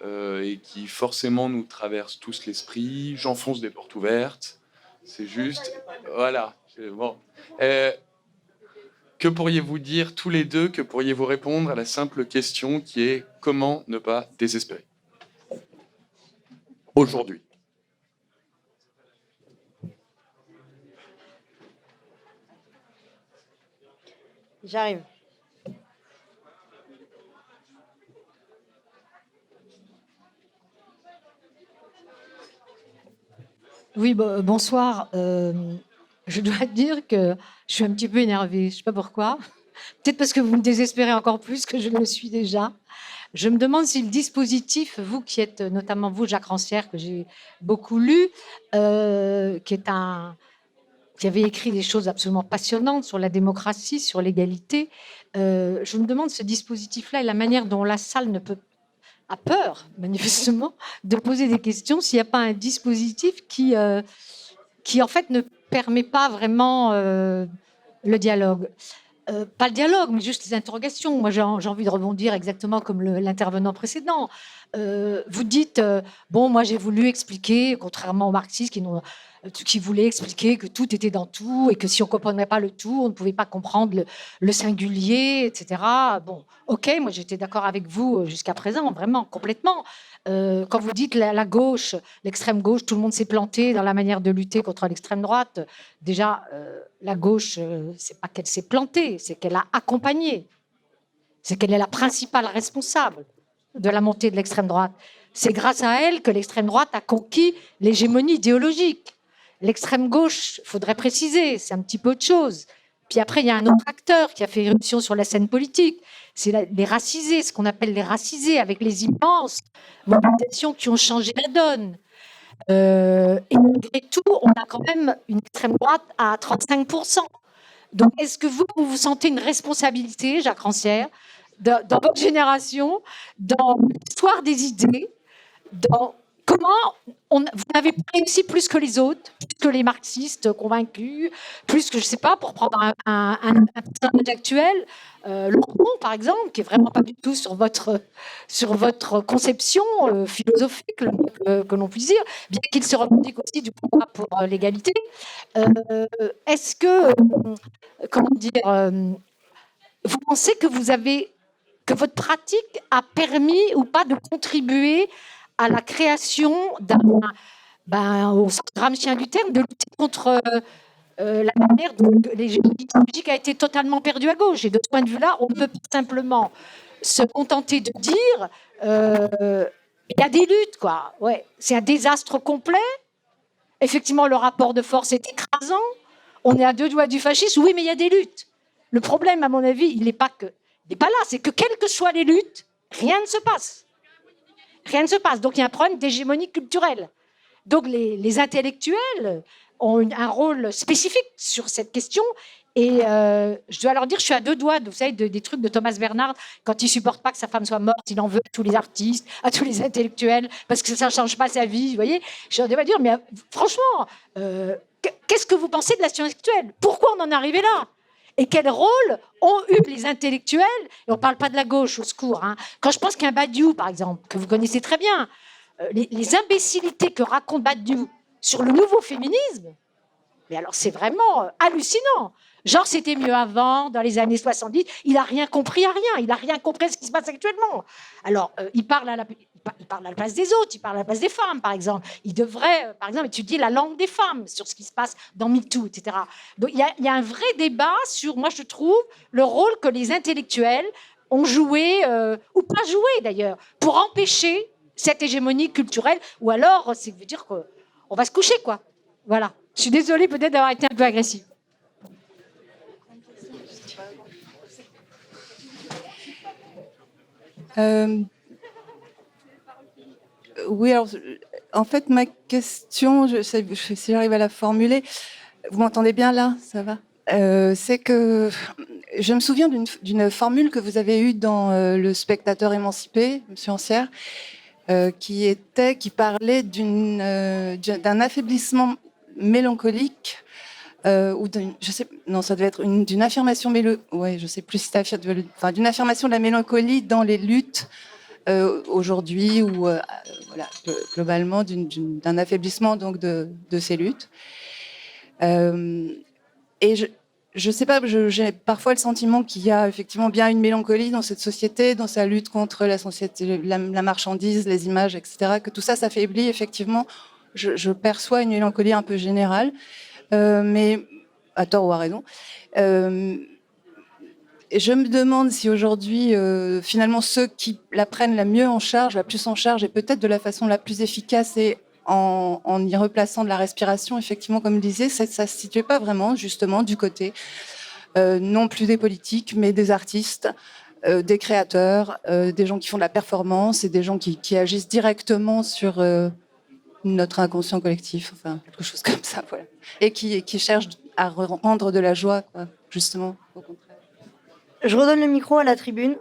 [SPEAKER 8] et qui forcément nous traverse tous l'esprit. J'enfonce des portes ouvertes. C'est juste... Voilà. Bon. Que pourriez-vous dire tous les deux, que pourriez-vous répondre à la simple question qui est comment ne pas désespérer aujourd'hui?
[SPEAKER 4] J'arrive.
[SPEAKER 9] Oui, bonsoir. Je dois dire que je suis un petit peu énervée. Je ne sais pas pourquoi. Peut-être parce que vous me désespérez encore plus que je ne le suis déjà. Je me demande si le dispositif, vous qui êtes, notamment vous, Jacques Rancière, que j'ai beaucoup lu, qui avait écrit des choses absolument passionnantes sur la démocratie, sur l'égalité, je me demande ce dispositif-là et la manière dont la salle a peur, manifestement, de poser des questions s'il n'y a pas un dispositif qui, en fait, ne permet pas vraiment le dialogue. Pas le dialogue, mais juste les interrogations. Moi, j'ai envie de rebondir exactement comme l'intervenant précédent. Vous dites, bon, moi, j'ai voulu expliquer, contrairement aux marxistes qui voulaient expliquer que tout était dans tout et que si on ne comprenait pas le tout, on ne pouvait pas comprendre le singulier, etc. Bon, ok, moi, j'étais d'accord avec vous jusqu'à présent, vraiment, complètement. Quand vous dites la gauche, l'extrême gauche, tout le monde s'est planté dans la manière de lutter contre l'extrême droite. Déjà, la gauche, c'est pas qu'elle s'est plantée, c'est qu'elle a accompagné. C'est qu'elle est la principale responsable de la montée de l'extrême droite. C'est grâce à elle que l'extrême droite a conquis l'hégémonie idéologique. L'extrême gauche, il faudrait préciser, c'est un petit peu autre chose. Puis après, il y a un autre acteur qui a fait éruption sur la scène politique. C'est les racisés, ce qu'on appelle les racisés, avec les immenses mobilisations qui ont changé la donne. Et malgré tout, on a quand même une extrême droite à 35%. Donc, est-ce que vous vous sentez une responsabilité, Jacques Rancière, dans votre génération, dans l'histoire des idées, dans comment vous n'avez pas réussi plus que les autres, plus que les marxistes convaincus, plus que, je ne sais pas, pour prendre un personnage actuel, Laurent, par exemple, qui est vraiment pas du tout sur votre conception philosophique, que l'on puisse dire, bien qu'il se revendique aussi du combat pour l'égalité. Est-ce que, comment dire, vous pensez que que votre pratique a permis ou pas de contribuer à la création au sens gramscien du terme, de lutter contre la manière dont l'hégémonie idéologique a été totalement perdue à gauche. Et de ce point de vue-là, on ne peut pas simplement se contenter de dire il y a des luttes, quoi. Ouais, c'est un désastre complet. Effectivement, le rapport de force est écrasant. On est à deux doigts du fascisme. Oui, mais il y a des luttes. Le problème, à mon avis, il n'est pas là. C'est que quelles que soient les luttes, rien ne se passe. Rien ne se passe. Donc, il y a un problème d'hégémonie culturelle. Donc, les intellectuels ont un rôle spécifique sur cette question. Et je dois leur dire, je suis à deux doigts, vous savez, des trucs de Thomas Bernhard, quand il ne supporte pas que sa femme soit morte, il en veut à tous les artistes, à tous les intellectuels, parce que ça ne change pas sa vie, vous voyez. Je dois dire, mais franchement, qu'est-ce que vous pensez de la science actuelle? Pourquoi on en est arrivé là? Et quel rôle ont eu les intellectuels? Et on ne parle pas de la gauche, au secours. Hein. Quand je pense qu'un Badiou, par exemple, que vous connaissez très bien, les imbécilités que raconte Badiou sur le nouveau féminisme, mais alors c'est vraiment hallucinant. Genre, c'était mieux avant, dans les années 70. Il n'a rien compris à rien. Il n'a rien compris à ce qui se passe actuellement. Alors, il parle à la place des autres, il parle à la place des femmes, par exemple. Il devrait, par exemple, étudier la langue des femmes sur ce qui se passe dans MeToo, etc. Donc, il y a un vrai débat sur, moi, je trouve, le rôle que les intellectuels ont joué, ou pas joué d'ailleurs, pour empêcher cette hégémonie culturelle. Ou alors, ça veut dire qu'on va se coucher, quoi. Voilà. Je suis désolée peut-être d'avoir été un peu agressive.
[SPEAKER 10] Oui, alors, en fait, ma question, si j'arrive à la formuler, vous m'entendez bien là? Ça va? C'est que je me souviens d'une formule que vous avez eue dans Le Spectateur émancipé, Monsieur Ancière, qui parlait d'un affaiblissement mélancolique ou ça devait être d'une affirmation je sais plus si c'était d'une affirmation de la mélancolie dans les luttes aujourd'hui ou voilà, globalement d'un affaiblissement donc de ces luttes. et je sais pas, j'ai parfois le sentiment qu'il y a effectivement bien une mélancolie dans cette société, dans sa lutte contre la société, la marchandise, les images, etc. Que tout ça s'affaiblit effectivement. Je perçois une mélancolie un peu générale, mais à tort ou à raison. Et je me demande si aujourd'hui, finalement, ceux qui la prennent la mieux en charge, la plus en charge, et peut-être de la façon la plus efficace, et en y replaçant de la respiration, effectivement, comme je disais, ça ne se situait pas vraiment, justement, du côté, non plus des politiques, mais des artistes, des créateurs, des gens qui font de la performance et des gens qui agissent directement sur notre inconscient collectif, enfin, quelque chose comme ça, voilà. Et qui cherchent à rendre de la joie, quoi, justement, au contraire.
[SPEAKER 4] Je redonne le micro à la tribune.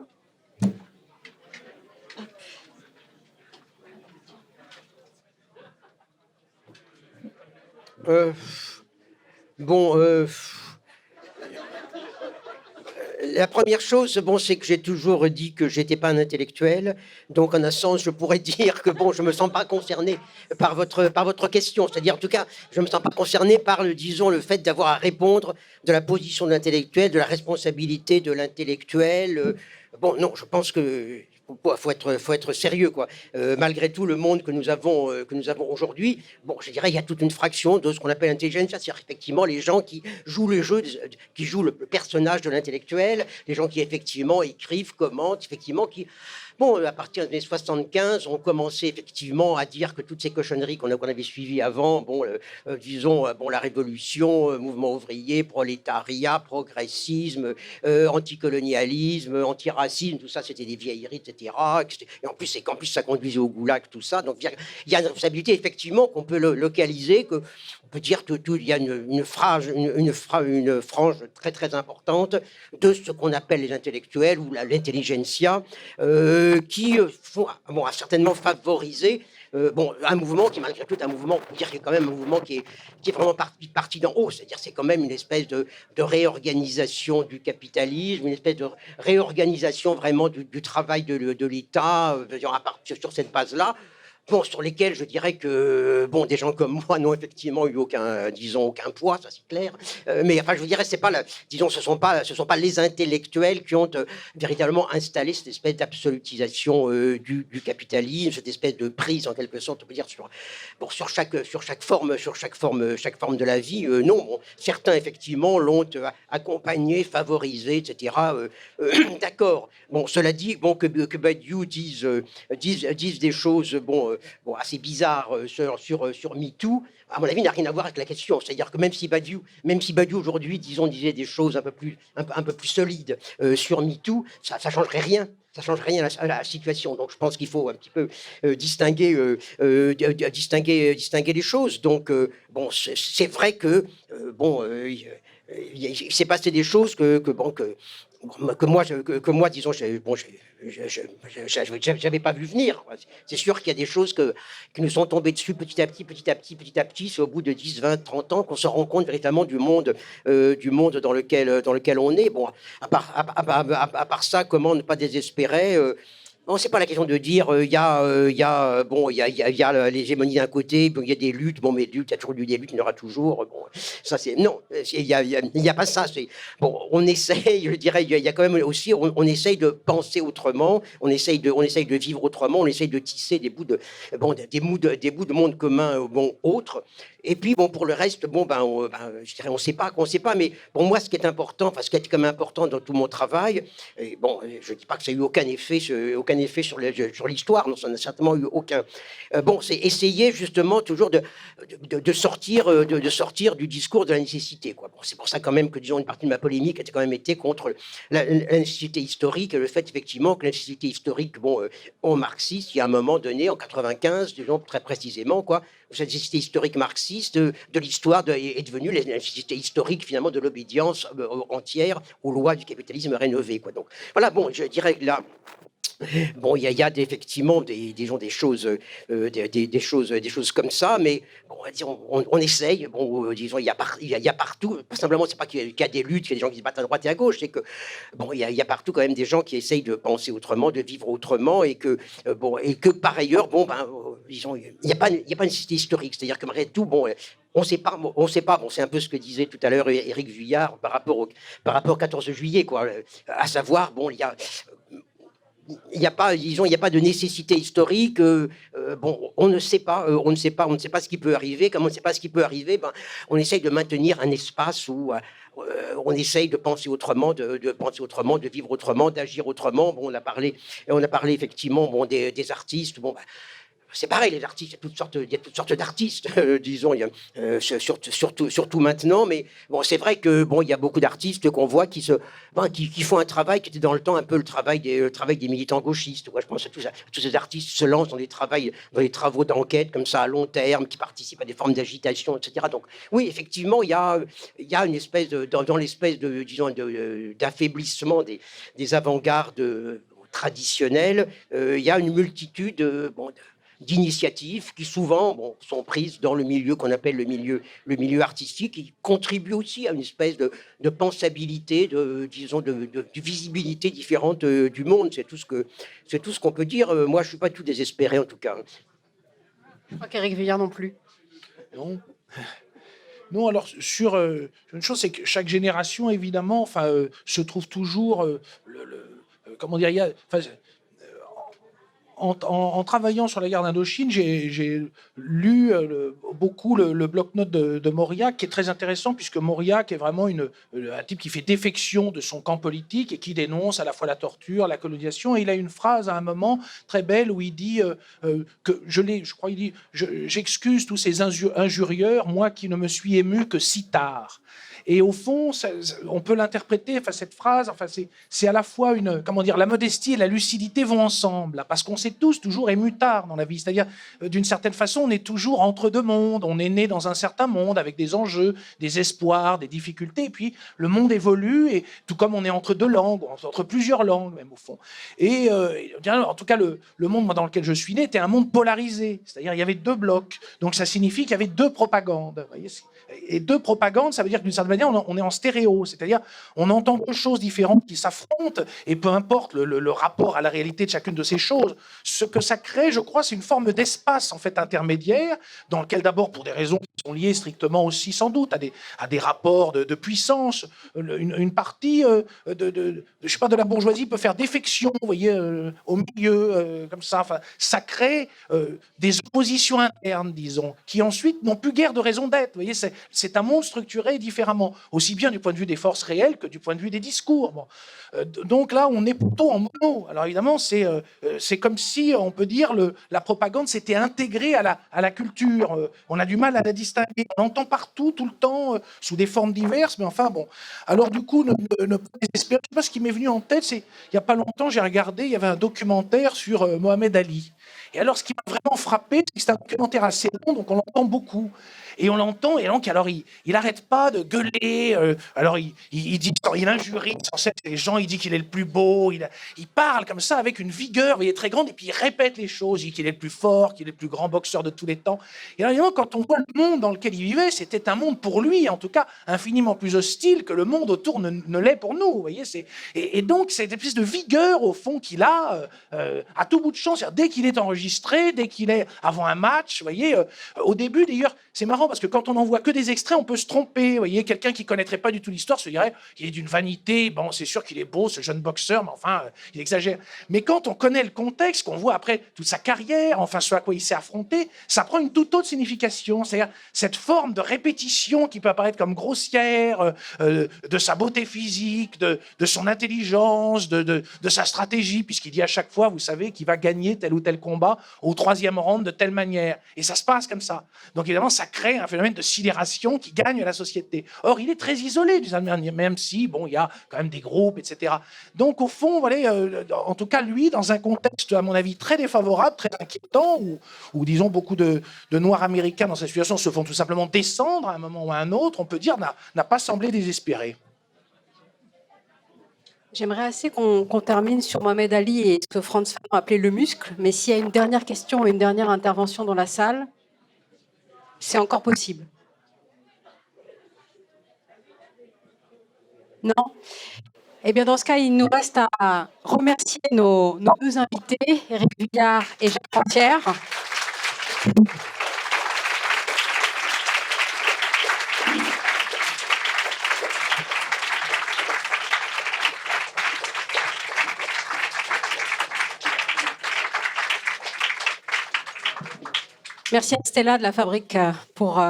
[SPEAKER 2] La première chose, bon, c'est que j'ai toujours dit que j'étais pas un intellectuel, donc en un sens, je pourrais dire que bon, je me sens pas concerné par votre question. C'est-à-dire, en tout cas, je me sens pas concerné par disons, le fait d'avoir à répondre de la position de l'intellectuel, de la responsabilité de l'intellectuel. Bon, non, je pense que faut être sérieux, quoi. Malgré tout, le monde que nous avons aujourd'hui, bon, je dirais, il y a toute une fraction de ce qu'on appelle l'intelligence, c'est-à-dire effectivement les gens qui jouent le jeu, qui jouent le personnage de l'intellectuel, les gens qui effectivement écrivent, commentent, effectivement qui, bon, à partir des années 75, on commençait effectivement à dire que toutes ces cochonneries qu'on avait suivies avant, bon, disons, bon, la révolution, mouvement ouvrier, prolétariat, progressisme, anticolonialisme, antiracisme, tout ça, c'était des vieilleries, etc. Et en plus, c'est qu'en plus, ça conduisait au goulag, tout ça. Donc, il y a une responsabilité, effectivement, qu'on peut localiser, qu'on peut dire qu'il y a une frange très, très importante de ce qu'on appelle les intellectuels ou l'intelligentsia, qui a certainement favorisé un mouvement qui, malgré tout, est un mouvement, on peut dire qu'il y a quand même un mouvement qui est vraiment parti d'en haut. C'est-à-dire c'est quand même une espèce de réorganisation du capitalisme, une espèce de réorganisation vraiment du travail de l'État, sur cette base-là. Bon, sur lesquels je dirais que bon, des gens comme moi n'ont effectivement eu aucun poids, ça c'est clair. Mais enfin, je vous dirais, c'est pas disons, ce sont pas les intellectuels qui ont véritablement installé cette espèce d'absolutisation du capitalisme, cette espèce de prise en quelque sorte, on peut dire sur chaque forme de la vie. Non, bon, certains effectivement l'ont accompagné, favorisé, etc. D'accord. Bon, cela dit, bon que Badiou dise des choses assez bizarres sur MeToo, à mon avis, n'a rien à voir avec la question. C'est-à-dire que même si Badiou aujourd'hui, disait des choses un peu plus solides sur MeToo, ça changerait rien. Ça change rien à la situation. Donc, je pense qu'il faut un petit peu distinguer les choses. Donc, bon, c'est vrai que il s'est passé des choses que moi, disons, j'avais pas vu venir. C'est sûr qu'il y a des choses qui nous sont tombées dessus petit à petit. C'est au bout de 10, 20, 30 ans qu'on se rend compte véritablement du monde dans lequel on est. Bon, à part ça, comment ne pas désespérer non, c'est pas la question de dire il y a l'hégémonie d'un côté, il y a des luttes. Bon, mais luttes, il y a toujours eu des luttes, il y en aura toujours. Bon, ça c'est non, il y a pas ça. Bon, on essaye, je dirais, il y a quand même aussi, on essaye de penser autrement, on essaye de vivre autrement, on essaye de tisser des bouts de monde commun, autres. Et puis bon, pour le reste, je dirais, on sait pas, mais pour moi, ce qui est important, enfin, ce qui est quand même important dans tout mon travail, et bon, je dis pas que ça a eu aucun effet sur l'histoire, non, ça n'a certainement eu aucun. C'est essayer justement toujours de sortir du discours de la nécessité, quoi. Bon, c'est pour ça quand même que, disons, une partie de ma polémique a quand même été contre la nécessité historique et le fait effectivement que la nécessité historique, en marxiste, il y a un moment donné, en 95, disons très précisément, quoi, cette nécessité historique marxiste de l'histoire est devenue la nécessité historique finalement de l'obédience entière aux lois du capitalisme rénové, quoi. Donc voilà, bon, je dirais que là. Bon, il y a effectivement des choses comme ça, mais bon, on essaye. Bon, disons, il y a partout. Pas simplement, c'est pas qu'il y a des luttes, qu'il y a des gens qui se battent à droite et à gauche, c'est que bon, il y a partout quand même des gens qui essayent de penser autrement, de vivre autrement, et que par ailleurs, disons, il n'y a pas une nécessité historique. C'est-à-dire que malgré tout, bon, on ne sait pas. Bon, c'est un peu ce que disait tout à l'heure Éric Vuillard par rapport au 14 juillet, quoi. À savoir, bon, il n'y a pas, disons, il n'y a pas de nécessité historique. Bon, on ne sait pas ce qui peut arriver. Comme on ne sait pas ce qui peut arriver, ben, on essaye de maintenir un espace où on essaye de penser autrement, de penser autrement, de vivre autrement, d'agir autrement. Bon, on a parlé effectivement, bon, des artistes. Bon, ben, c'est pareil, les artistes, il y a toutes sortes d'artistes, disons, surtout maintenant, mais bon, c'est vrai que bon, il y a beaucoup d'artistes qu'on voit qui font un travail qui était dans le temps un peu le travail des militants gauchistes. Moi, je pense à tous ces artistes qui se lancent dans des travaux d'enquête comme ça à long terme, qui participent à des formes d'agitation, etc. Donc, oui, effectivement, il y a une espèce dans l'espèce de, disons, d'affaiblissement des avant-gardes traditionnelles. Il y a une multitude, d'initiatives qui souvent sont prises dans le milieu qu'on appelle le milieu artistique, qui contribuent aussi à une espèce de pensabilité, de visibilité différente du monde. C'est tout ce qu'on peut dire. Moi, je suis pas tout désespéré en tout cas.
[SPEAKER 1] Je crois qu'Éric Vuillard non plus.
[SPEAKER 3] Non. Non, alors sur une chose, c'est que chaque génération, évidemment, se trouve toujours comment dire, en travaillant sur la guerre d'Indochine, j'ai lu beaucoup le bloc-notes de Mauriac, qui est très intéressant, puisque Mauriac est vraiment un type qui fait défection de son camp politique et qui dénonce à la fois la torture, la colonisation. Et il a une phrase à un moment très belle où il dit que il dit j'excuse tous ces injurieurs, moi qui ne me suis ému que si tard. Et au fond, on peut l'interpréter, cette phrase, c'est à la fois la modestie et la lucidité vont ensemble, là, parce qu'on s'est tous toujours émus tard dans la vie. C'est-à-dire, d'une certaine façon, on est toujours entre deux mondes. On est né dans un certain monde avec des enjeux, des espoirs, des difficultés. Et puis, le monde évolue, et tout comme on est entre deux langues, entre plusieurs langues, même au fond. Et en tout cas, le monde dans lequel je suis né était un monde polarisé. C'est-à-dire, il y avait deux blocs. Donc, ça signifie qu'il y avait deux propagandes. Vous voyez, et deux propagandes, ça veut dire que d'une certaine manière, on est en stéréo, c'est-à-dire on entend deux choses différentes qui s'affrontent, et peu importe le rapport à la réalité de chacune de ces choses, ce que ça crée, je crois, c'est une forme d'espace en fait intermédiaire, dans lequel d'abord, pour des raisons qui sont liées strictement aussi sans doute à des rapports de puissance, une partie de la bourgeoisie peut faire défection, vous voyez, au milieu, comme ça. Ça crée des oppositions internes, disons, qui ensuite n'ont plus guère de raison d'être. Vous voyez, c'est un monde structuré différemment, aussi bien du point de vue des forces réelles que du point de vue des discours. Bon. Donc là, on est plutôt en mono. Alors évidemment, c'est comme si, on peut dire, la propagande s'était intégrée à la culture. On a du mal à la distinguer. On l'entend partout, tout le temps, sous des formes diverses, mais enfin bon. Alors du coup, ne pas désespérer. Je sais pas, ce qui m'est venu en tête, c'est, il n'y a pas longtemps, j'ai regardé, il y avait un documentaire sur Mohamed Ali. Et alors, ce qui m'a vraiment frappé, c'est que c'est un documentaire assez long, donc on l'entend beaucoup. Et on l'entend, et donc, alors, il n'arrête pas de gueuler. Alors, il dit, il injurie sans cesse les gens, il dit qu'il est le plus beau. Il parle comme ça, avec une vigueur, il est très grande, et puis il répète les choses. Il dit qu'il est le plus fort, qu'il est le plus grand boxeur de tous les temps. Et alors, évidemment, quand on voit le monde dans lequel il vivait, c'était un monde pour lui, en tout cas, infiniment plus hostile que le monde autour ne l'est pour nous. Vous voyez, et donc, c'est une espèce de vigueur, au fond, qu'il a à tout bout de champ. C'est-à-dire, dès qu'il est enregistré, dès qu'il est avant un match, vous voyez, au début, d'ailleurs, c'est marrant parce que quand on n'en voit que des extraits, on peut se tromper. Vous voyez, quelqu'un qui connaîtrait pas du tout l'histoire se dirait qu'il est d'une vanité. Bon, c'est sûr qu'il est beau, ce jeune boxeur, mais enfin, il exagère. Mais quand on connaît le contexte, qu'on voit après toute sa carrière, enfin, ce à quoi il s'est affronté, ça prend une toute autre signification. C'est-à-dire cette forme de répétition qui peut apparaître comme grossière, de sa beauté physique, de son intelligence, de sa stratégie, puisqu'il dit à chaque fois, vous savez, qu'il va gagner tel ou tel combat au 3e round de telle manière. Et ça se passe comme ça. Donc évidemment, ça crée un phénomène de sidération qui gagne la société. Or, il est très isolé, même si, bon, il y a quand même des groupes, etc. Donc, au fond, voilà, en tout cas, lui, dans un contexte, à mon avis, très défavorable, très inquiétant, où disons, beaucoup de Noirs américains dans cette situation se font tout simplement descendre à un moment ou à un autre, on peut dire, n'a pas semblé désespéré.
[SPEAKER 1] J'aimerais assez qu'on termine sur Mohamed Ali et ce que Franz Fanon appelait le muscle, mais s'il y a une dernière question et une dernière intervention dans la salle, c'est encore possible. Non? Eh bien, dans ce cas, il nous reste à remercier nos deux invités, Éric Vuillard et Jacques Antière. Merci à Stella de la Fabrique pour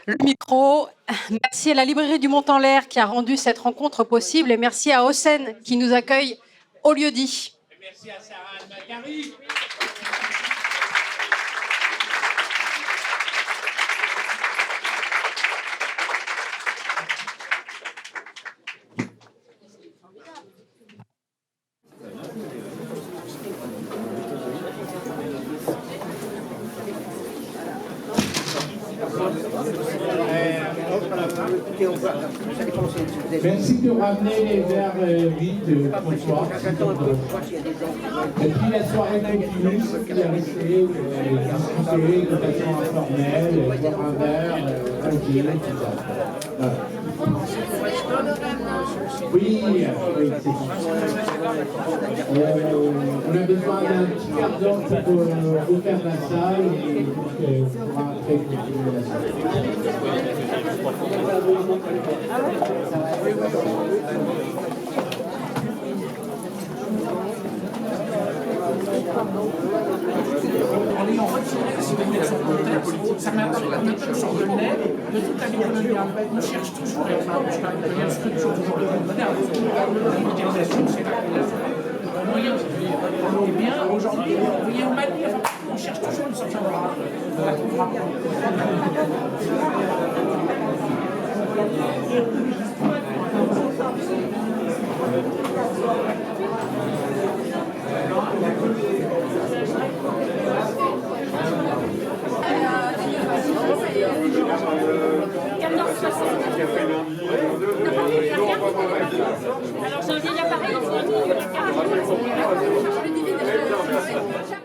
[SPEAKER 1] le micro. Merci à la librairie du Mont-en-l'Air qui a rendu cette rencontre possible. Et merci à Hossein qui nous accueille au lieu-dit.
[SPEAKER 11] Merci à Sarah Al-Makari. Merci de ramener les verres vides, François. Et puis la soirée continue, ceux qui est resté, discuter de façon informelle, boire un verre, tranquille, tout ça. Voilà. Oui, oui, c'est bon. On a besoin d'un petit quart d'heure pour refaire la salle et on pourra après continuer la salle. En ayant retiré les civilisations contexte, ça met sur la tête une sorte de lait de toute la vie coloniale. On cherche toujours, et on a une structure toujours de monde moderne, l'immobilisation, c'est là qu'on a fait. Le moyen, c'est bien, aujourd'hui, vous voyez au Mali, on cherche toujours une sorte de la trouvera.
[SPEAKER 12] Alors j'ai un vieil appareil, il faut un